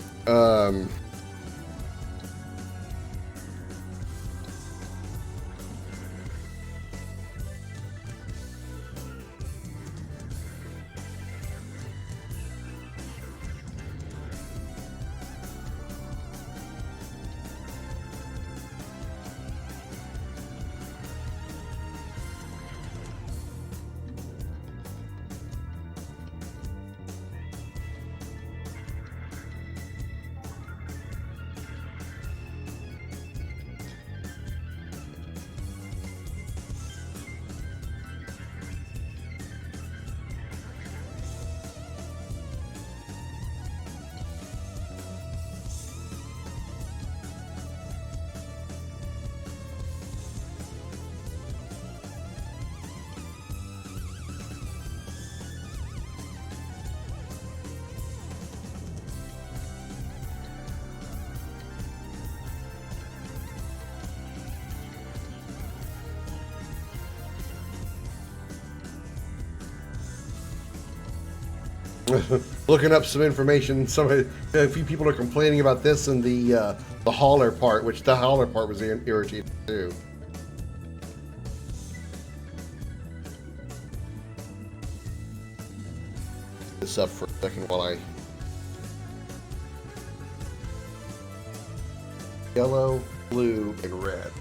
Looking up some information, a few people are complaining about this and the hauler part, which the hauler part was irritating too. This up for a second while I yellow, blue, and red.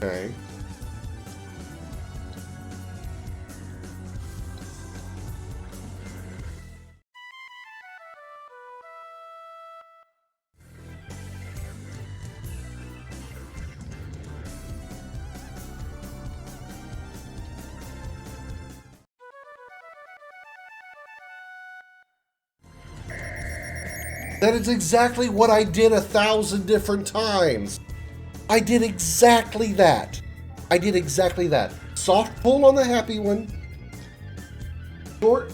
Okay. That is exactly what I did 1,000 different times. I did exactly that. I did exactly that. Soft pull on the happy one. Short,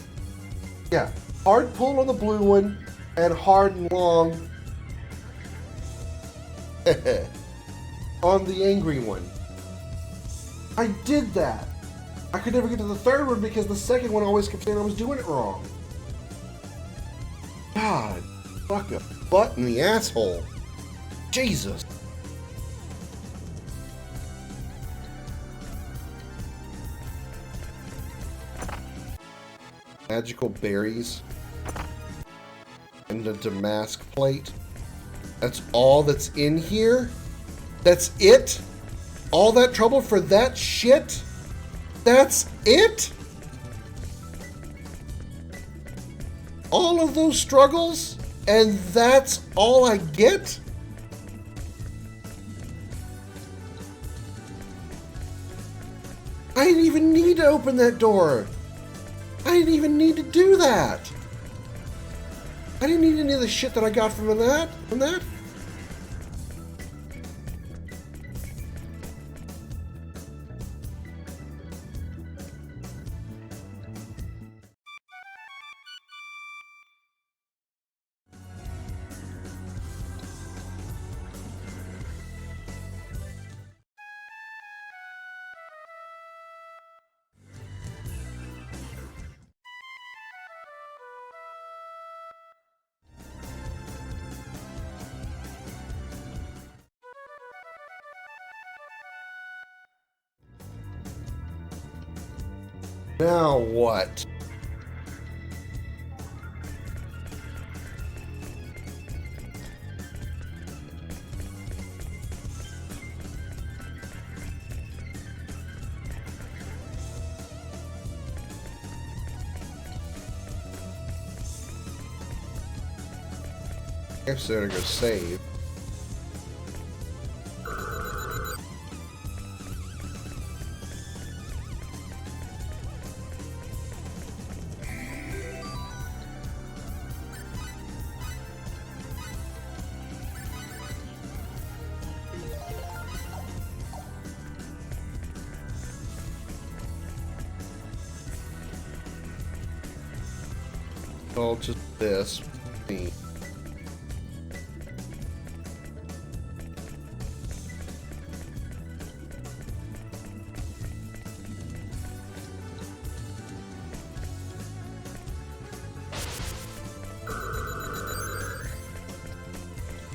yeah, hard pull on the blue one, and hard and long on the angry one. I did that. I could never get to the third one because the second one always kept saying I was doing it wrong. God, fuck a butt in the asshole. Jesus. Magical berries and a damask plate. That's all that's in here? That's it? All that trouble for that shit? That's it? All of those struggles? And that's all I get? I didn't even need to open that door. I didn't even need to do that. I didn't need any of the shit that I got from that. Now what? I guess they're gonna go save. All just this.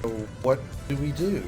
So what do we do?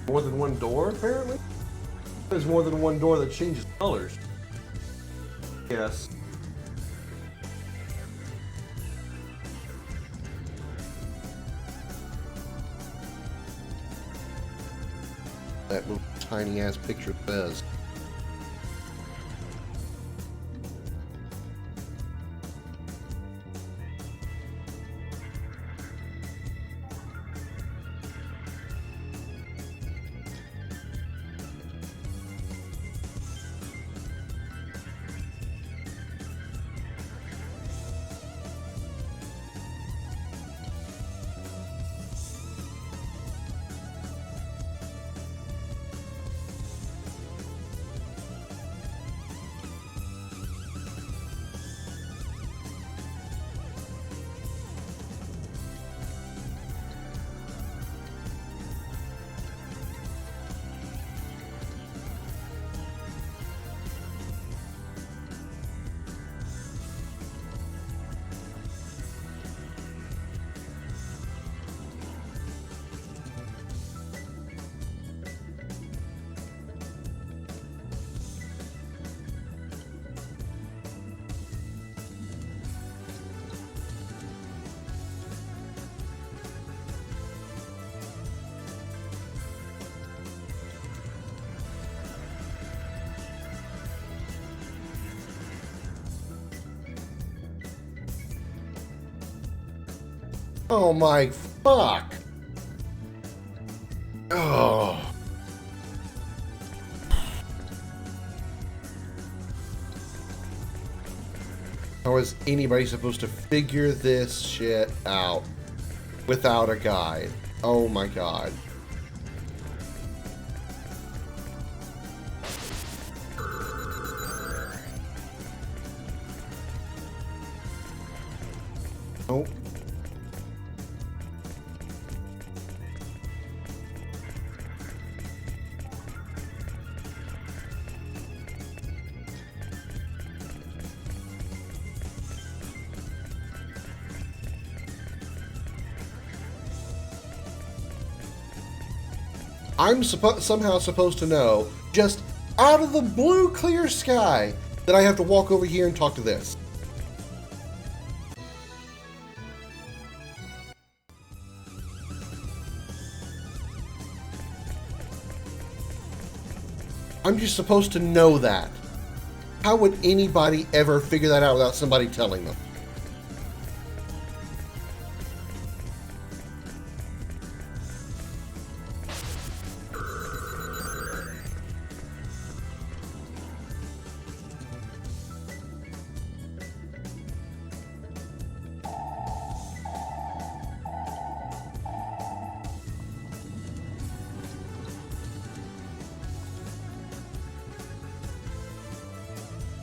More than one door, apparently? There's more than one door that changes colors. Yes. That little tiny ass picture says. Oh my fuck! Oh. How is anybody supposed to figure this shit out without a guide? Oh my god. Nope. I'm somehow supposed to know, just out of the blue clear sky, that I have to walk over here and talk to this. I'm just supposed to know that. How would anybody ever figure that out without somebody telling them?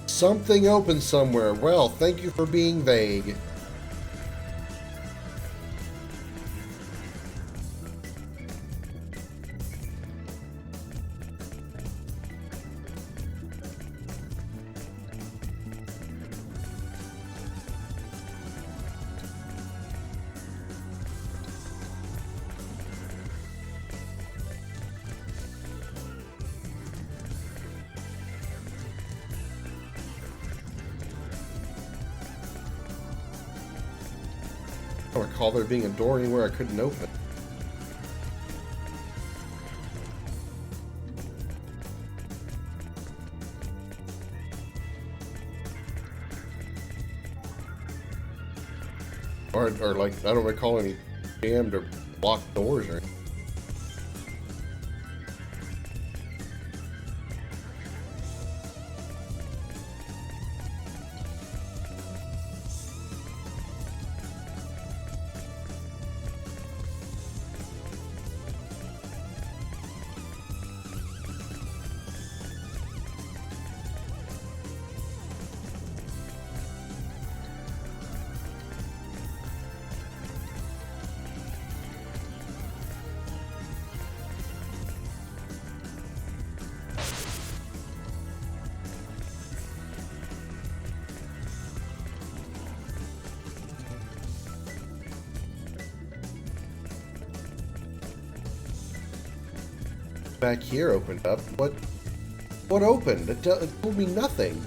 Something open somewhere. Well, thank you for being vague. I don't recall there being a door anywhere I couldn't open. Or like, I don't recall any jammed or blocked doors or anything. back here opened up. What opened? It told me nothing.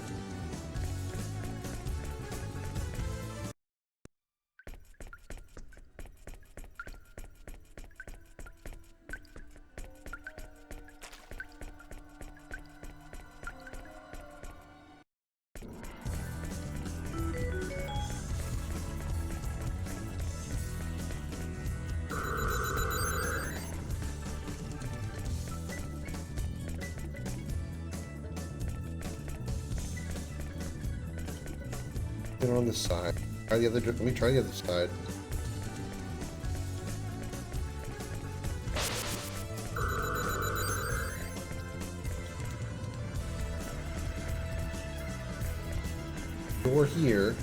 Get on this side. Try the other. Let me try the other side. Door here.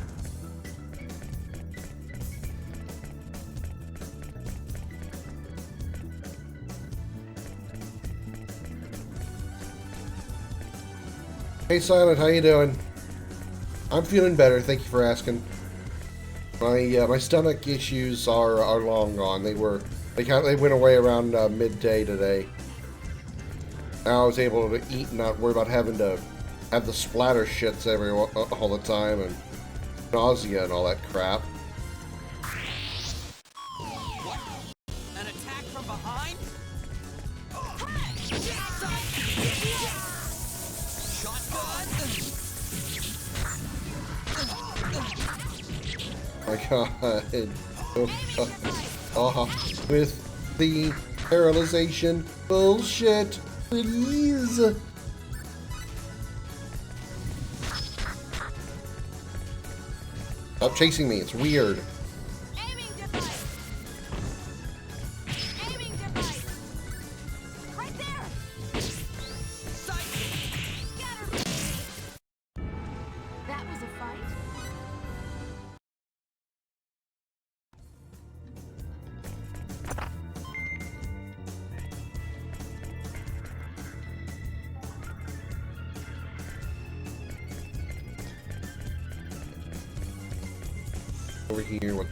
Hey Silent, how you doing? I'm feeling better. Thank you for asking. My stomach issues are long gone. They went away around midday today. Now I was able to eat and not worry about having to have the splatter shits all the time and nausea and all that crap. What? An attack from behind? Shotgun? My God. With the paralyzation bullshit, please. Stop chasing me. It's weird. Aiming device. Aiming device. Right there. Scatter. That was a fight. Over here. What?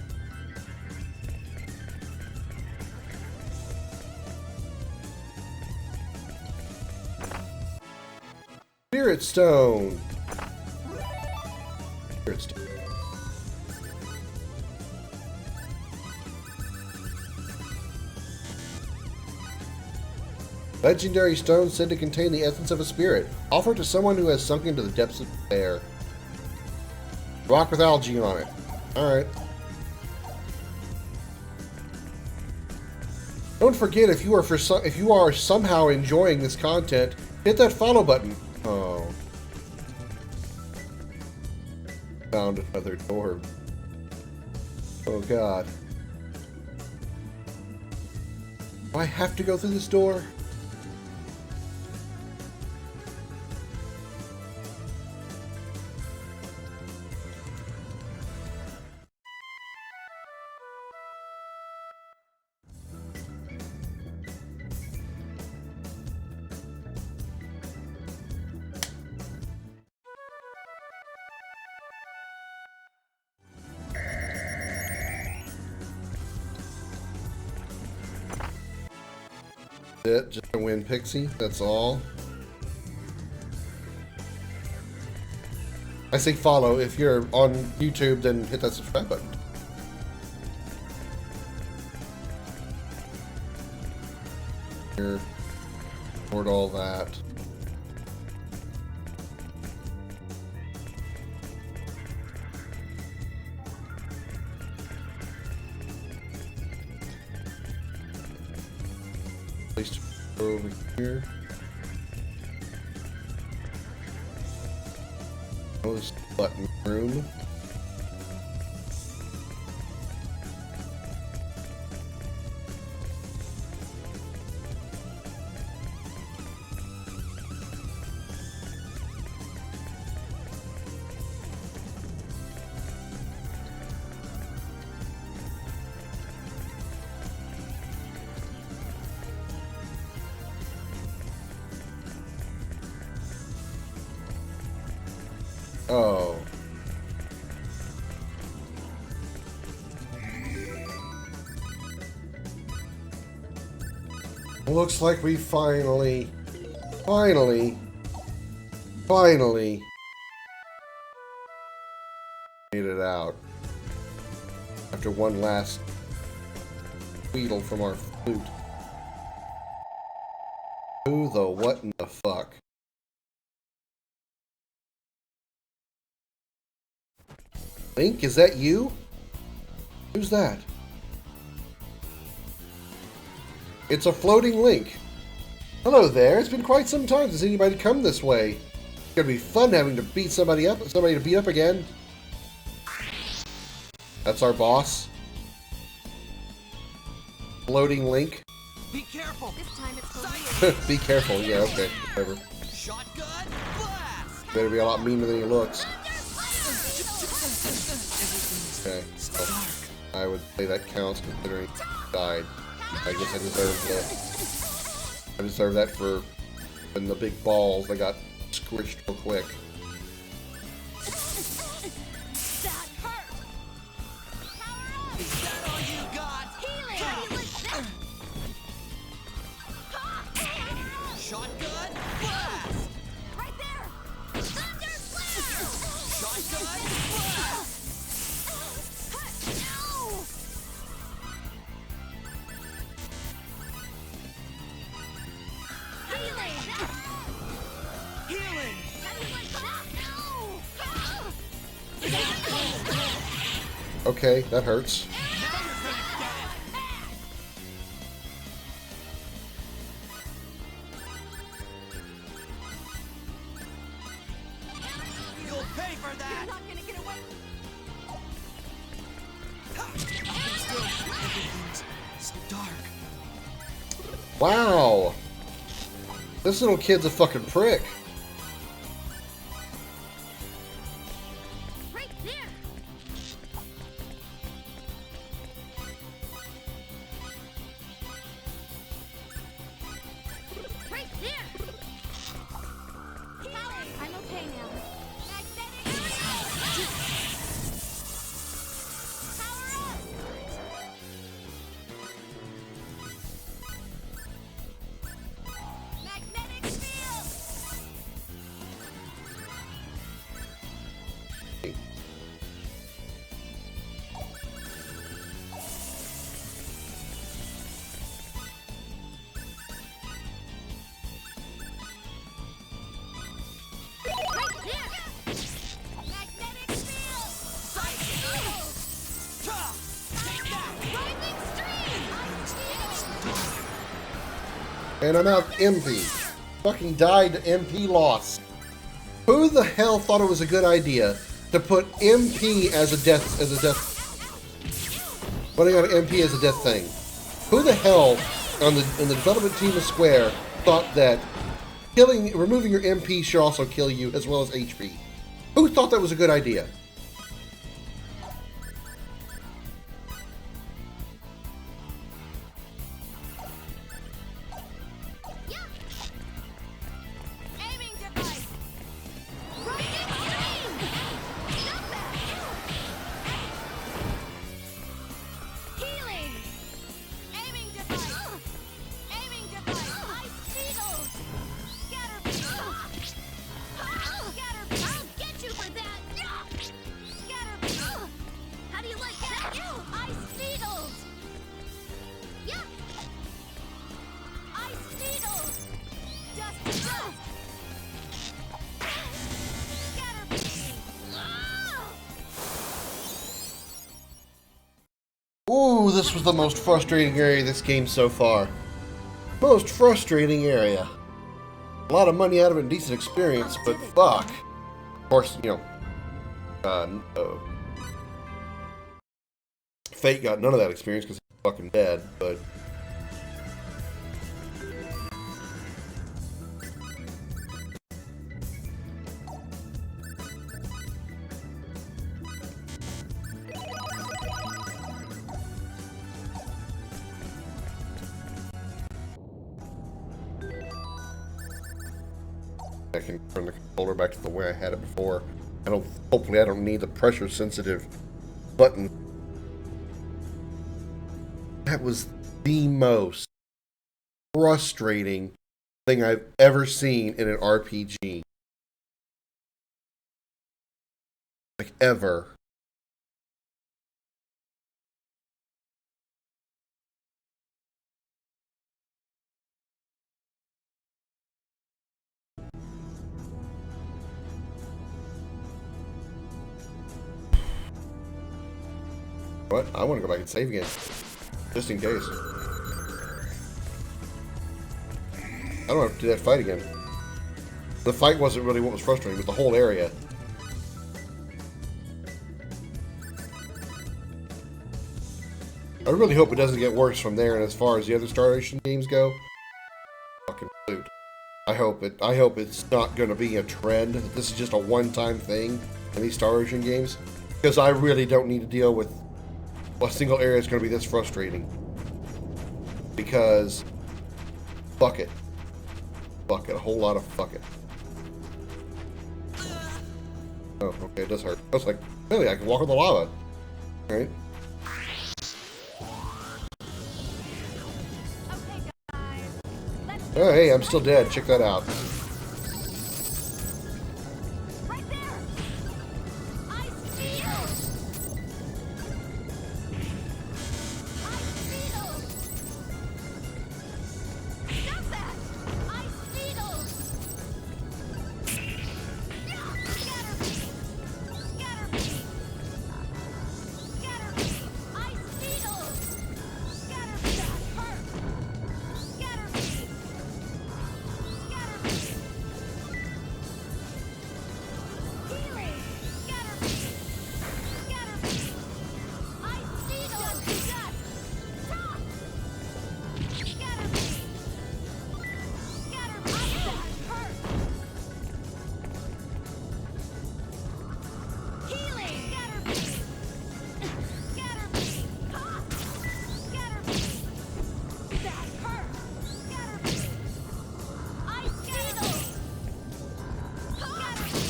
Spirit Stone. Spirit Stone. Legendary stone said to contain the essence of a spirit. Offered to someone who has sunk into the depths of despair. Rock with algae on it. Alright. Don't forget, if you are somehow enjoying this content, hit that follow button. Oh. Found another door. Oh God. Do I have to go through this door? It just to win Pixie, that's all. I say follow. If you're on YouTube, then hit that subscribe button. Here, record all that. Placed over here. Oh, this button room. Oh. Looks like we finally made it out. After one last wheedle from our flute. Who the what in the fuck? Link, is that you? Who's that? It's a floating Link. Hello there, it's been quite some time since anybody come this way. It's gonna be fun having to beat somebody to beat up again. That's our boss. Floating Link. Be careful! This time it's for real. Be careful, yeah, okay, whatever. Shotgun blast! Better be a lot meaner than he looks. Okay, so I would say that counts considering he died. I guess I deserve that for when the big balls that got squished real quick. That hurt. Power up. Is that all you got? Healing. How do you like that? Shotgun blast! Right there. Thunder flare. Shotgun blast! No. Healing. Healing! How do you like that? Okay, that hurts. You'll pay for You're that! not gonna get away. Everything's so dark. Wow! This little kid's a fucking prick. Right there. Right there. I'm okay now. Magnetic power up. Magnetic field. Right there. Magnetic field. Take that! Rising stream. And I'm out MP. Fucking died to MP loss. Who the hell thought it was a good idea to put MP as a death putting on MP as a death thing? Who the hell in the development team of Square thought that removing your MP should also kill you as well as HP? Who thought that was a good idea? Yeah. Aiming device. Rising stream. Stop that. Healing. Aiming device. Aiming device. Ice needles. Scatter beam. Scatter beam. I'll get you for that. Scatter beam. How do you like that? Ice needles. Yeah. Ice needles. Dust to dust. Scatter beam. Ooh, this was the most frustrating area of this game so far. Most frustrating area. A lot of money out of it and decent experience, but fuck. Of course, you know, no. Fate got none of that experience because he's fucking dead, but... I can turn the controller back to the way I had it before. Hopefully I don't need the pressure sensitive button. That was the most frustrating thing I've ever seen in an RPG. Like, ever. What? I want to go back and save again. Just in case. I don't have to do that fight again. The fight wasn't really what was frustrating, but the whole area. I really hope it doesn't get worse from there, and as far as the other Star Ocean games go, fucking food. I hope it's not going to be a trend. That this is just a one-time thing in these Star Ocean games, because I really don't need to deal with a single area that's going to be this frustrating. Because fuck it, a whole lot of fuck it. Oh, okay, it does hurt. I was like, really, I can walk on the lava. All right. Okay, guys. Let's Oh, hey, I'm still dead. Check that out. right there. Ice Beetle. Ice Beetle. Stop that. Ice Beetle. Scatter me. Scatter me. Scatter me. Ice Beetle. Scatter me. That hurt. Scatter me. Scatter me. Healing. Scatter me. Scatter me. Ice Beetle. Shut. Stop. Scatter me. Scatter me. That hurt. Healing. Scatter me. Scatter me. Ha. Scatter me. That hurt. Scatter me. Ice Beetle. Scatter me.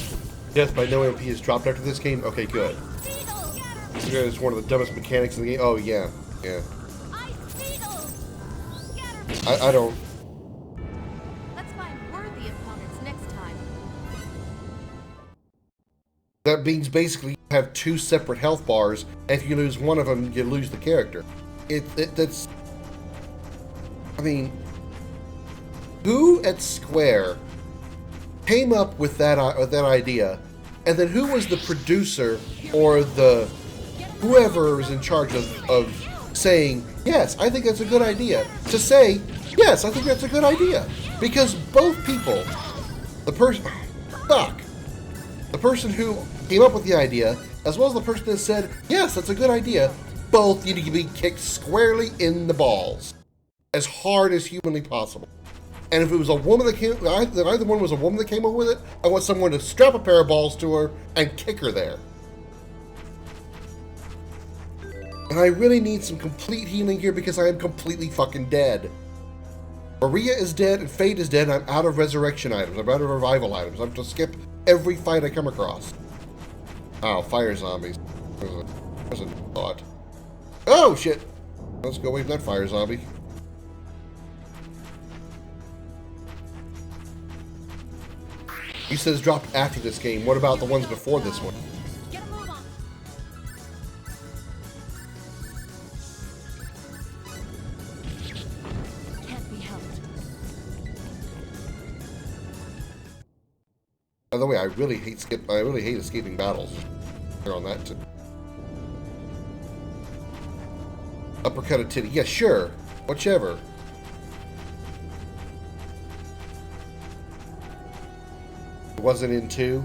Death by no MP is dropped after this game? Okay, good. Beetle. Scatter me. It's one of the dumbest mechanics in the game. Oh, yeah. Yeah. Ice Beetle. Scatter me. I don't... Let's find worthy opponents next time. That means basically you have two separate health bars, and if you lose one of them, you lose the character. That's... I mean... Who at Square came up with that idea, and then who was the producer or the... whoever was in charge of saying, yes, I think that's a good idea, to say, yes, I think that's a good idea. Because both people, the person who came up with the idea, as well as the person that said, yes, that's a good idea, both need to be kicked squarely in the balls. As hard as humanly possible. And if it was a woman that came, if either one was a woman that came up with it, I want someone to strap a pair of balls to her and kick her there. And I really need some complete healing here because I am completely fucking dead. Maria is dead and Fate is dead and I'm out of resurrection items. I'm out of revival items. I have to skip every fight I come across. Oh, fire zombies. There's a thought. Oh, shit! Let's go away from that fire zombie. You said it's dropped after this game. What about the ones before this one? Get a move on. Can't be helped. By the way, I really hate escaping battles. They're on that too. Uppercut a titty. Yeah, sure. Whichever. It wasn't in 2.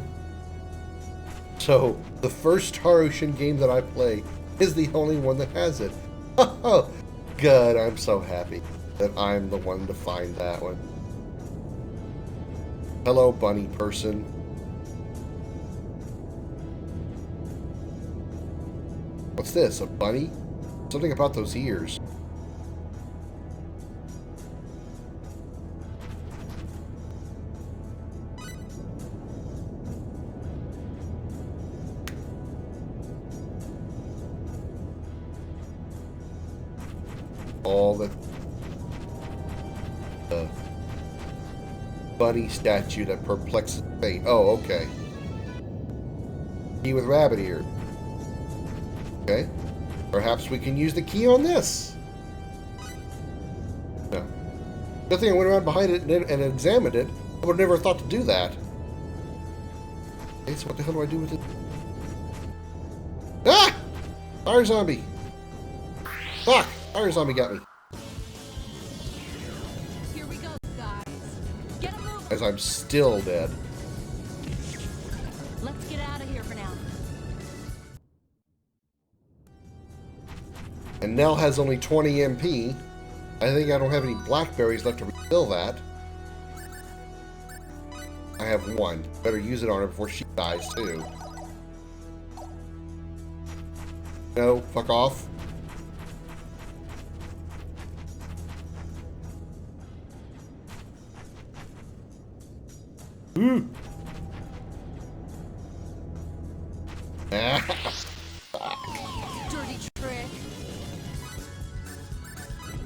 So, the first Star Ocean game that I play is the only one that has it. Oh, good. I'm so happy that I'm the one to find that one. Hello, bunny person. What's this? A bunny? Something about those ears. All the... bunny statue that perplexes fate. Oh, okay. Key with rabbit ear. Okay. Perhaps we can use the key on this. No. Good thing I went around behind it and examined it. I would have never thought to do that. Okay, so what the hell do I do with it? Ah! Fire zombie! Fuck! Fire zombie got me. Here we go, guys. Get a move. As I'm still dead. Let's get out of here for now. And Nell has only 20 MP. I think I don't have any blackberries left to refill that. I have one. Better use it on her before she dies, too. No, fuck off. Ooh. Dirty trick.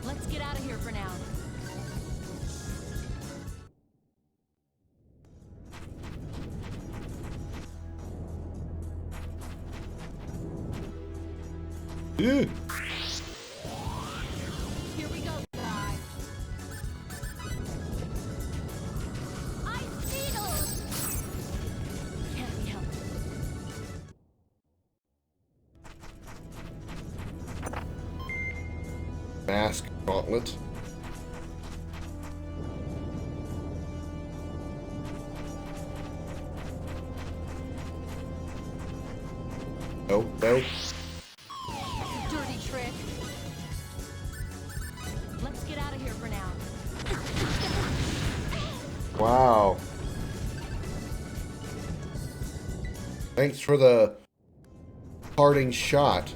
Let's get out of here for now. Ew. Here we go, guys. Ice needles! Can't be helped. Mask gauntlet. No, no. Dirty trick. Let's get out of here for now. Wow. Thanks for the parting shot.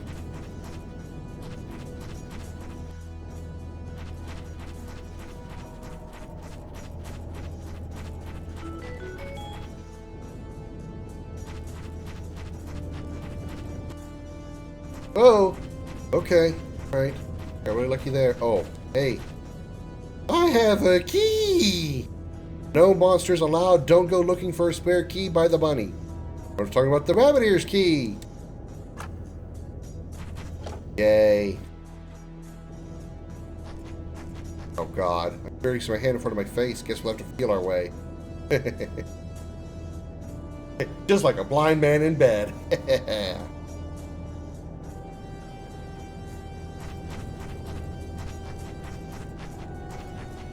Oh, okay. Alright. Got really lucky there. Oh, hey. I have a key! No monsters allowed. Don't go looking for a spare key by the bunny. I was talking about the rabbit ears key. Yay. Oh god. I'm barely my hand in front of my face. Guess we'll have to feel our way. Just like a blind man in bed.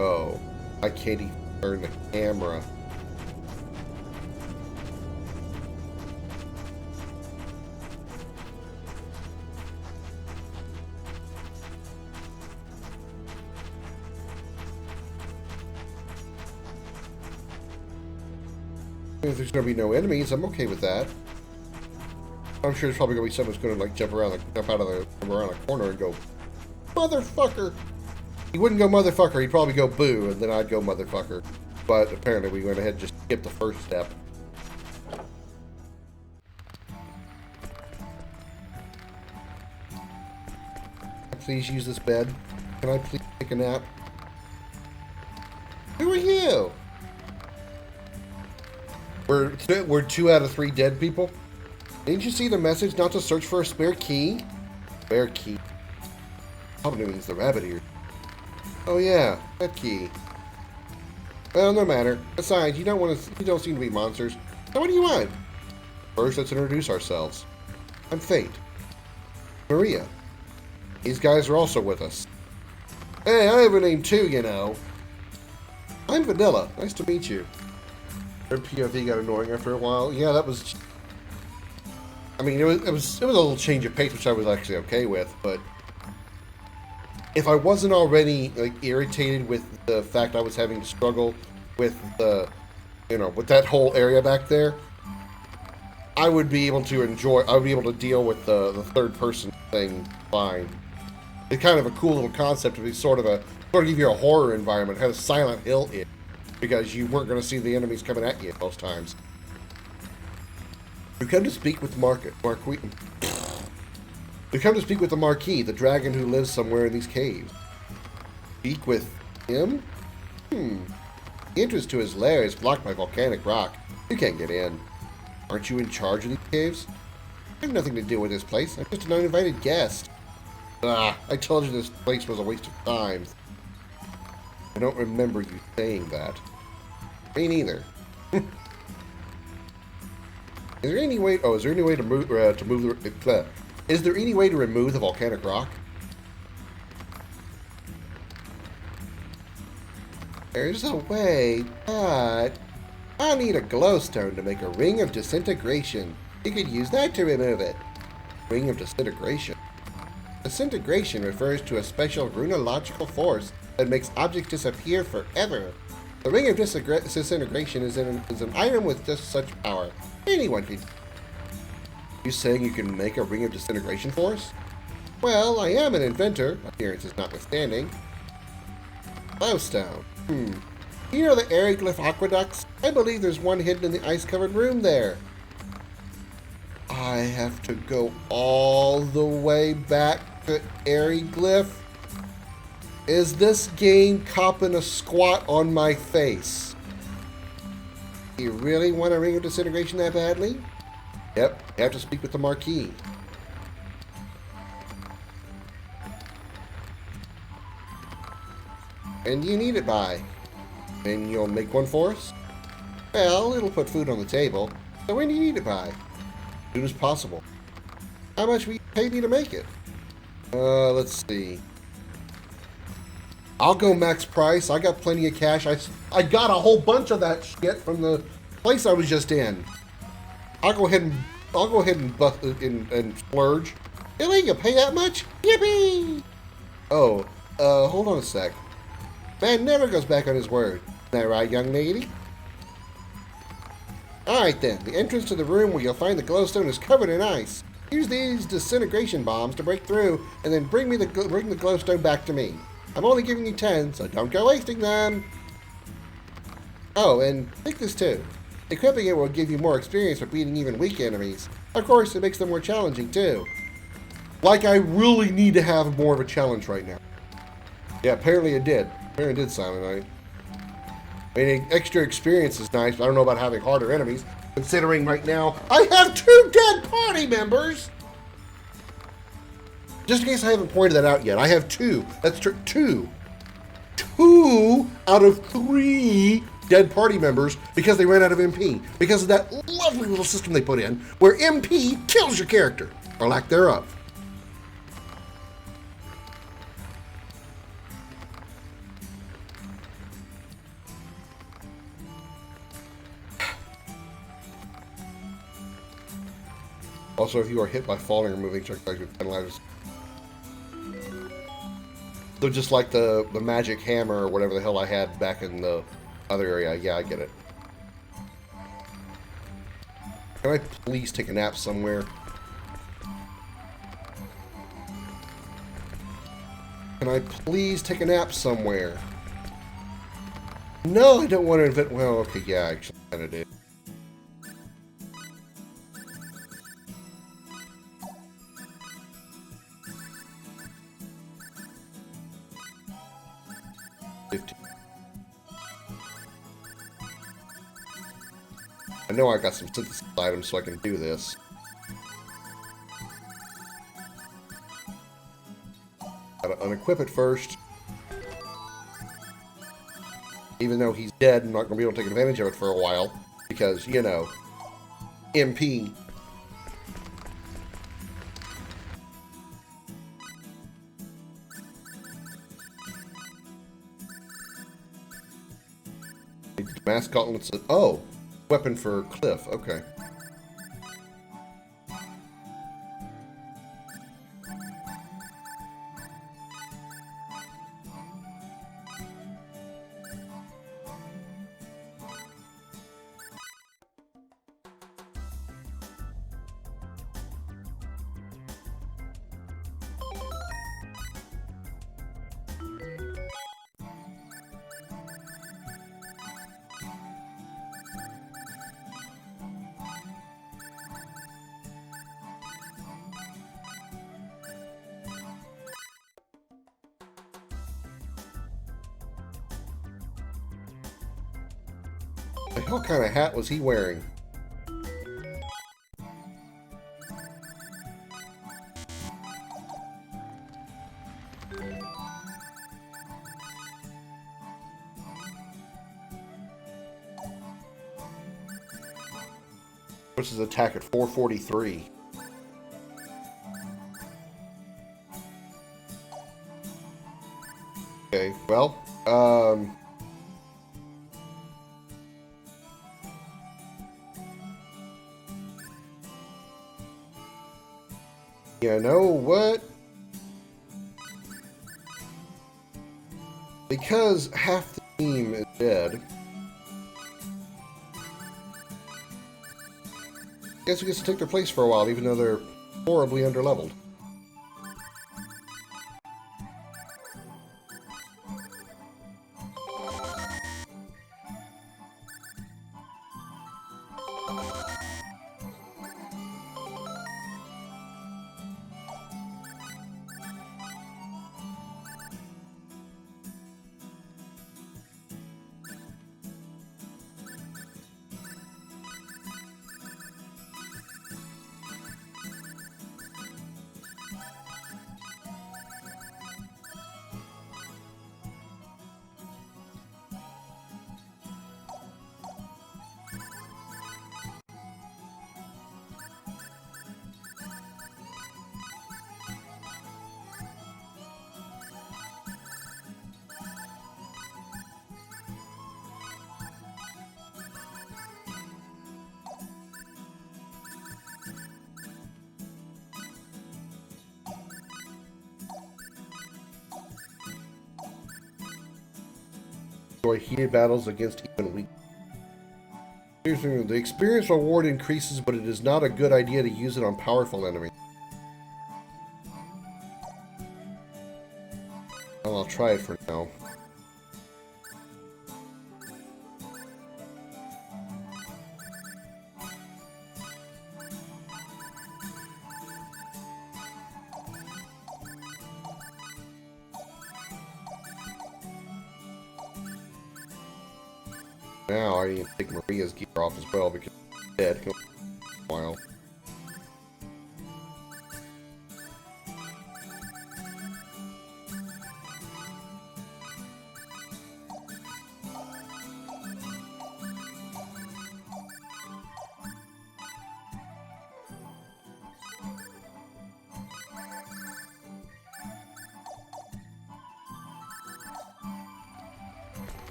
Oh, I can't even turn the camera. If there's gonna be no enemies, I'm okay with that. I'm sure there's probably gonna be someone who's gonna like jump around the corner and go, motherfucker. He wouldn't go motherfucker, he'd probably go boo, and then I'd go motherfucker. But apparently we went ahead and just skipped the first step. Please use this bed. Can I please take a nap? Who are you? We're 2 out of 3 dead people. Didn't you see the message not to search for a spare key? Spare key. Probably means the rabbit ear. Oh yeah, that key. Well, no matter. Besides, you don't seem to be monsters. So what do you want? First, let's introduce ourselves. I'm Fate. Maria. These guys are also with us. Hey, I have a name too, you know. I'm Vanilla. Nice to meet you. Her POV got annoying after a while. Yeah, that was. I mean, it was a little change of pace, which I was actually okay with. But if I wasn't already like irritated with the fact I was having to struggle with the, with that whole area back there, I would be able to enjoy. I would be able to deal with the third person thing fine. It's kind of a cool little concept to be sort of give you a horror environment, kind of Silent Hill it. Because you weren't going to see the enemies coming at you most times. We come to speak with We come to speak with the Marquis, the dragon who lives somewhere in these caves. Speak with him? The entrance to his lair is blocked by volcanic rock. You can't get in. Aren't you in charge of these caves? I have nothing to do with this place. I'm just an uninvited guest. Ah, I told you this place was a waste of time. I don't remember you saying that. Me neither. Is there any way? Oh, is there any way to move is there any way to remove the volcanic rock? There's a way, but I'll need a glowstone to make a ring of disintegration. You could use that to remove it. Ring of disintegration. Disintegration refers to a special runological force that makes objects disappear forever. The ring of disintegration is an item with just such power. Anyone can. You saying you can make a ring of disintegration force? Well, I am an inventor, appearances notwithstanding. Glowstone. You know the Aeroglyph aqueducts? I believe there's one hidden in the ice-covered room there. I have to go all the way back to Aeroglyph? Is this game copping a squat on my face? You really want a ring of disintegration that badly? Yep, you have to speak with the Marquis. And you need it by? And you'll make one for us? Well, it'll put food on the table. So when do you need it by? As soon as possible. How much will you pay me to make it? Let's see. I'll go max price. I got plenty of cash. I got a whole bunch of that shit from the place I was just in. I'll go ahead and splurge. Really? You pay that much? Yippee! Oh, hold on a sec. Man never goes back on his word. Isn't that right, young lady? Alright then, the entrance to the room where you'll find the glowstone is covered in ice. Use these disintegration bombs to break through, and then bring the glowstone back to me. I'm only giving you 10, so don't go wasting them. Oh, and take this too. Equipping it will give you more experience for beating even weak enemies. Of course, it makes them more challenging too. Like I really need to have more of a challenge right now. Yeah, apparently it did. Apparently it did, Silent Night. I mean, extra experience is nice, but I don't know about having harder enemies, considering right now I have 2 dead party members! Just in case I haven't pointed that out yet, I have 2. That's true. 2. 2 out of 3 dead party members because they ran out of MP. Because of that lovely little system they put in where MP kills your character, or lack thereof. Also, if you are hit by falling or moving, check back with 10 lives. So just like the magic hammer or whatever the hell I had back in the other area. Yeah, I get it. Can I please take a nap somewhere? Can I please take a nap somewhere? No, I don't want to invent... Well, okay, yeah, I actually kind of did. I know I got some synthesis items so I can do this. Gotta unequip it first. Even though he's dead, I'm not gonna be able to take advantage of it for a while. Because, you know, MP. Mass gauntlets. Oh! Weapon for Cliff, okay. hell kind of hat was he wearing? What's his attack at 443? Okay, well, you know what? Because half the team is dead, I guess we get to take their place for a while, even though they're horribly underleveled. Enjoy heated battles against even weak. The experience reward increases, but it is not a good idea to use it on powerful enemies. Well, I'll try it for now. Now I need to take Maria's gear off as well because she's dead. A while.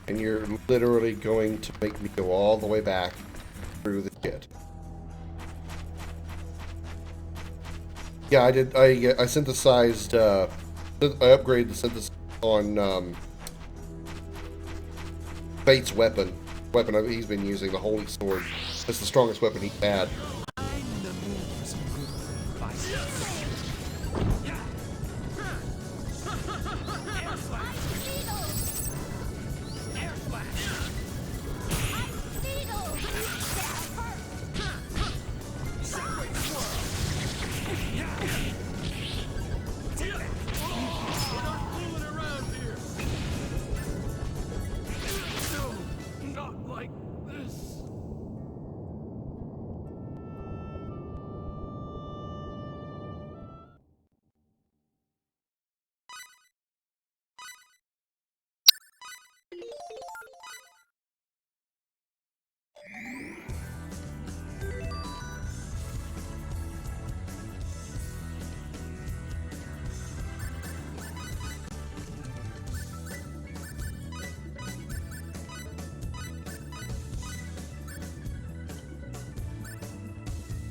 And you're literally going to make me go all the way back through the shit. Yeah, I did. I synthesized. I upgraded the synthesis on Fate's weapon. He's been using, the Holy Sword. That's the strongest weapon he's had.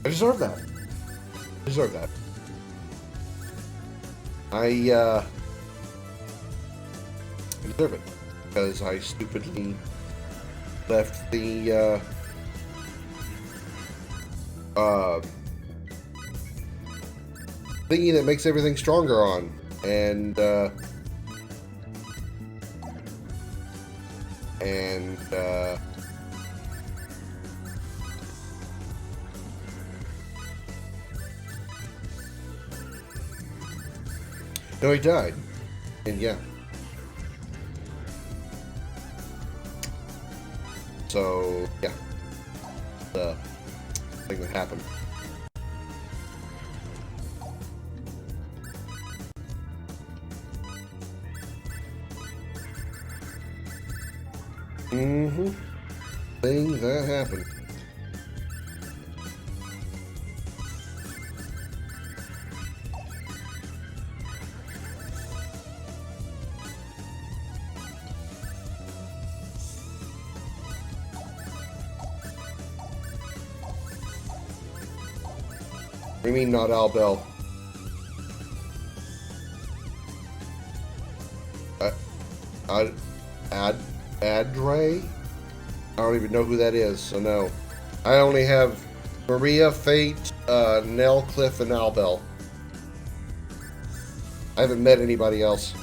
I deserve that. I deserve that. I deserve it because I stupidly left the thingy that makes everything stronger on, and No, he died. And yeah. So, yeah. The thing that happened. Mm-hmm. Thing that happened. What do you mean not Al Bell? Adre? I don't even know who that is, so no. I only have Maria, Fate, Nell, Cliff, and Al Bell. I haven't met anybody else.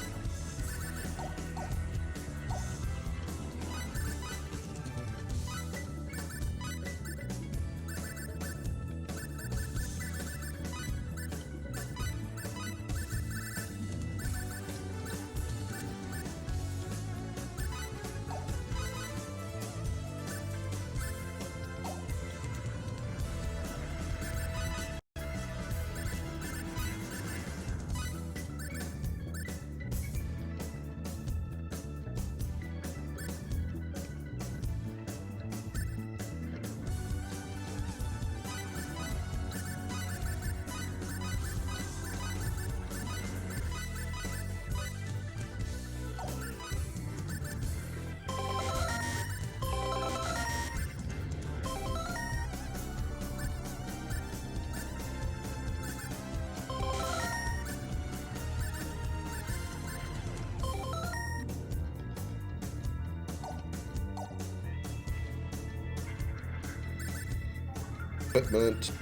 Equipment.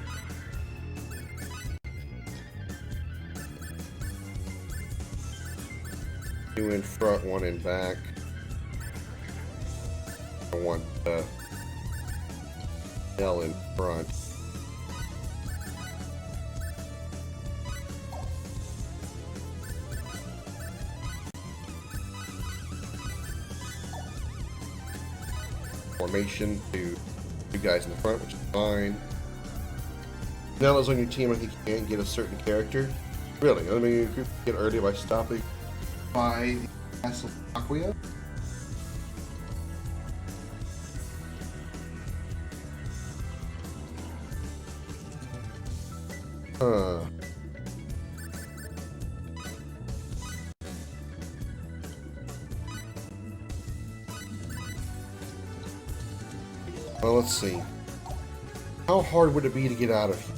Two in front, one in back. I want L in front. Formation to two guys in the front, which is fine. Now that's on your team, I think you can get a certain character. Really? I mean, you could get early by stopping by the Castle of Aquia. Huh. Well, let's see. How hard would it be to get out of here?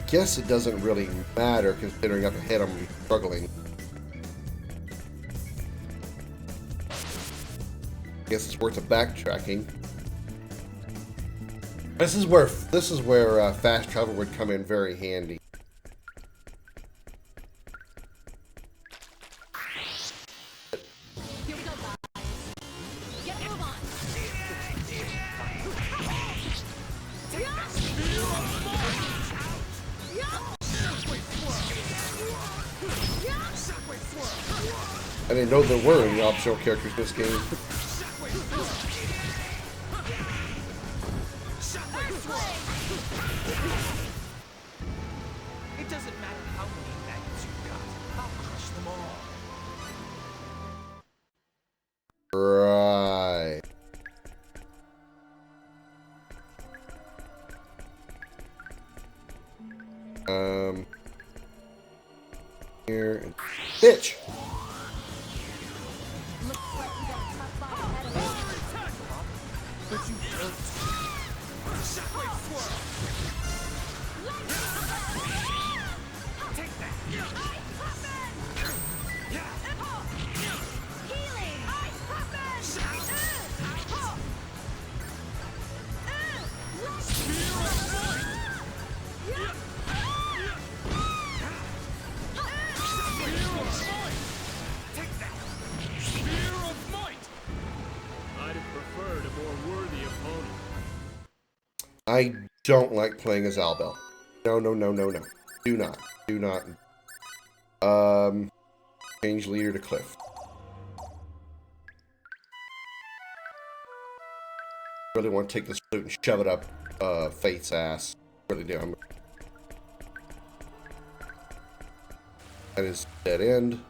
Guess it doesn't really matter considering up ahead I'm struggling. Guess it's worth a backtracking. This is where fast travel would come in very handy. Here we go, guys. Get a move on. I didn't know there were any optional characters in this game. It doesn't matter how many magnets you've got. I'll crush them all. Right. Here and bitch. Looks like we got a tough fight ahead of us. But you don't. Shockwave swirl. Take that. Healing! Ice puffin! Take that. Spear of might. I'd have preferred a more worthy opponent. I don't like playing as Albel. No, no, no, no, no. Do not. Do not. Change leader to Cliff. Really want to take this flute and shove it up Faith's ass. Really do. That is dead end.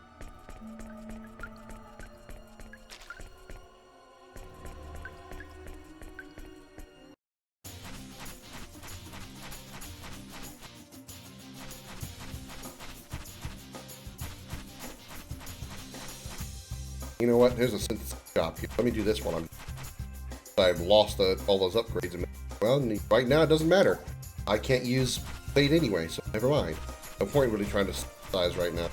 You know what? Here's a synthesis shop here. Let me do this one. I've lost all those upgrades. Well, right now it doesn't matter. I can't use Fate anyway, so never mind. No point really trying to size right now.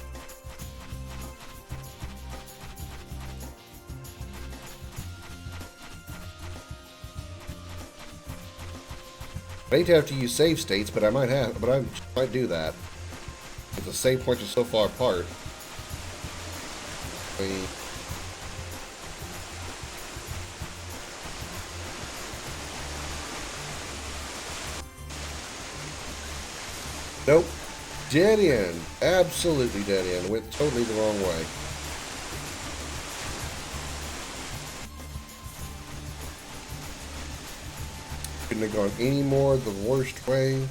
I hate to have to use save states, but I might do that. But the save points are so far apart. Nope. Dead end. Absolutely dead end. Went totally the wrong way. Couldn't have gone any more the worst way.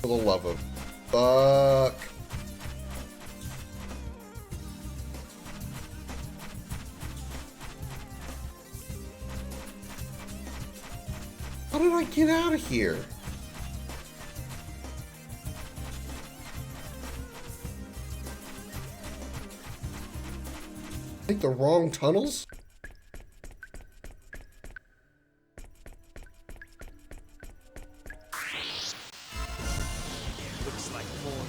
For the love of fuck. How did I get out of here? Take the wrong tunnels? Looks like more.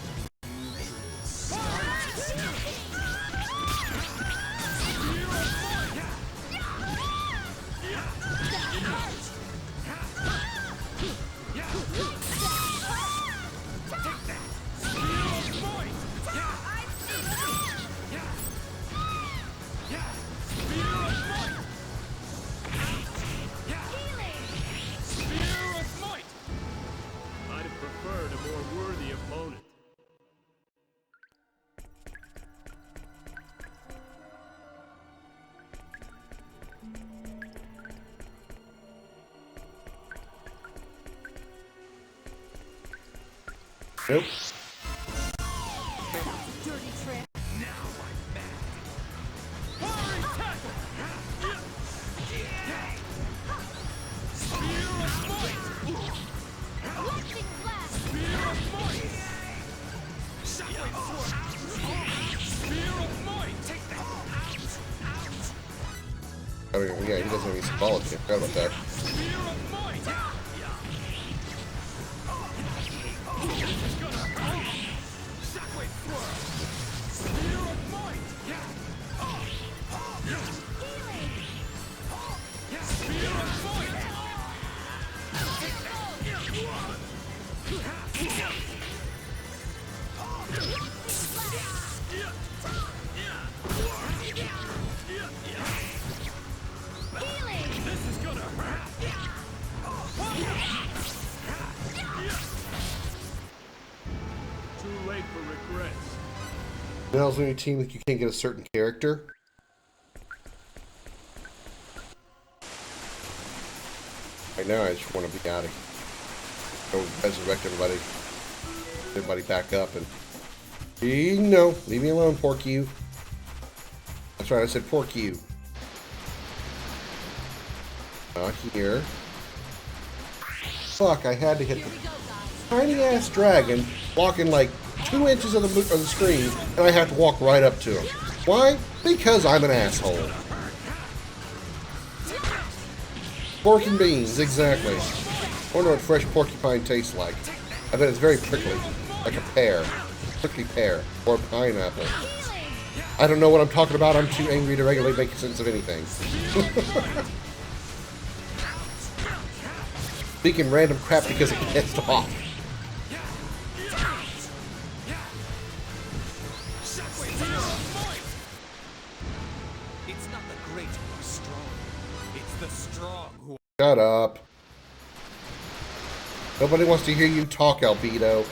I'd have preferred a more worthy opponent. Nope. Dirty trick. Lightning blast! I mean, yeah, he doesn't have any symbology. I forgot about that. Too late for regrets. Now, is there any team that you can't get a certain character? Right now, I just want to be out of here. Go resurrect everybody. Everybody back up and... No, leave me alone, pork you. That's right, I said pork you. Not here. Fuck, I had to hit the tiny ass dragon walking like 2 inches of the screen, and I have to walk right up to him. Why? Because I'm an asshole. Pork and beans, exactly. I wonder what fresh porcupine tastes like. I bet it's very prickly, like a pear. Prickly pear, or a pineapple. I don't know what I'm talking about. I'm too angry to regularly make sense of anything. speaking random crap because it gets off. It's not the great who are strong. It's the strong who are. Shut up. Nobody wants to hear you talk, Albedo.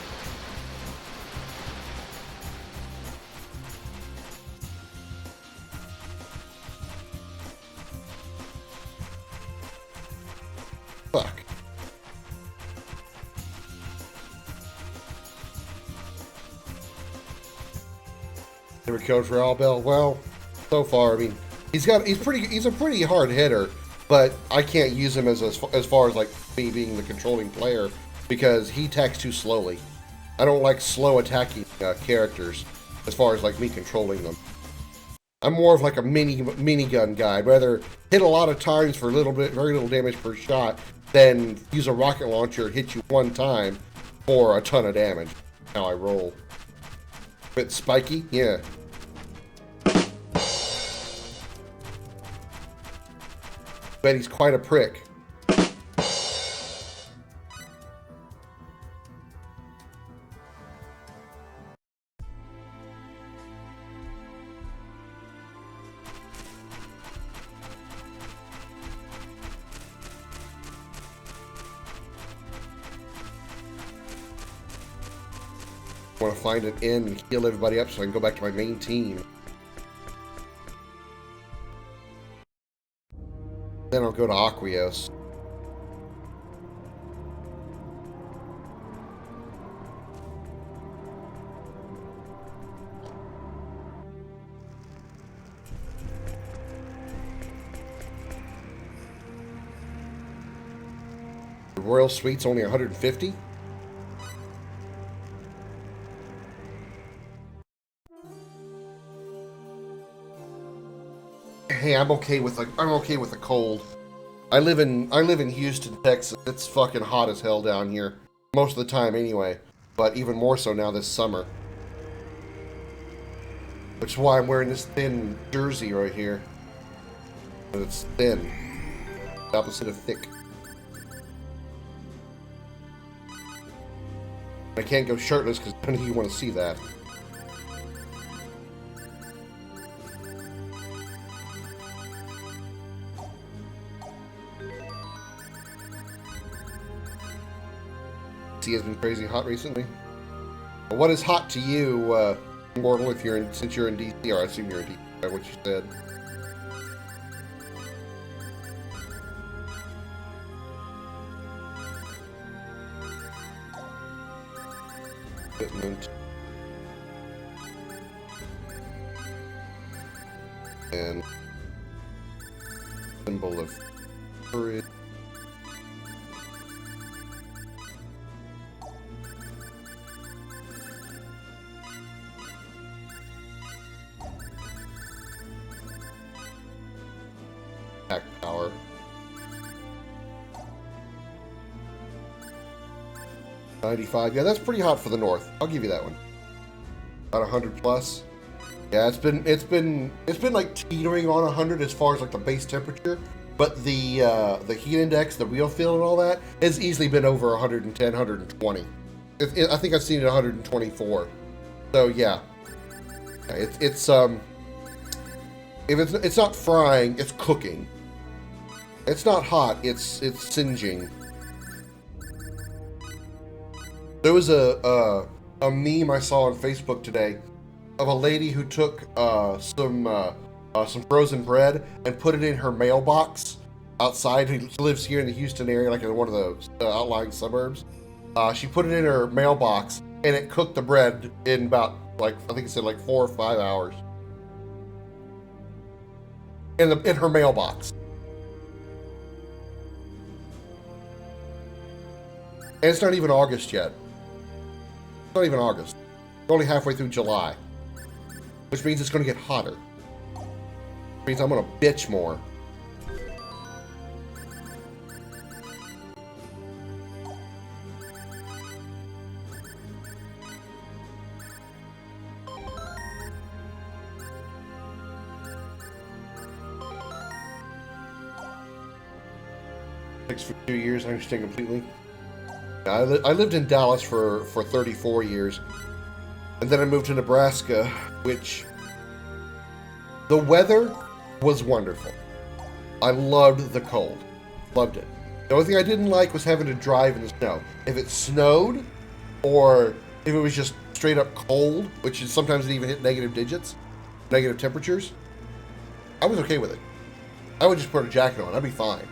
Fuck. Never killed for Albel. Well, so far, I mean, he's a pretty hard hitter, but I can't use him as far as like me being the controlling player because he attacks too slowly. I don't like slow attacking characters as far as like me controlling them. I'm more of like a minigun guy. I'd rather hit a lot of times for very little damage per shot than use a rocket launcher and hit you one time for a ton of damage. How I roll. Bit spiky, yeah. Bet he's quite a prick. I want to find an inn and heal everybody up so I can go back to my main team. Then I'll go to Aquios. The Royal Suite's only 150? Hey, I'm okay with a cold. I live in Houston, Texas. It's fucking hot as hell down here. Most of the time anyway. But even more so now this summer. Which is why I'm wearing this thin jersey right here. But it's thin. The opposite of thick. I can't go shirtless because none of you want to see that. Has been crazy hot recently. What is hot to you, Mortal? Since you're in DC, or I assume you're in DC by what you said. Equipment and symbol of courage. Power. 95. Yeah, that's pretty hot for the north. I'll give you that one. About 100 plus. Yeah, it's been like teetering on 100 as far as like the base temperature, but the heat index, the real feel, and all that has easily been over 110, 120. I think I've seen it 124. So yeah, if it's not frying, it's cooking. It's not hot, it's singeing. There was a meme I saw on Facebook today of a lady who took some frozen bread and put it in her mailbox outside. Who lives here in the Houston area, like in one of the outlying suburbs. She put it in her mailbox and it cooked the bread in about, like, I think it said like 4 or 5 hours. In her mailbox. And it's not even August yet. It's not even August. We're only halfway through July. Which means it's going to get hotter. Which means I'm going to bitch more. For 2 years, I understand completely. I lived in Dallas for 34 years, and then I moved to Nebraska, which the weather was wonderful. I loved the cold. Loved it. The only thing I didn't like was having to drive in the snow. If it snowed, or if it was just straight up cold, which is sometimes it even hit negative digits, negative temperatures, I was okay with it. I would just put a jacket on. I'd be fine.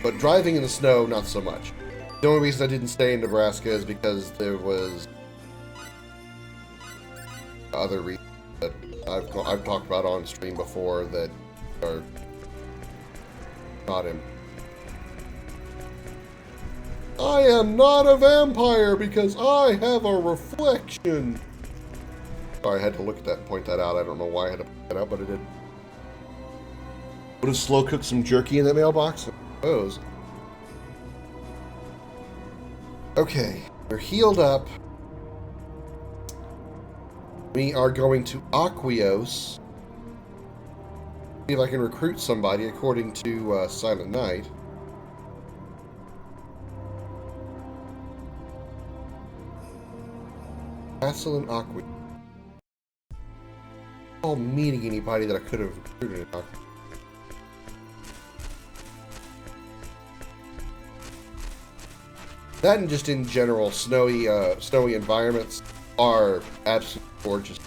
But driving in the snow, not so much. The only reason I didn't stay in Nebraska is because there was other reasons that I've talked about on stream before that are not in. I am not a vampire because I have a reflection. Sorry, I had to look at that and point that out. I don't know why I had to point that out, but I did. Would have slow cooked some jerky in that mailbox? I suppose. Okay, we're healed up. We are going to Aquios. See if I can recruit somebody according to Silent Night. Castle and Aquios. All meeting anybody that I could have recruited in Aquios. That and just in general, snowy environments are absolutely gorgeous.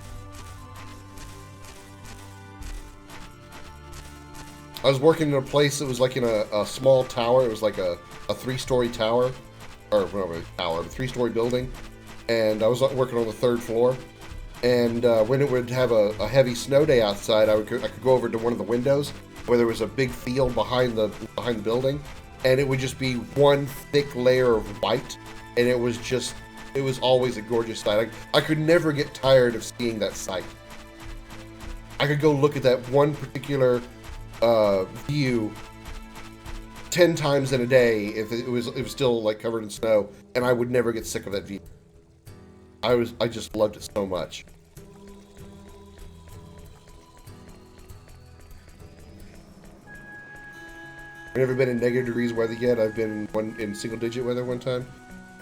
I was working in a place that was like in a small tower. It was like a 3-story tower, or not really a tower, but 3-story building. And I was working on the 3rd floor. And when it would have a heavy snow day outside, I could go over to one of the windows where there was a big field behind the building, and it would just be one thick layer of white, and it was always a gorgeous sight. I could never get tired of seeing that sight. I could go look at that one particular view 10 times in a day if it was still like covered in snow, and I would never get sick of that view. I just loved it so much. I've never been in negative degrees weather yet. I've been in single digit weather one time.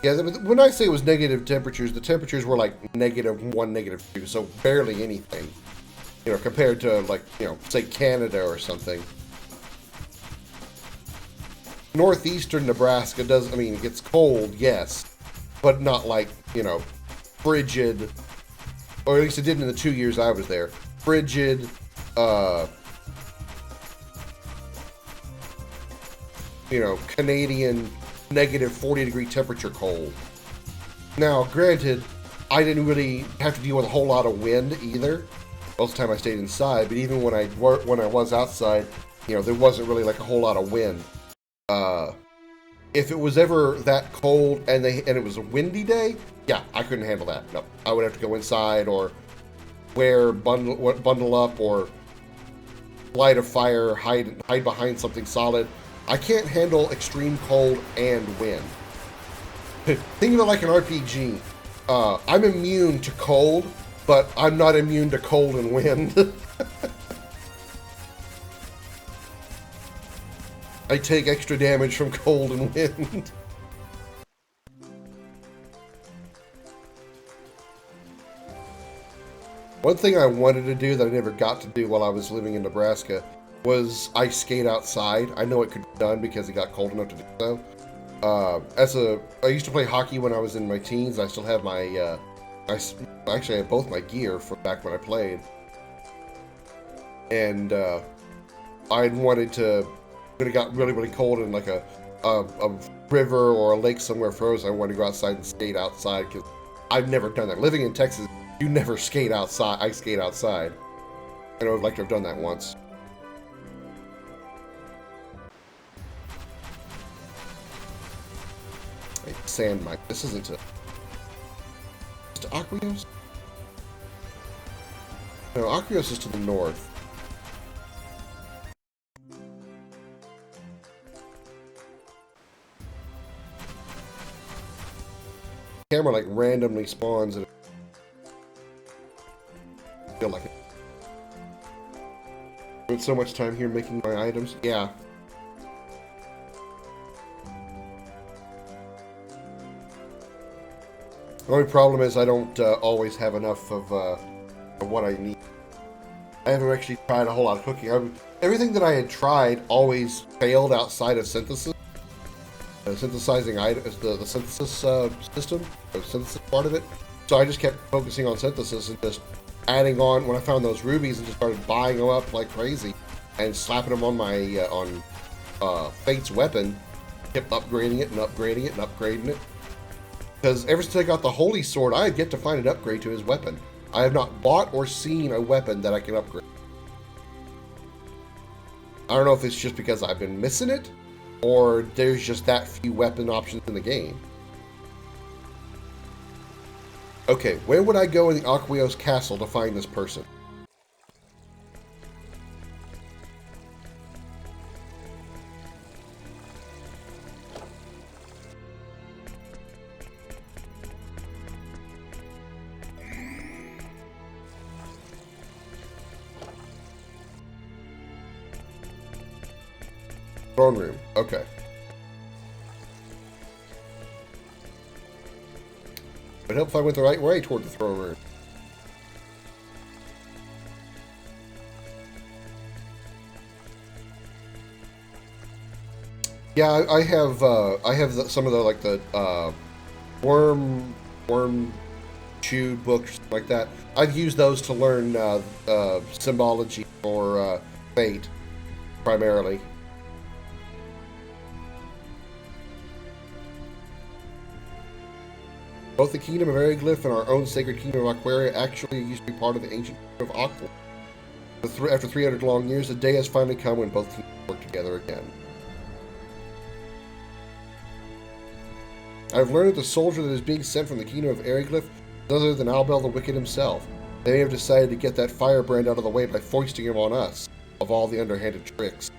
Yeah, when I say it was negative temperatures, the temperatures were like -1, -2, so barely anything. You know, compared to like, you know, say Canada or something. Northeastern Nebraska it gets cold, yes, but not like, you know, frigid, or at least it didn't in the 2 years I was there. Frigid, you know, Canadian -40-degree temperature cold. Now, granted, I didn't really have to deal with a whole lot of wind either. Most of the time I stayed inside, but even when I was outside, you know, there wasn't really like a whole lot of wind. If it was ever that cold and it was a windy day, yeah, I couldn't handle that. No, I would have to go inside or bundle up or light a fire, hide behind something solid. I can't handle extreme cold and wind. Think of it like an RPG. I'm immune to cold, but I'm not immune to cold and wind. I take extra damage from cold and wind. One thing I wanted to do that I never got to do while I was living in Nebraska was ice skate outside. I know it could be done because it got cold enough to do so. I used to play hockey when I was in my teens. I still have my, I have both my gear from back when I played. And I wanted to, when it got really, really cold and like a river or a lake somewhere froze, I wanted to go outside and skate outside because I've never done that. Living in Texas, you never skate outside. I skate outside. And I would like to have done that once. Sand mine. This isn't it. Is it Aquios? No, Aquios is to the north. Camera like randomly spawns and I feel like it. spent so much time here making my items. Yeah. The only problem is I don't always have enough of what I need. I haven't actually tried a whole lot of cooking. Everything that I had tried always failed outside of synthesis. Synthesizing items, the synthesis system, the synthesis part of it. So I just kept focusing on synthesis and just adding on. When I found those rubies, and just started buying them up like crazy, and slapping them on my Fate's weapon. Kept upgrading it and upgrading it and upgrading it. Because ever since I got the Holy Sword, I had yet to find an upgrade to his weapon. I have not bought or seen a weapon that I can upgrade. I don't know if it's just because I've been missing it, or there's just that few weapon options in the game. Okay, where would I go in the Aqueos Castle to find this person? Throne room. Okay. Would help if I went the right way toward the throne room. Yeah, I have some of the like the worm chewed books like that. I've used those to learn symbology for fate primarily. Both the Kingdom of Ariglyph and our own sacred Kingdom of Aquaria actually used to be part of the ancient Kingdom of Aqua. After 300 long years, the day has finally come when both kingdoms work together again. I've learned that the soldier that is being sent from the Kingdom of Ariglyph is other than Albel the Wicked himself. They may have decided to get that firebrand out of the way by foisting him on us, of all the underhanded tricks.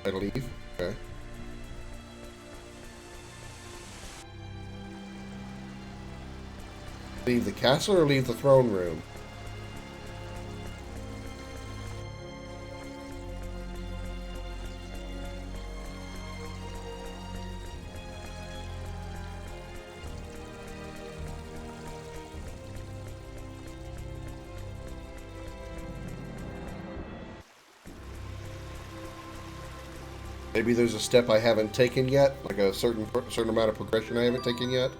I leave? Okay. Leave the castle or leave the throne room? Maybe there's a step I haven't taken yet, like a certain amount of progression I haven't taken yet.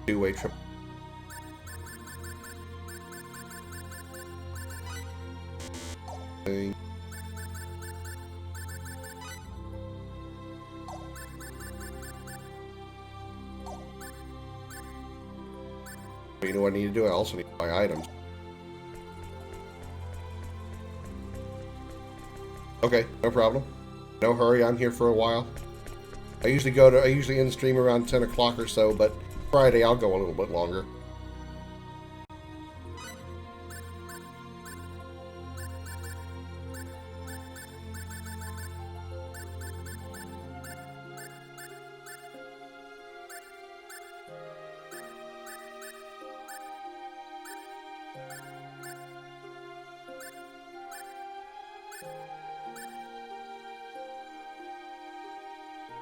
Two-way trip. Thing. You know what I need to do? I also need to buy items. Okay, no problem. No hurry, I'm here for a while. I usually end stream around 10 o'clock or so, but Friday I'll go a little bit longer.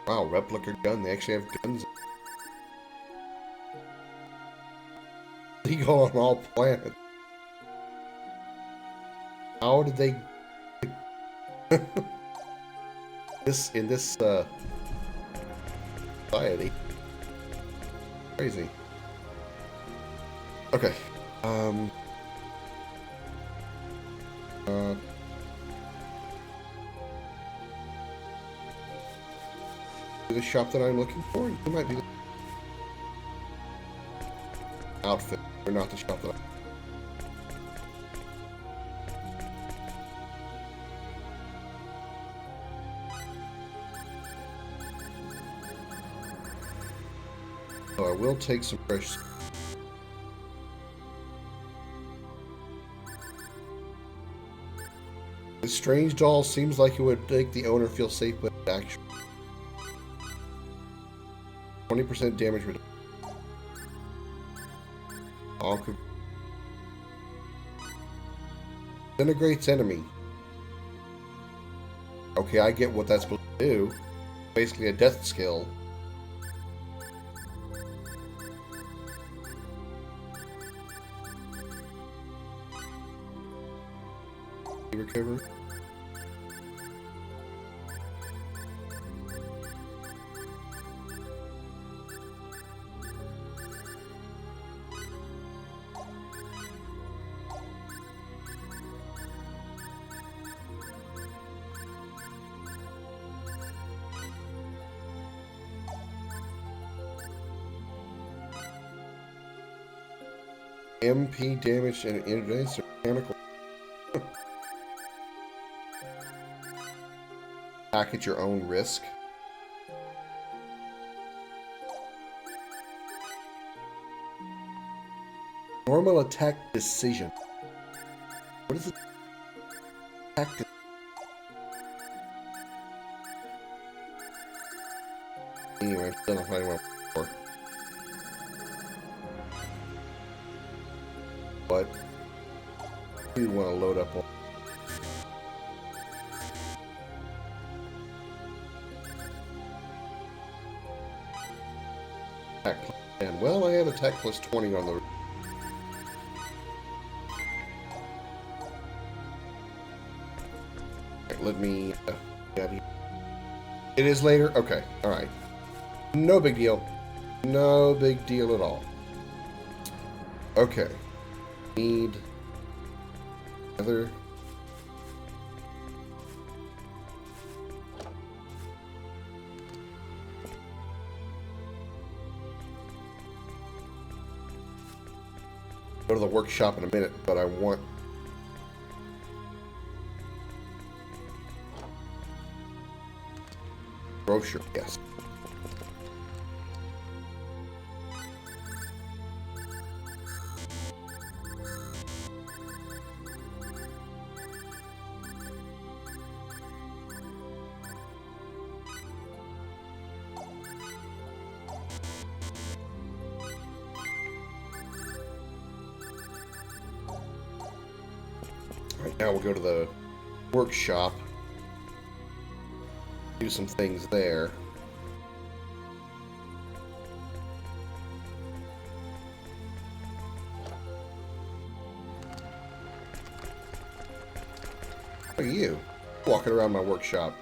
Wow, replica gun. They actually have guns. Legal on all planets. How did they... in this society. Crazy. Okay. The shop that I'm looking for? You might be the outfit, or not the shop that So I will take some fresh. This strange doll seems like it would make the owner feel safe with action. 20% damage reduction. Disintegrates enemy. Okay, I get what that's supposed to do. Basically a death skill. Recover. MP damage and advanced mechanical. Attack at your own risk. Normal attack decision. What is it? Attack de Anyway, still not finding one before. But I do want to load up on attack plus 10. Well, I have attack plus 20 on the. Let me. It is later? Okay. Alright. No big deal. No big deal at all. Okay. Need. Another. Go to the workshop in a minute, but I want. Brochure, yes. All right, now we'll go to the workshop. Do some things there. Look at you, walking around my workshop.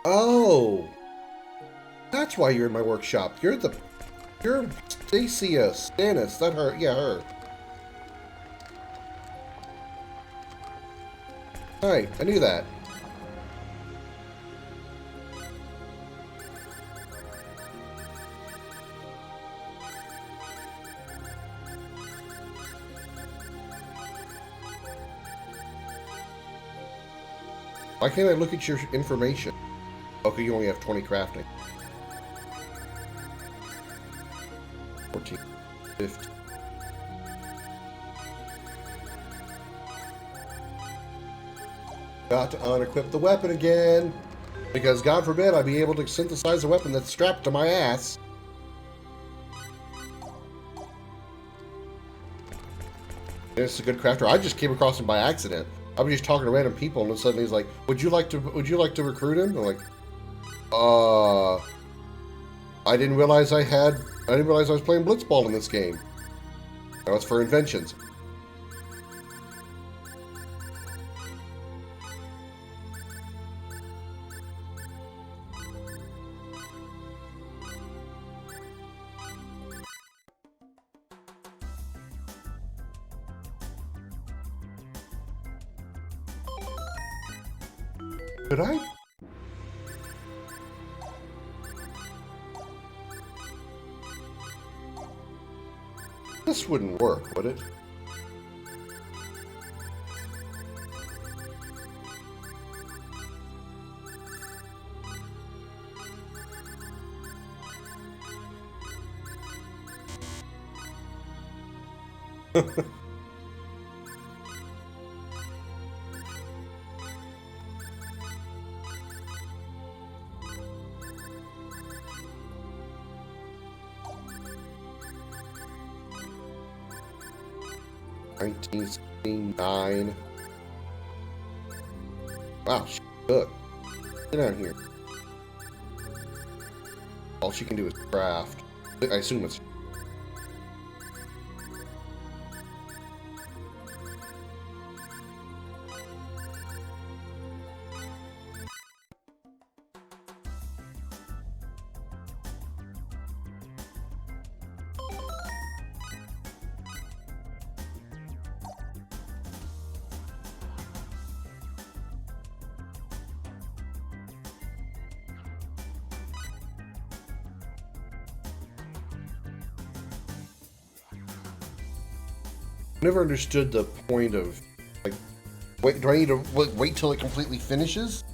Oh! That's why you're in my workshop. You're Stacia Stannis. That her, yeah, her. Hi, I knew that. Why can't I look at your information? Okay, you only have 20 crafting. 14, 15. Got to unequip the weapon again. Because God forbid I be able to synthesize a weapon that's strapped to my ass. It's a good crafter. I just came across him by accident. I was just talking to random people and suddenly he's like, would you like to recruit him? I'm like, I didn't realize I was playing Blitzball in this game. That was for inventions. Could I? This wouldn't work, would it? $19.69. Wow, she cooked. Get down here. All she can do is craft. I assume it's. Never understood the point of, like, wait. Do I need to wait till it completely finishes?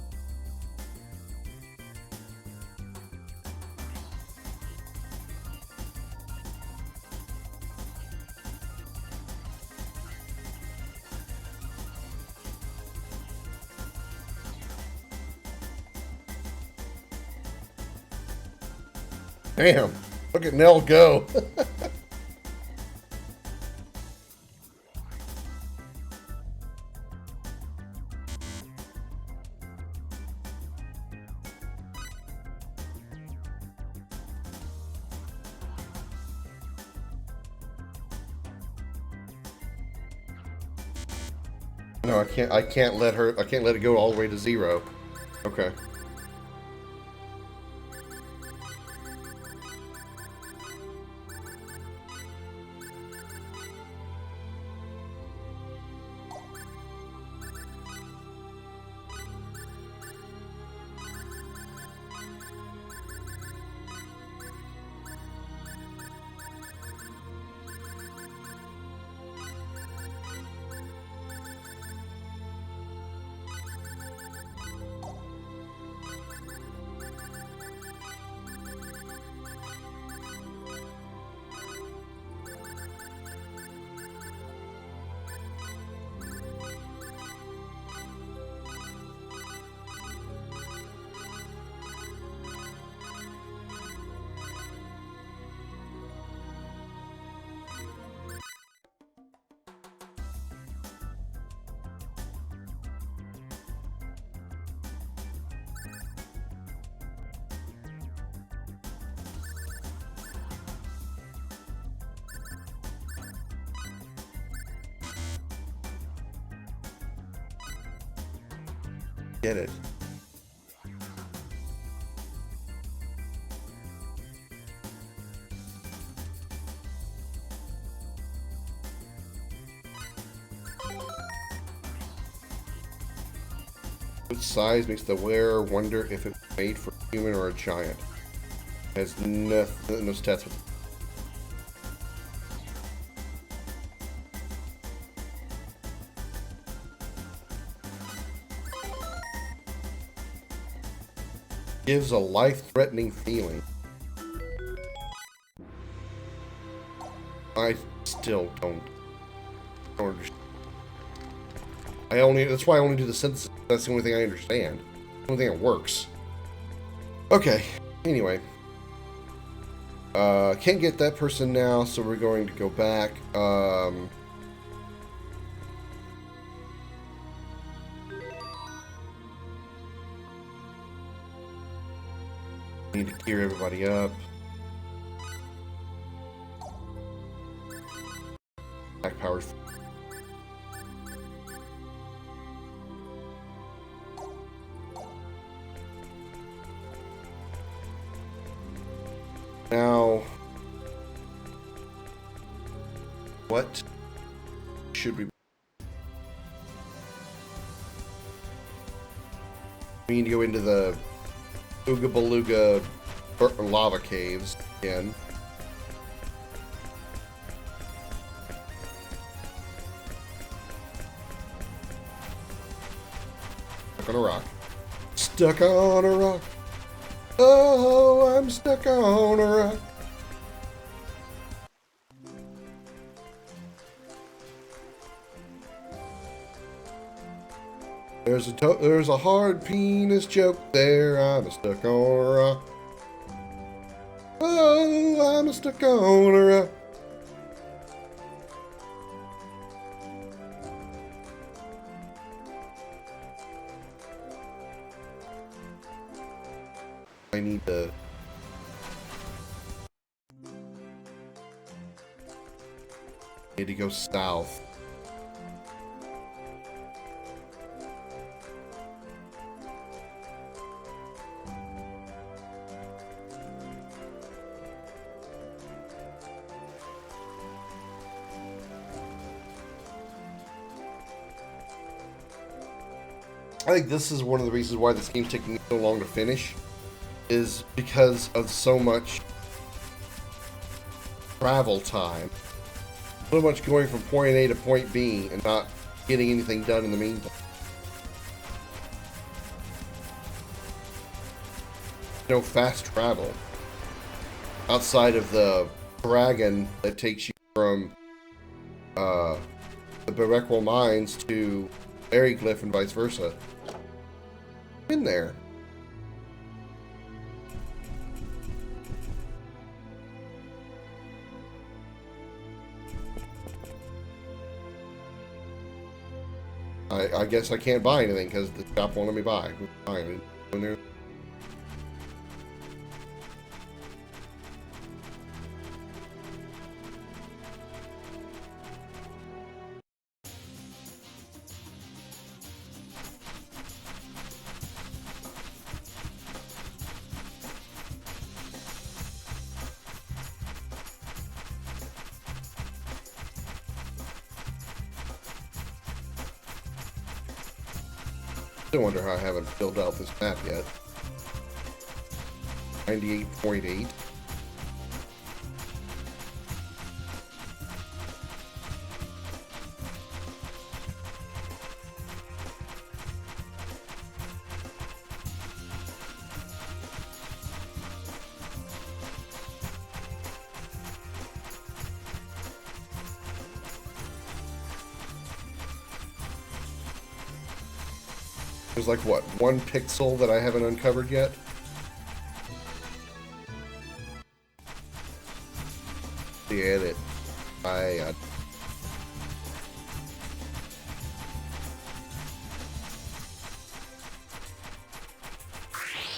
Damn! Look at Nell go. No, I can't. I can't let her. I can't let it go all the way to 0. Okay. Get it. What size makes the wearer wonder if it's made for a human or a giant? Has no stats with. Gives a life-threatening feeling. I still don't understand. That's why I only do the synthesis. That's the only thing I understand. The only thing that works. Okay. Anyway. Can't get that person now, so we're going to go back. Need to gear everybody up. Back powers. Now, what should we? We need to go into the Ooga Beluga lava caves again. Stuck on a rock. Stuck on a rock. Oh, I'm stuck on a rock. There's a hard penis joke there. I'm a stuck on a rock. Oh, I'm a stuck on a rock. I need to. Need to go south. I think this is one of the reasons why this game's taking so long to finish, is because of so much travel time. So much going from point A to point B and not getting anything done in the meantime. No fast travel. Outside of the dragon that takes you from the Berequel Mines to Berryglyph and vice versa. In there. I guess I can't buy anything because the shop won't let me buy. Fine. In there. I wonder how I haven't filled out this map yet. 98.8. There's like, what, 1 pixel that I haven't uncovered yet? The edit.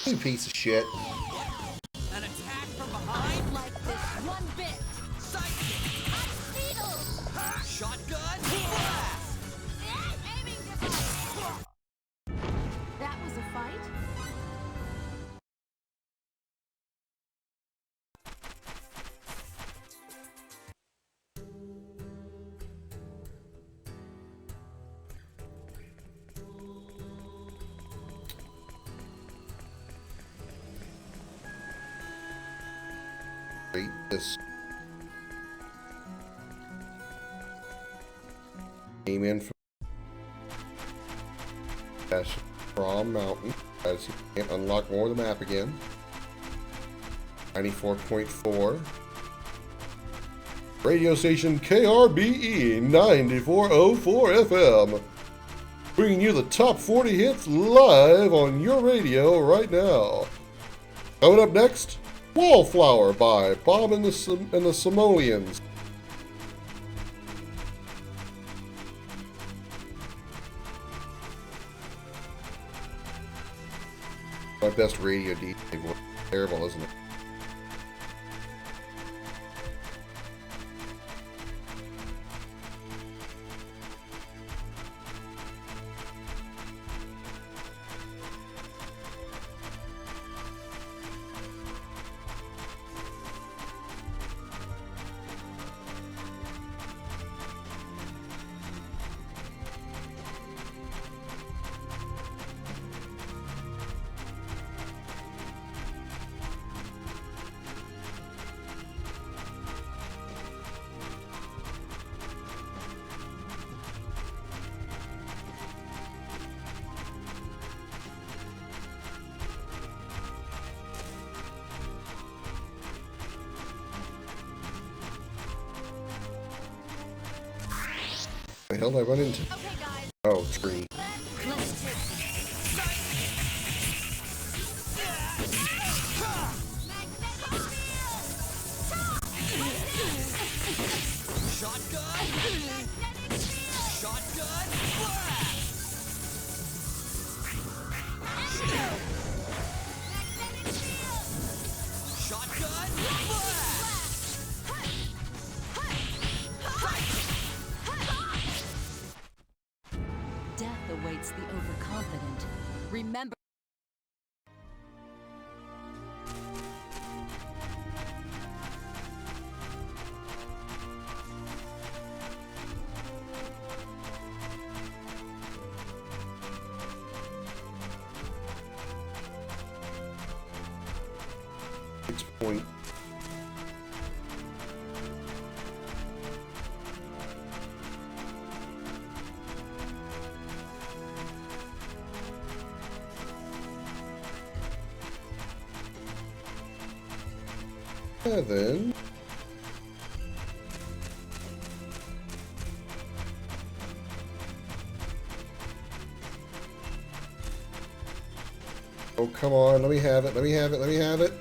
You piece of shit. An attack from behind? Like this one bit. Sidekick! Ice needles! Shotgun! Blast! Aiming device! That was a fight? Wait, this came in from Prom Mountain. As you can't unlock more of the map again. 94.4. Radio station KRBE 9404 FM. Bringing you the top 40 hits live on your radio right now. Coming up next, Wallflower by Bob and the Somalians. My best radio DJ voice. Terrible, isn't it? The hell did I run into? Okay, guys, Oh, tree. let's take Death awaits the overconfident. Remember. Point. Seven. Oh, come on. Let me have it. Let me have it. Let me have it.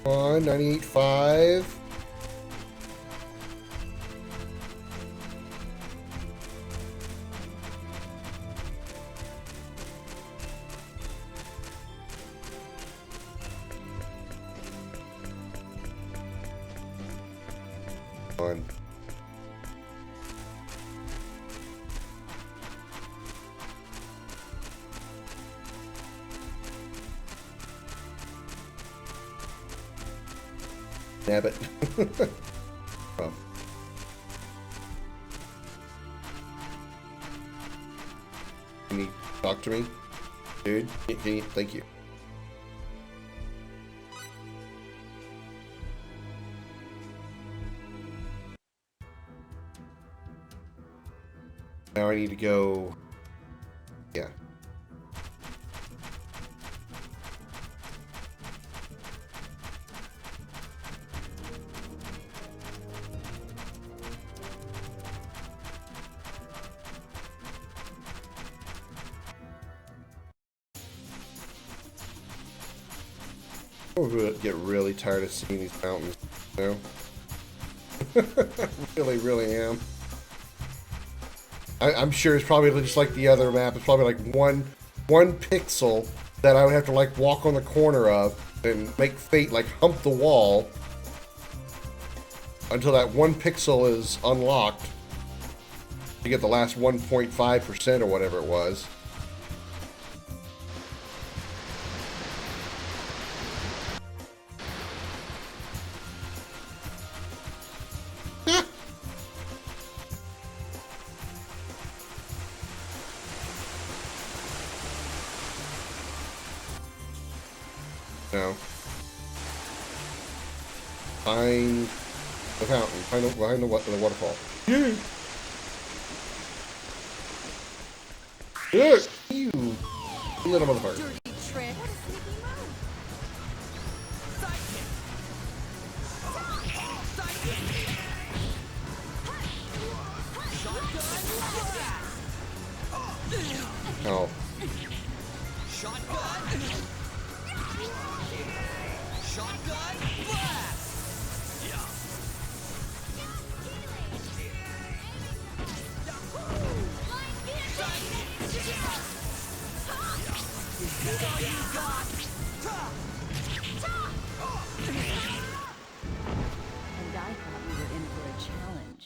Come on. 98.5. On. Nab it. Oh. Can you talk to me? Dude, can you, thank you. Now I need to go. Yeah. I'm gonna get really tired of seeing these mountains, you know? really, really am. I'm sure it's probably just like the other map. It's probably like one pixel that I would have to like walk on the corner of and make fate like hump the wall until that one pixel is unlocked to get the last 1.5% or whatever it was. No. Find the fountain. Behind the waterfall. Yeah. Yeah. You little motherfucker. Dirty trick. Oh. And I thought we were in for a challenge.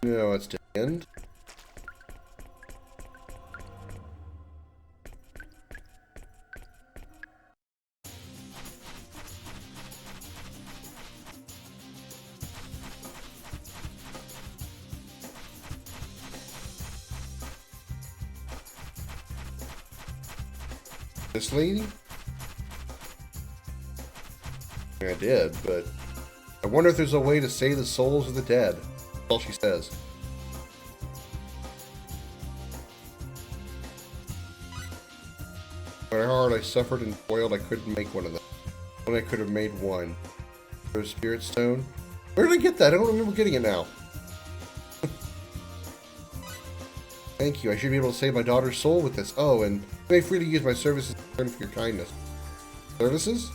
No, it's the end. This lady? I did, but I wonder if there's a way to save the souls of the dead. That's all she says. No matter how hard I suffered and toiled, I couldn't make one of them. When I could have made one. There's a spirit stone. Where did I get that? I don't remember getting it now. Thank you. I should be able to save my daughter's soul with this. Oh, and you may freely use my services in return for your kindness. Services?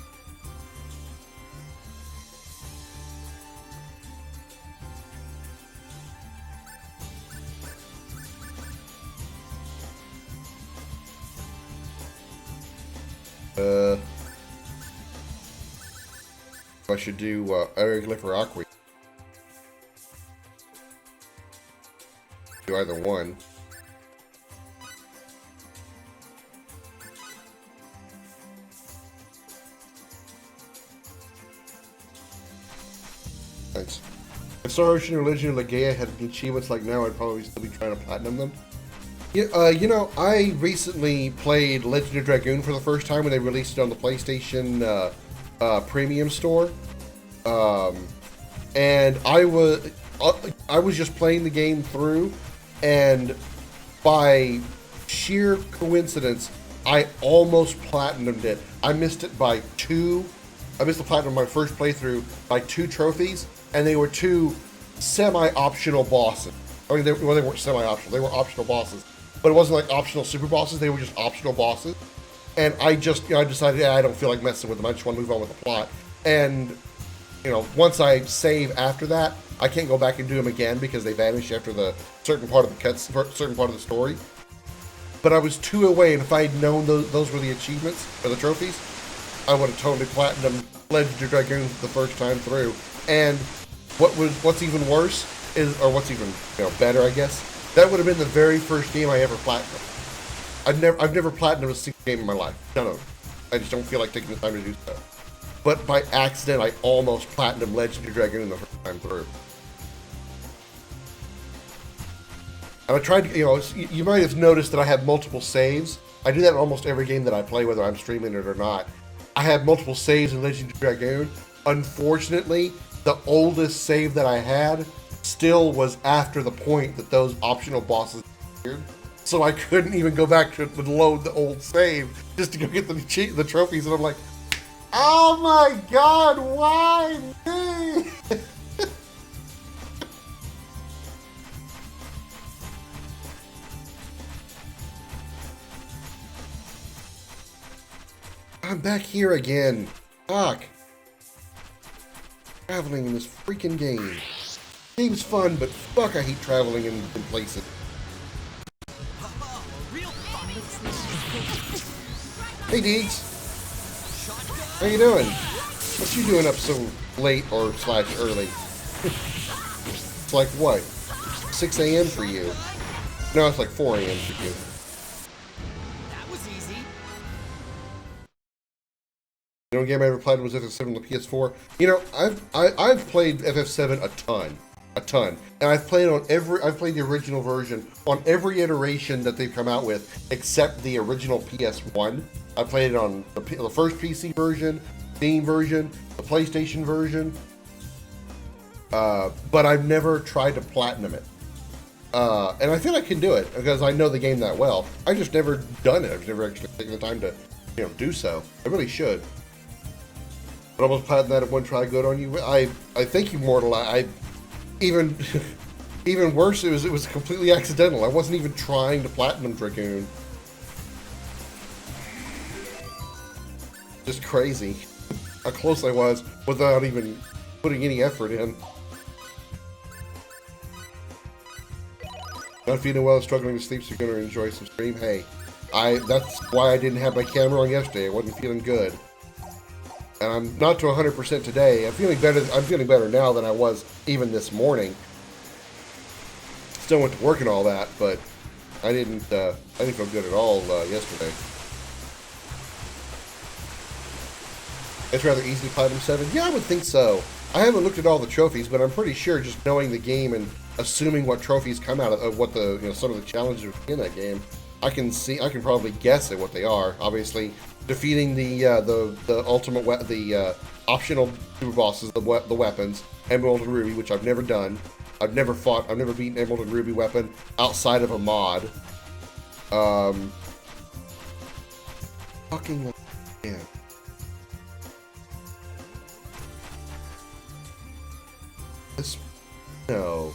I should do Aeroglyph or Aqua. Do either one. Thanks. If Star Ocean or Legend of Legaia had achievements like now, I'd probably still be trying to platinum them. Yeah, you know, I recently played Legend of Dragoon for the first time when they released it on the PlayStation Premium store, and I was just playing the game through, and by sheer coincidence, I almost platinumed it. I missed it by 2. I missed the platinum my first playthrough by 2 trophies, and they were 2 semi-optional bosses. I mean, they weren't semi-optional; they were optional bosses. But it wasn't like optional super bosses; they were just optional bosses. And I just, I decided, I don't feel like messing with them. I just want to move on with the plot. And once I save after that, I can't go back and do them again because they vanish after the certain part of the story. But I was 2 away, and if I had known those were the achievements or the trophies, I would have totally platinumed Legend of Dragoon the first time through. And what's even worse is, or what's even better, I guess, that would have been the very first game I ever platinumed. I've never platinumed a single game in my life. None of them. I just don't feel like taking the time to do so. But by accident, I almost platinumed Legend of Dragoon the first time through. And I tried to, you might have noticed that I have multiple saves. I do that in almost every game that I play, whether I'm streaming it or not. I have multiple saves in Legend of Dragoon. Unfortunately, the oldest save that I had still was after the point that those optional bosses appeared. So I couldn't even go back to load the old save just to go get the trophies. And I'm like, oh my god, why me? I'm back here again. Fuck. Traveling in this freaking game. Game's fun, but fuck, I hate traveling in places. Hey, Deegs. How you doing? What you doing up so late or / early? It's like what? 6 a.m. for you. No, it's like 4 a.m. for you. That was easy. The only game I ever played was FF7 on the PS4. I've played FF7 a ton, and I've played the original version on every iteration that they've come out with, except the original PS1. I played it on the first PC version, Steam version, the PlayStation version, but I've never tried to platinum it. And I feel I can do it because I know the game that well. I've just never done it. I've never actually taken the time to, do so. I really should. But almost platinum that at one try. Good on you. I think you mortal. Even worse. It was completely accidental. I wasn't even trying to platinum Dragoon. Just crazy how close I was without even putting any effort in. Not feeling well, struggling to sleep, so you're gonna enjoy some stream. Hey, that's why I didn't have my camera on yesterday. I wasn't feeling good. And I'm not to 100% today. I'm feeling better now than I was even this morning. Still went to work and all that, but I didn't feel good at all yesterday. It's rather easy to Platinum 7. Yeah, I would think so. I haven't looked at all the trophies, but I'm pretty sure just knowing the game and assuming what trophies come out of what the some of the challenges in that game, I can probably guess at what they are. Obviously, defeating the optional super bosses, the weapons, Emerald and Ruby, which I've never done. I've never beaten Emerald and Ruby weapon outside of a mod. Fucking yeah. No.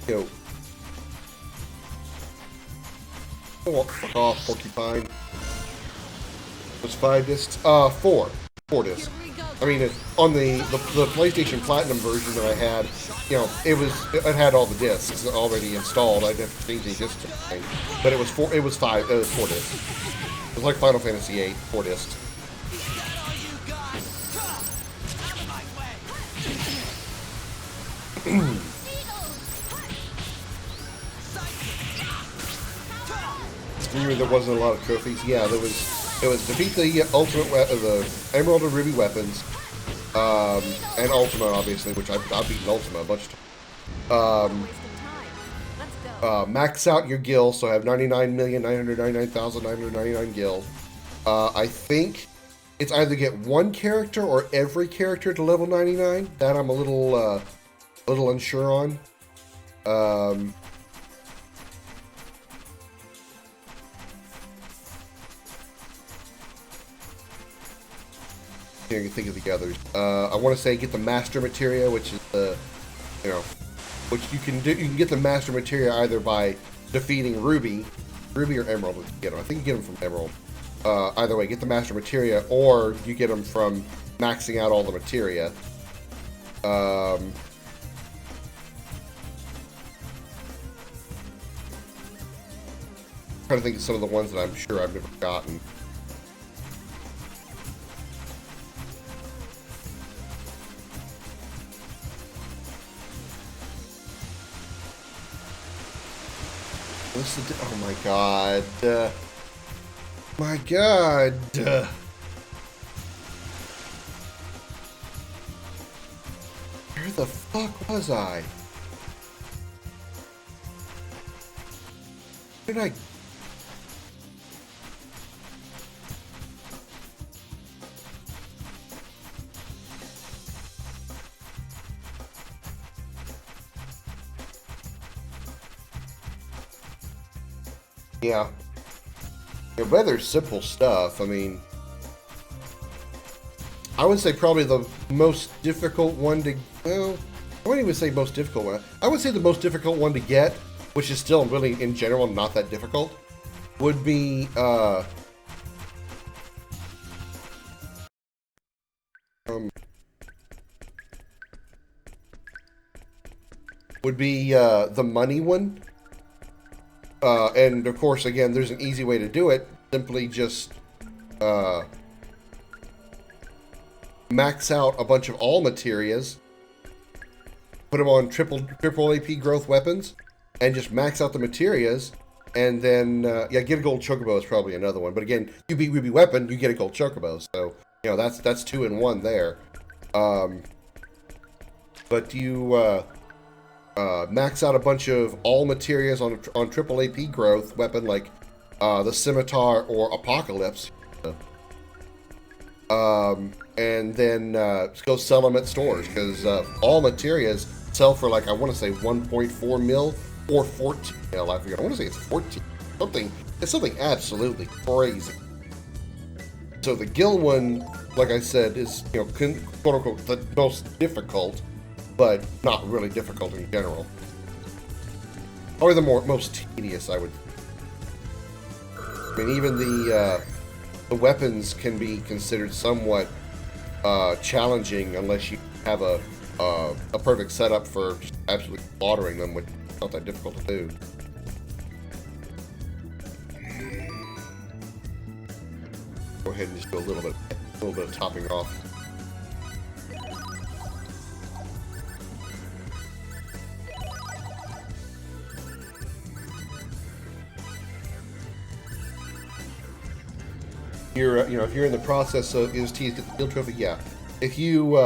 you know. Oh, fuck off, porcupine. There's 5 discs. 4. 4 discs. Here we go. I mean, on the PlayStation Platinum version that I had, you know, it had all the discs already installed. I didn't have to change any discs or anything. But it was 4 discs. It was like Final Fantasy VIII, 4 discs. There wasn't a lot of trophies. Yeah, it was defeat the the Emerald and Ruby weapons, and Ultima, obviously, which I've beaten Ultima a bunch of times. Waste of time. Let's go. Max out your gil, so I have 99,999,999 gil. I think it's either get one character or every character to level 99. That I'm a little unsure on. I can think of the others. I want to say get the master materia, which is the, you know, which you can do. You can get the master materia either by defeating Ruby or Emerald. I think you get them from Emerald. Either way, get the master materia, or you get them from maxing out all the materia. Trying to think of some of the ones that I'm sure I've never gotten. Oh my god. My god. Where the fuck was I? Where did I... Yeah. Yeah, rather simple stuff. I mean, I would say probably the most difficult one to, well, I wouldn't even say most difficult one. I would say the most difficult one to get, which is still really, in general, not that difficult, would be, the money one. And of course, again, there's an easy way to do it. Simply just max out a bunch of all materias, put them on triple AP growth weapons, and just max out the materias. And then, yeah, get a gold chocobo is probably another one. But again, you beat Ruby weapon, you get a gold chocobo. So you know that's 2 in 1 there. But you max out a bunch of all materias on triple AP growth weapon like the Scimitar or Apocalypse, and then go sell them at stores, because all materias sell for, like, I want to say 1.4 mil or 14 mil. I forget. I want to say it's 14. It's something absolutely crazy. So the Gil one, like I said, is, you know, quote unquote the most difficult, but not really difficult in general. Or the most tedious, I would. I mean, even the weapons can be considered somewhat challenging unless you have a perfect setup for just absolutely slaughtering them, which is not that difficult to do. Go ahead and just do a little bit of topping off. You're, you know, if you're in the process of get the field trophy, yeah. If you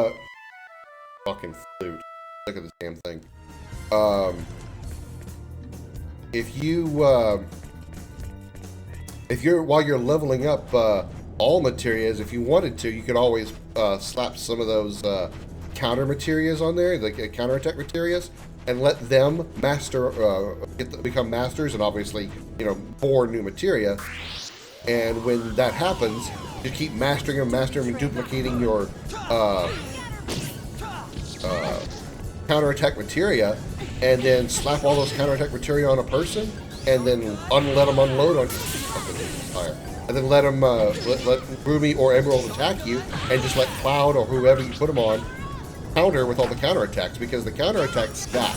fucking flute, look at this damn thing. If you're while you're leveling up all materias, if you wanted to, you could always slap some of those counter materias on there, like counterattack materias, and let them become masters, and obviously, you know, pour new materia. And when that happens, you keep mastering them, and duplicating your counterattack materia, and then slap all those counterattack materia on a person, and then let them unload on fire. And then let them, let Ruby or Emerald attack you, and just let Cloud or whoever you put them on counter with all the counterattacks, because the counterattacks stack.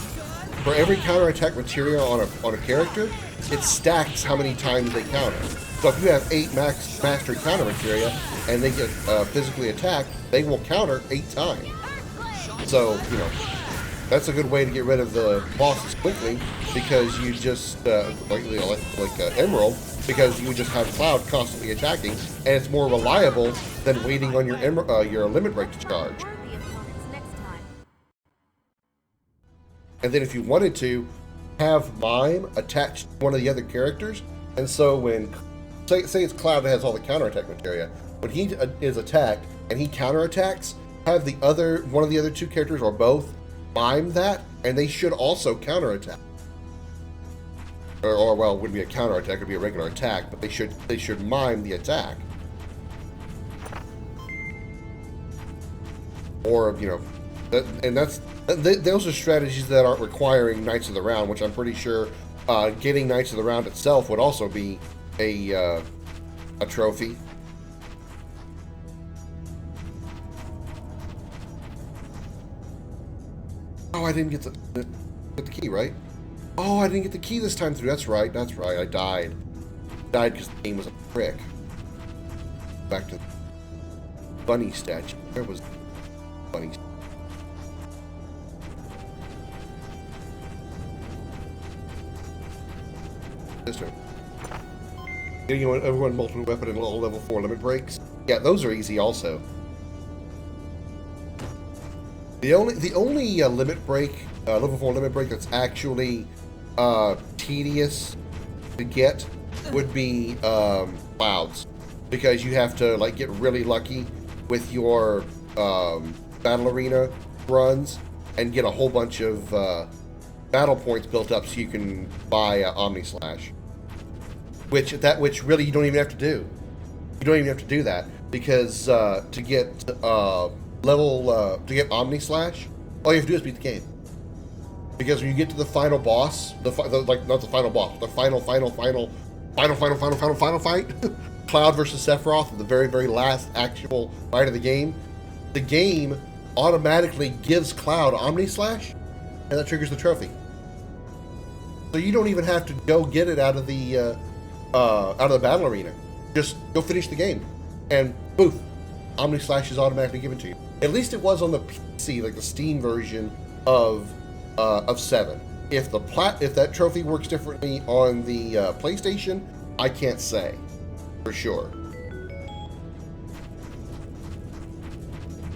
For every counterattack material on a character, it stacks how many times they counter. So if you have 8 mastered counter materia and they get physically attacked, they will counter 8 times. So, you know, that's a good way to get rid of the bosses quickly, because you just, like Emerald, because you just have Cloud constantly attacking, and it's more reliable than waiting on your limit break to charge. Worthy opponents next time. And then if you wanted to, have Mime attached to one of the other characters, and so when, say it's Cloud that has all the counterattack materia, when he is attacked and he counterattacks, have one of the other 2 characters or both mime that, and they should also counterattack. Or well, it wouldn't be a counterattack, it would be a regular attack, but they should mime the attack. Or, you know, those are strategies that aren't requiring Knights of the Round, which I'm pretty sure getting Knights of the Round itself would also be a trophy. Oh, I didn't get the key, right? Oh, I didn't get the key this time through. That's right. I died. Died because the game was a prick. Back to the bunny statue. Where was the bunny? This one. Getting everyone multiple weapon and level 4 limit breaks. Yeah, those are easy also. The only limit break, level 4 limit break that's actually tedious to get would be Clouds, because you have to like get really lucky with your battle arena runs and get a whole bunch of battle points built up so you can buy Omni Slash, which really you don't even have to do. You don't even have to do that, because to get to get Omni Slash, all you have to do is beat the game. Because when you get to the final boss, like not the final boss, the final fight, Cloud versus Sephiroth, the very last actual fight of the game automatically gives Cloud Omni Slash, and that triggers the trophy. So you don't even have to go get it out of the battle arena. Just go finish the game, and poof, Omni Slash is automatically given to you. At least it was on the PC, like the Steam version of 7. If that trophy works differently on the PlayStation, I can't say for sure.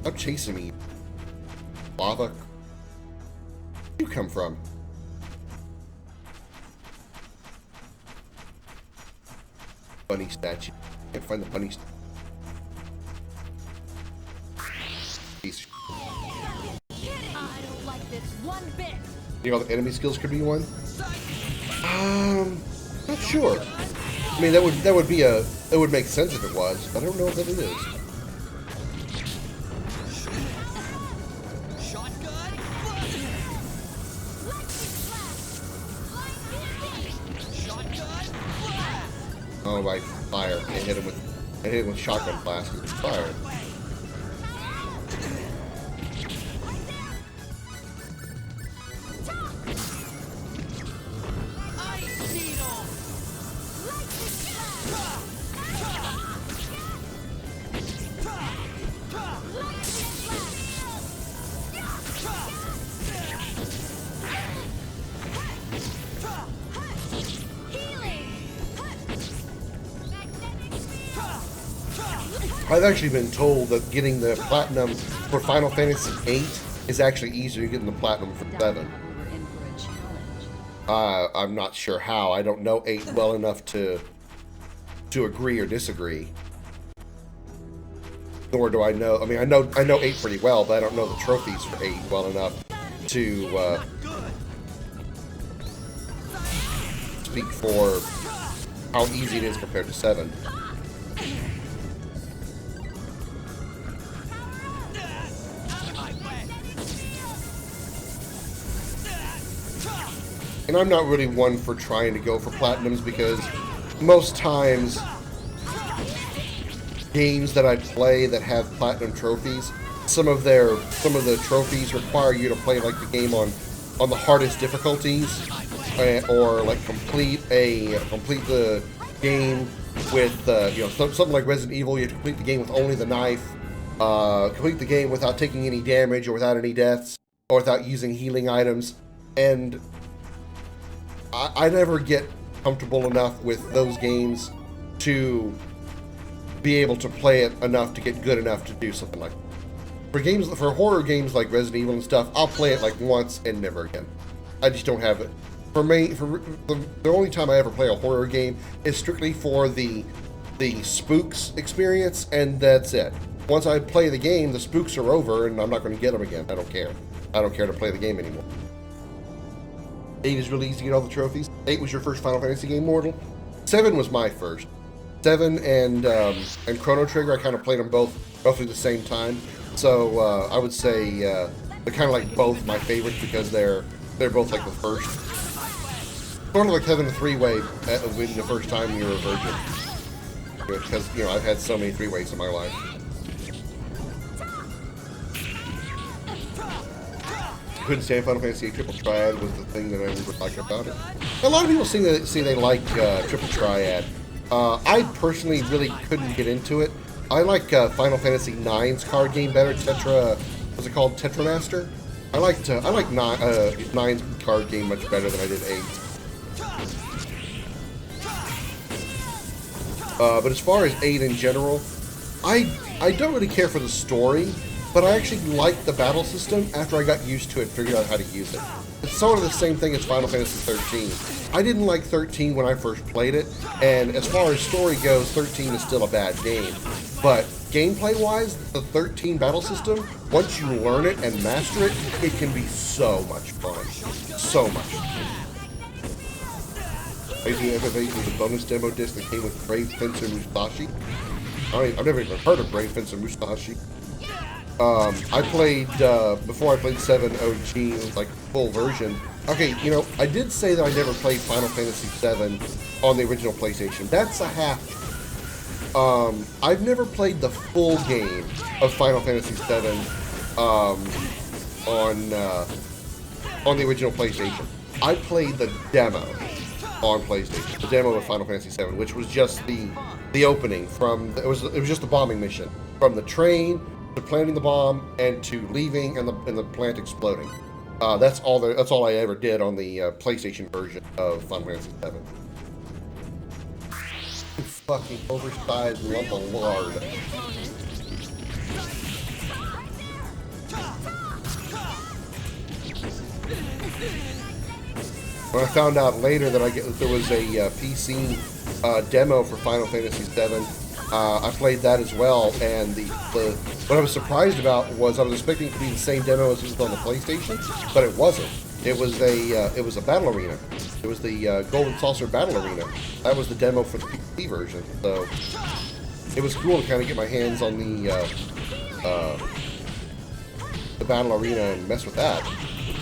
Stop chasing me, lava. Where did you come from? Bunny statue. Can't find the bunny statue. I don't like this one bit. You know, the enemy skills could be one. Not sure. I mean, that would make sense if it was, but I don't know if that it is. Oh, right, fire! I hit him with shotgun blast with fire. I've actually been told that getting the platinum for Final Fantasy VIII is actually easier than getting the platinum for 7. We're in for a challenge. I'm not sure how. I don't know 8 well enough to agree or disagree. Nor do I know. I mean, I know 8 pretty well, but I don't know the trophies for 8 well enough to speak for how easy it is compared to 7. and I'm not really one for trying to go for platinums because most times games that I play that have platinum trophies, some of the trophies require you to play like the game on the hardest difficulties, or like complete the game with something like Resident Evil. You have to complete the game with only the knife, complete the game without taking any damage or without any deaths or without using healing items, and I never get comfortable enough with those games to be able to play it enough to get good enough to do something like that. For horror games like Resident Evil and stuff, I'll play it like once and never again. I just don't have it. For me, the only time I ever play a horror game is strictly for the spooks experience, and that's it. Once I play the game, the spooks are over, and I'm not going to get them again. I don't care. I don't care to play the game anymore. 8 is really easy to get all the trophies. 8 was your first Final Fantasy game, Mortal. 7 was my first. 7 and Chrono Trigger, I kind of played them both roughly the same time. So I would say they're kind of like both my favorites because they're both like the first. Sort of like having a three-way when the first time you're a virgin. Because I've had so many three-ways in my life. Couldn't stand Final Fantasy VIII Triple Triad was the thing that I really liked about it. A lot of people say they like Triple Triad. I personally really couldn't get into it. I like Final Fantasy IX's card game better. What's it called? Tetramaster. I like 9's card game much better than I did 8. But as far as 8 in general, I don't really care for the story, but I actually like the battle system after I got used to it and figured out how to use it. It's sort of the same thing as Final Fantasy 13. I didn't like 13 when I first played it, and as far as story goes, 13 is still a bad game. But gameplay-wise, the 13 battle system, once you learn it and master it, it can be so much fun. So much. I used to have the bonus demo disc that came with Brave Fencer Musashi. I've never even heard of Brave Fencer Musashi. I played, before I played 7 OG, like full version. Okay, I did say that I never played Final Fantasy 7 on the original PlayStation. That's a half. I've never played the full game of Final Fantasy 7 on the original PlayStation. I played the demo on PlayStation, the demo of Final Fantasy 7, which was just the opening from. It was just the bombing mission from the train to planting the bomb and to leaving and the plant exploding. That's all I ever did on the PlayStation version of Final Fantasy 7. You fucking oversized lump of lard. When I found out later that there was a PC demo for Final Fantasy 7, I played that as well, and what I was surprised about was I was expecting it to be the same demo as it was on the PlayStation, but it wasn't. It was a battle arena. It was the Golden Saucer Battle Arena. That was the demo for the PC version. So it was cool to kind of get my hands on the battle arena and mess with that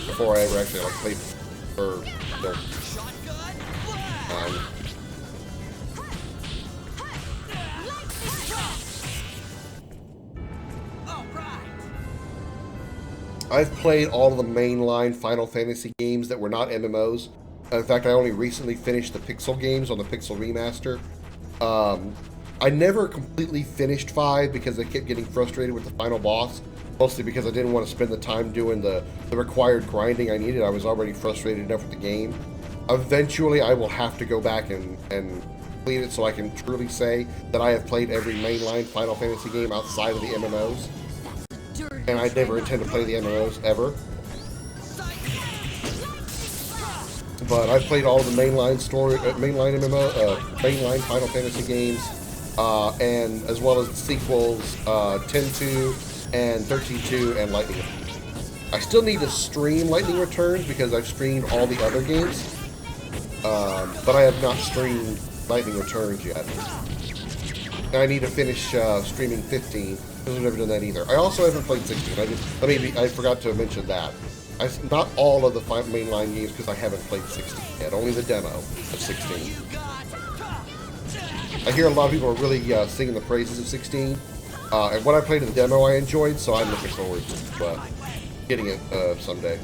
before I ever actually played for I've played all of the mainline Final Fantasy games that were not MMOs. In fact, I only recently finished the Pixel games on the Pixel Remaster. I never completely finished 5 because I kept getting frustrated with the final boss, mostly because I didn't want to spend the time doing the required grinding I needed. I was already frustrated enough with the game. Eventually, I will have to go back and complete it so I can truly say that I have played every mainline Final Fantasy game outside of the MMOs. And I never intend to play the MMOs ever. But I've played all of the mainline mainline Final Fantasy games, and as well as the sequels, 10-2 and 13-2 and Lightning. I still need to stream Lightning Returns because I've streamed all the other games, but I have not streamed Lightning Returns yet. And I need to finish streaming 15. I've never done that either. I also haven't played 16. I forgot to mention that. not all of the mainline games because I haven't played 16 yet. Only the demo of 16. I hear a lot of people are really singing the praises of 16. And what I played in the demo I enjoyed, so I'm looking forward to getting it someday.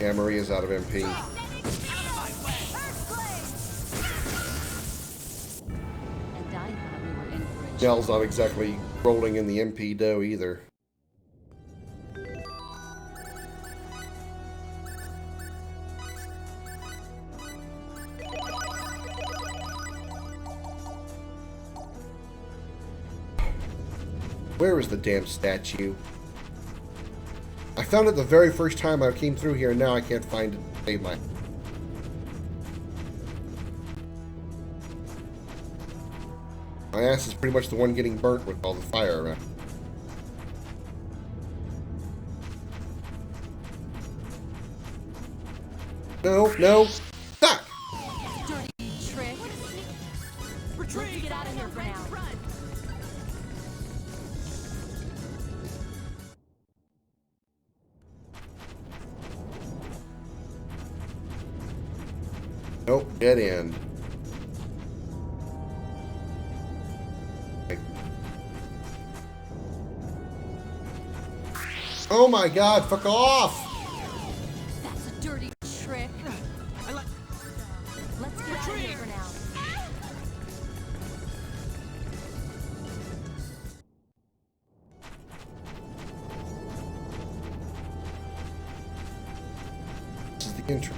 Yeah, Maria's out of MP. And I thought we were in for a Nell's not exactly rolling in the MP dough either. Where is the damn statue? I found it the very first time I came through here, and now I can't find it to save my... My ass is pretty much the one getting burnt with all the fire around. No, no, stop! dirty trick. Retreat! Get out of here for now. Nope, dead end. Oh my god, fuck off! That's a dirty trick. Let's get out of here for now. This is the intro.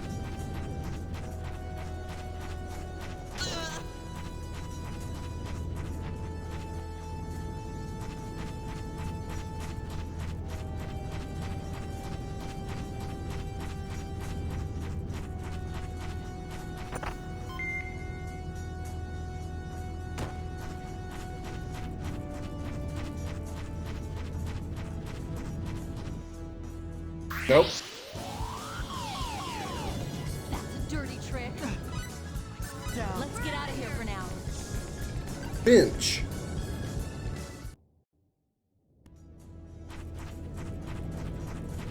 Nope. That's a dirty trick. Let's get out of here for now. Finch.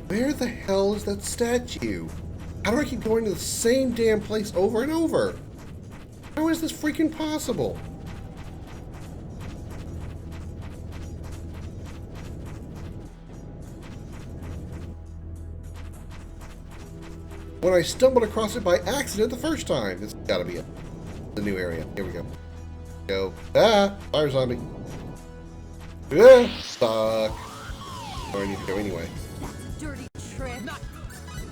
Where the hell is that statue? How do I keep going to the same damn place over and over? How is this freaking possible? When I stumbled across it by accident the first time. It's gotta be it. The new area. Here we go. Go. Ah! Fire zombie. Ah! Stuck. Where I need to go anyway. That's a dirty trick.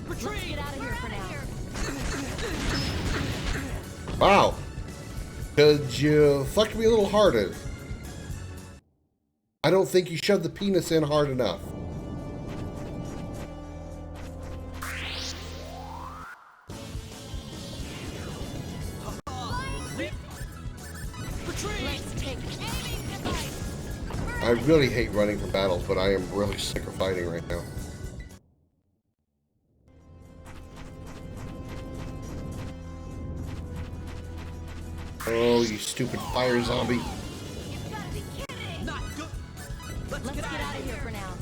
Let's get out of here for now. Wow. Could you fuck me a little harder? I don't think you shoved the penis in hard enough. I really hate running from battles, but I am really sick of fighting right now. Oh, you stupid fire zombie. You've got to be kidding! Not good. Let's get out of here for now.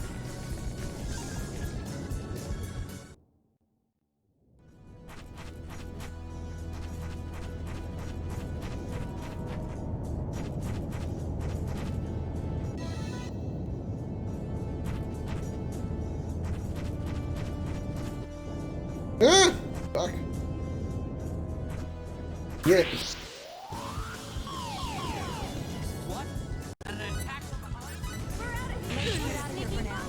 Ah! Fuck. Yes. What? An attack from behind? We're out of here! Let's get out of here for now.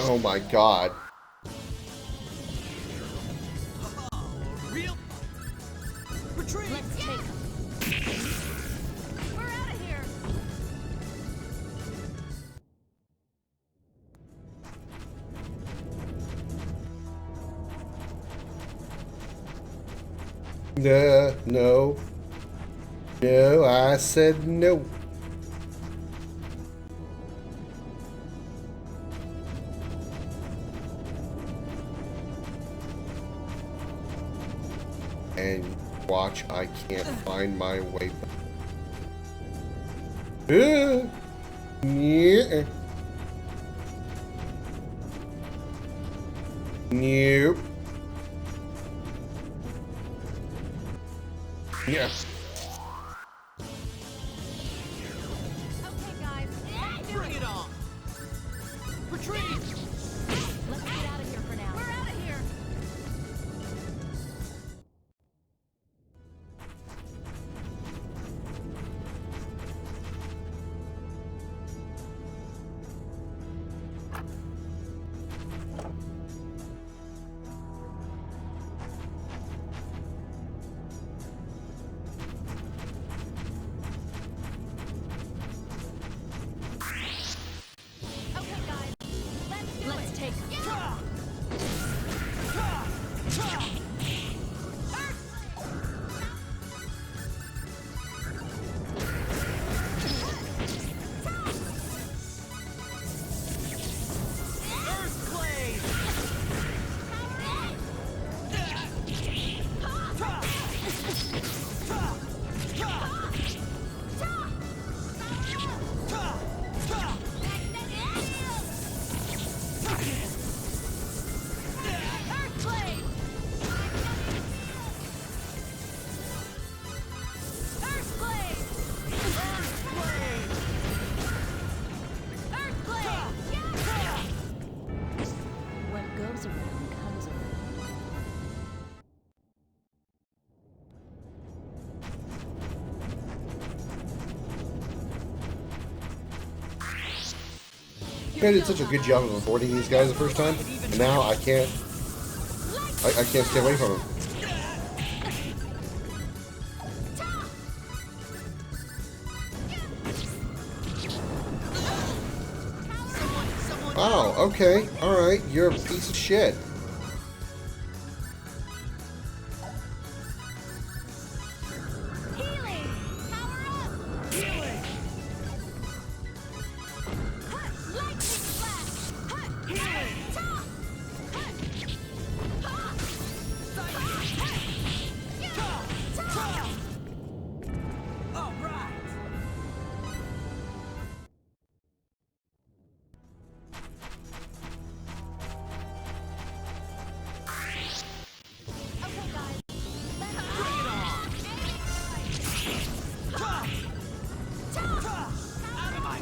Oh my god. Real? Retreat! Let's take them. We're out of here! No. No, I said no. And watch, I can't find my way back. Yeah. Nope. Yeah. Okay, guys, let's do Bring it on! Retreat! Let's get out of here for now. We're out of here. Okay, guys, let's take What goes around comes around. I did such a good job of avoiding these guys the first time, and now I can't. I can't stay away from them. Oh, okay, all right. You're a piece of shit. Healing! Power up! Healing! Lightning flash! Healing! All right! Okay, guys, let's Bring it on! Out of my way! Out of my way!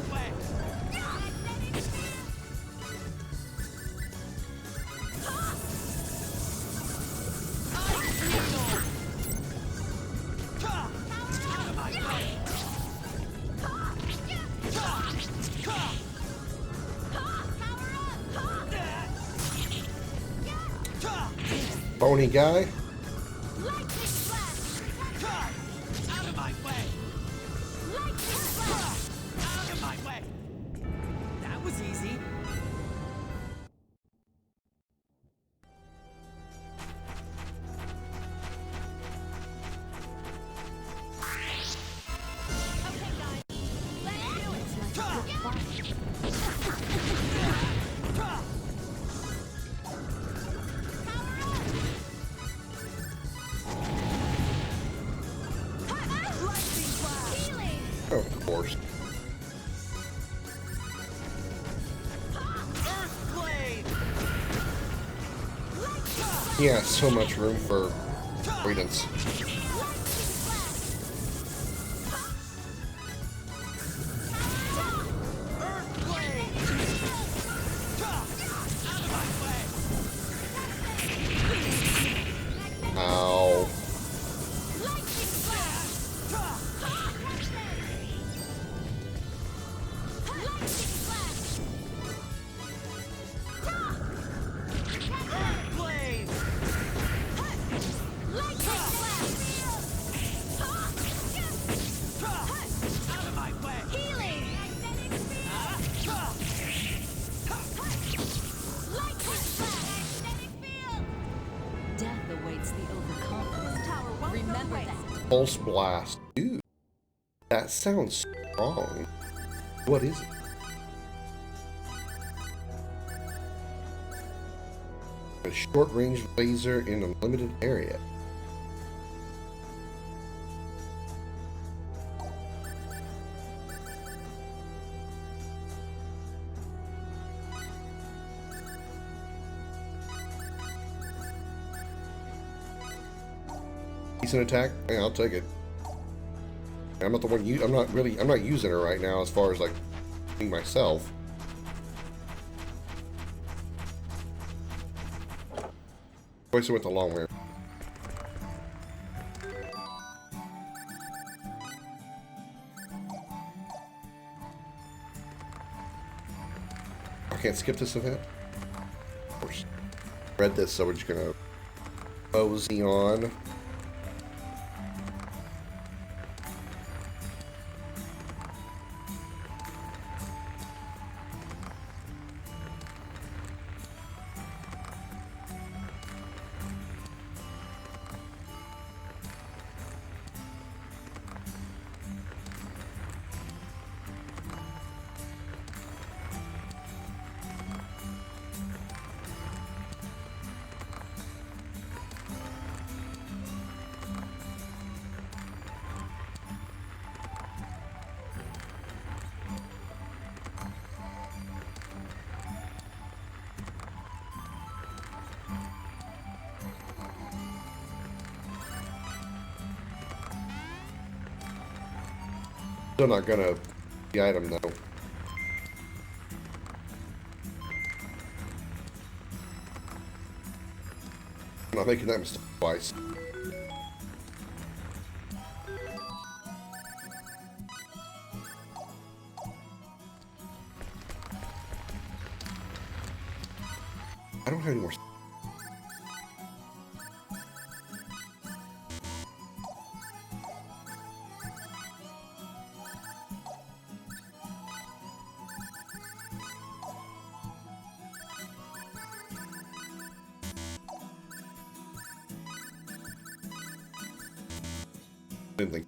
Bony guy. Lightning flash! Out of my way! Lightning flash! Out of my way! That was easy. Okay, guys, let's do it. It's like a good fight. Healing! Of course. Earthblade! Yeah, so much room for avoidance. Earthblade! Out of my way! Ow. Lightning flash! Lightning flash! Earthblade! Lightning flash! Pulse Blast. Dude, that sounds strong. What is it? A short-range laser in a limited area. Decent attack? Yeah, I'll take it. I'm not the one. I'm not using her right now as far as like being myself. Voice went the long way. I can't skip this event. Of course. Read this, so we're just gonna mosey on. Still not gonna the item though. I'm not making that mistake twice. I don't have any more. Didn't think.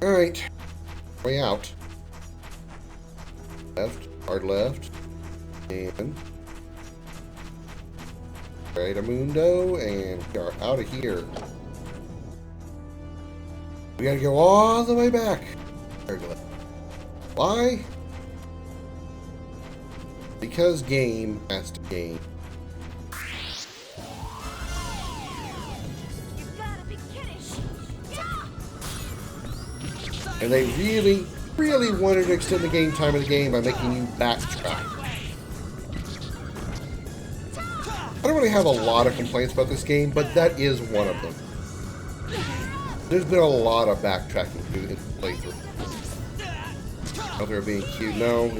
All right, way out. Left, hard left, and right a mundo, and we are out of here. We gotta go all the way back. Hard left. Why? Because game has to game. You gotta be kidding. Yeah! And they really wanted to extend the game time of the game by making you backtrack. I don't really have a lot of complaints about this game, but that is one of them. There's been a lot of backtracking in the playthrough. They're being cute. No,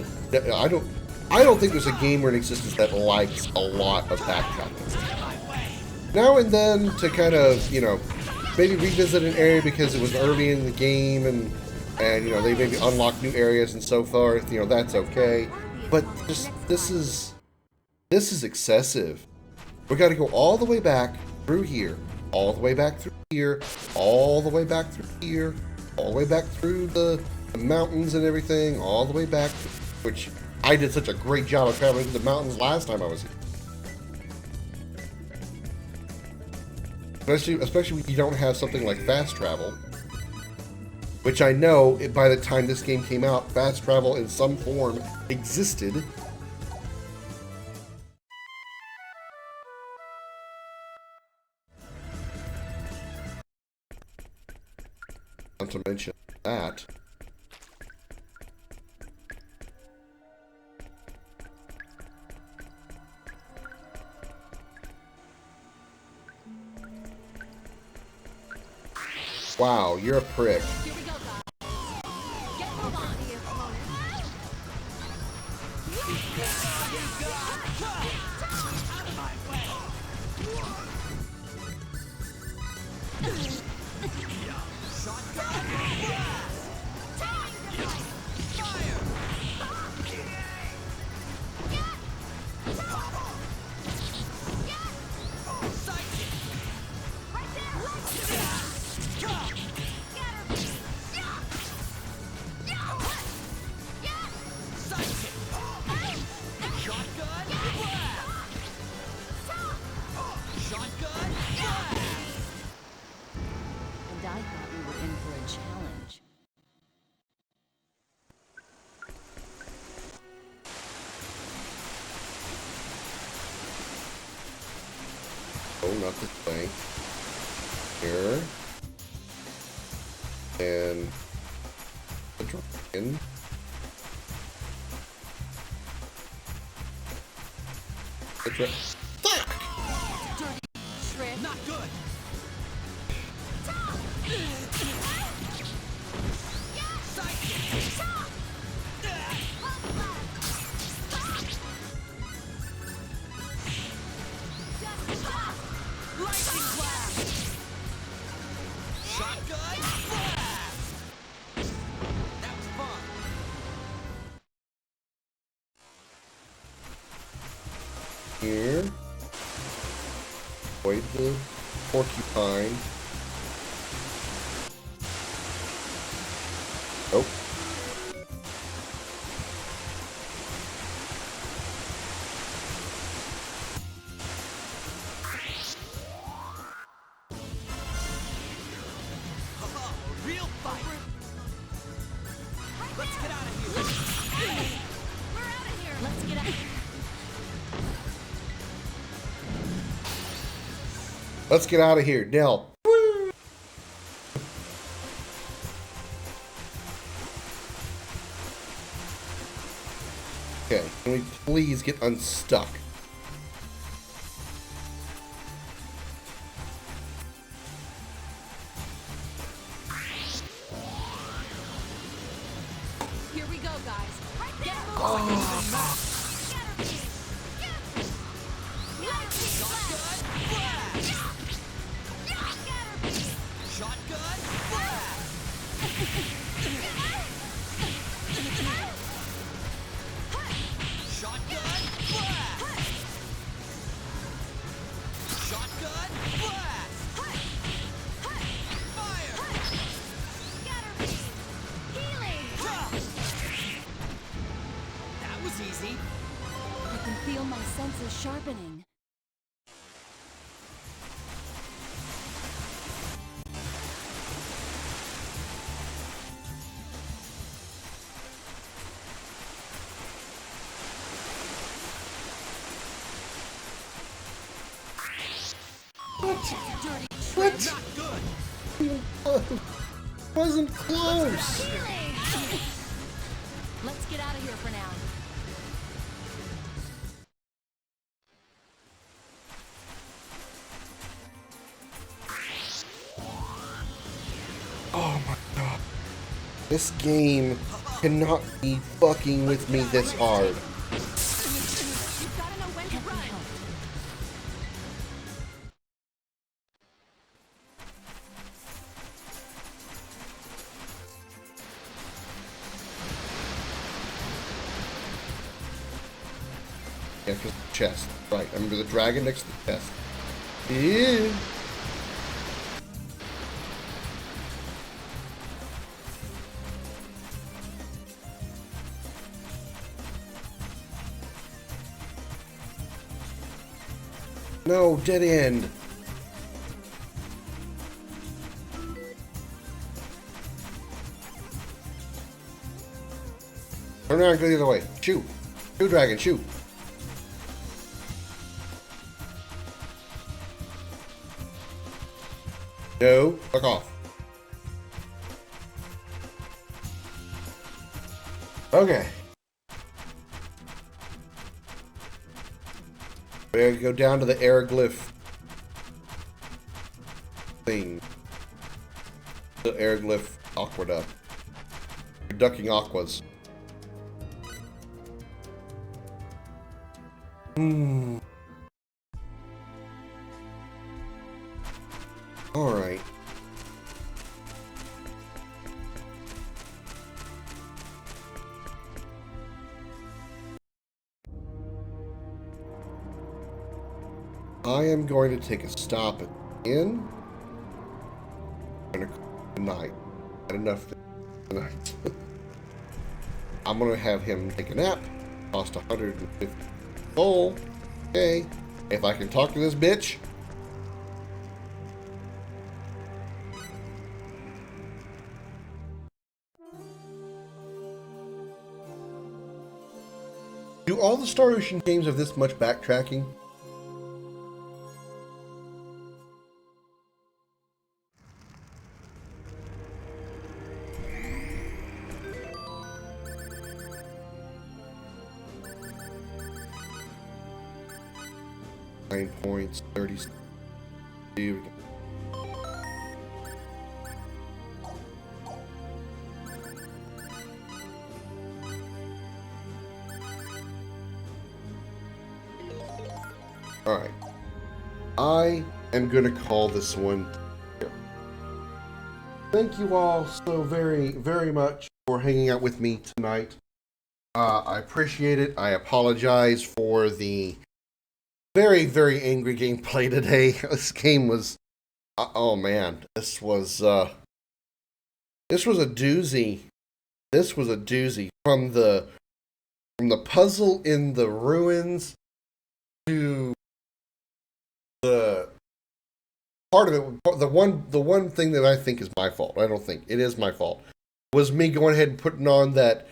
I don't think there's a game in existence that likes a lot of backtracking. Now and then to kind of, you know, maybe revisit an area because it was early in the game and you know they maybe unlock new areas and so forth. You know, that's okay. But just this is excessive. We got to go all the way back through here, all the way back through here, all the way back through here, all the way back through the mountains and everything, all the way back, which I did such a great job of traveling through the mountains last time I was here. Especially when you don't have something like fast travel, which I know by the time this game came out, fast travel in some form existed. Not to mention that. Wow, you're a prick. Here we go, guys. Get move on. Oh, not this way. Here. And the dragon. Fuck! Shred. Not good! Lightning blast! Shotgun blast! That was fun. Here. Avoid the porcupine. Oh. Oh, a real fight! Let's get out of here! We're out of here. Let's get out. Let's get out of here. Now. Okay, can we please get unstuck? Here we go, guys. Get moving. Shotgun blast! Shotgun blast! Shotgun blast! Shotgun blast! Fire! That was easy. I can feel my senses sharpening. What? Not good. Wasn't close. Let's get out of here for now. Oh my god. This game cannot be fucking with me this hard. You've got to know when to run. Yeah, because the chest. Right, I remember the dragon next to the chest. Yeah. No, dead end. Turn around, go the other way. Shoot. Shoot, dragon, shoot. No, fuck off. Okay. We gotta go down to the airglyph thing. The airglyph aqueduct. You're ducking aquas. Alright. I am going to take a stop at the inn. I'm going to call it a night. Had enough tonight. I'm going to have him take a nap. Cost 150 gold. Okay. If I can talk to this bitch. Do all the Star Ocean games have this much backtracking? 9 points, 32. Alright. I am going to call this one here. Thank you all so very, very much for hanging out with me tonight. I appreciate it. I apologize for the very, very angry gameplay today. This game was, oh man, this was a doozy. This was a doozy. From the puzzle in the ruins to the part of it, the one thing that I think is my fault. I don't think it is my fault. Was me going ahead and putting on that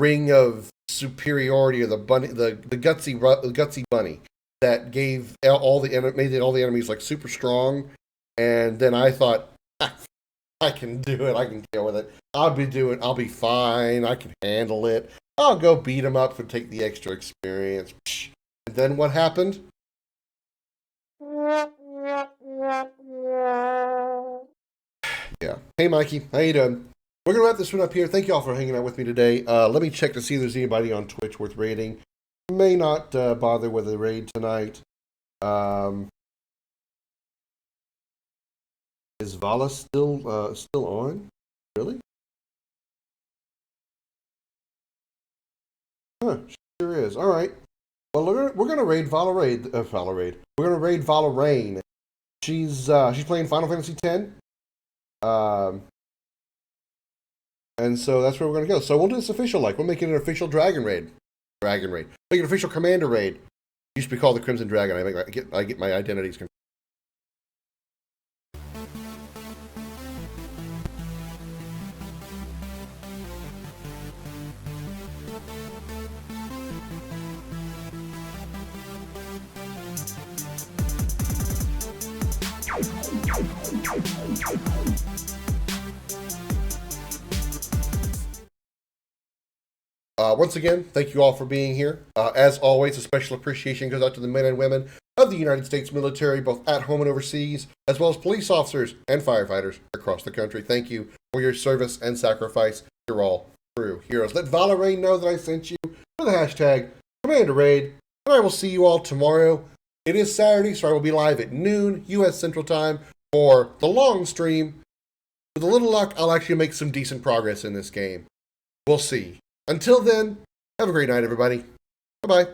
ring of superiority, or the bunny, the gutsy bunny that gave made all the enemies like super strong, and then I thought, I can do it. I can deal with it. I'll be fine. I can handle it. I'll go beat him up and take the extra experience. And then what happened? Yeah. Hey, Mikey. How you doing? We're going to wrap this one up here. Thank you all for hanging out with me today. Let me check to see if there's anybody on Twitch worth raiding. May not bother with a raid tonight. Is Vala still on? Really? Huh, sure is. All right. Well, we're gonna raid Vala Raid. Vala Raid. We're gonna raid Vala Rain. She's playing Final Fantasy X. And so that's where we're gonna go. So we'll do this official. We'll make it an official Dragon Raid. Make it an official Commander Raid. Used to be called the Crimson Dragon. I get my identities confused. Once again, thank you all for being here. As always, a special appreciation goes out to the men and women of the United States military, both at home and overseas, as well as police officers and firefighters across the country. Thank you for your service and sacrifice. You're all true heroes. Let Vala Rain know that I sent you for the hashtag Commander Raid, and I will see you all tomorrow. It is Saturday, so I will be live at noon U.S. Central Time for the long stream. With a little luck, I'll actually make some decent progress in this game. We'll see. Until then, have a great night, everybody. Bye-bye.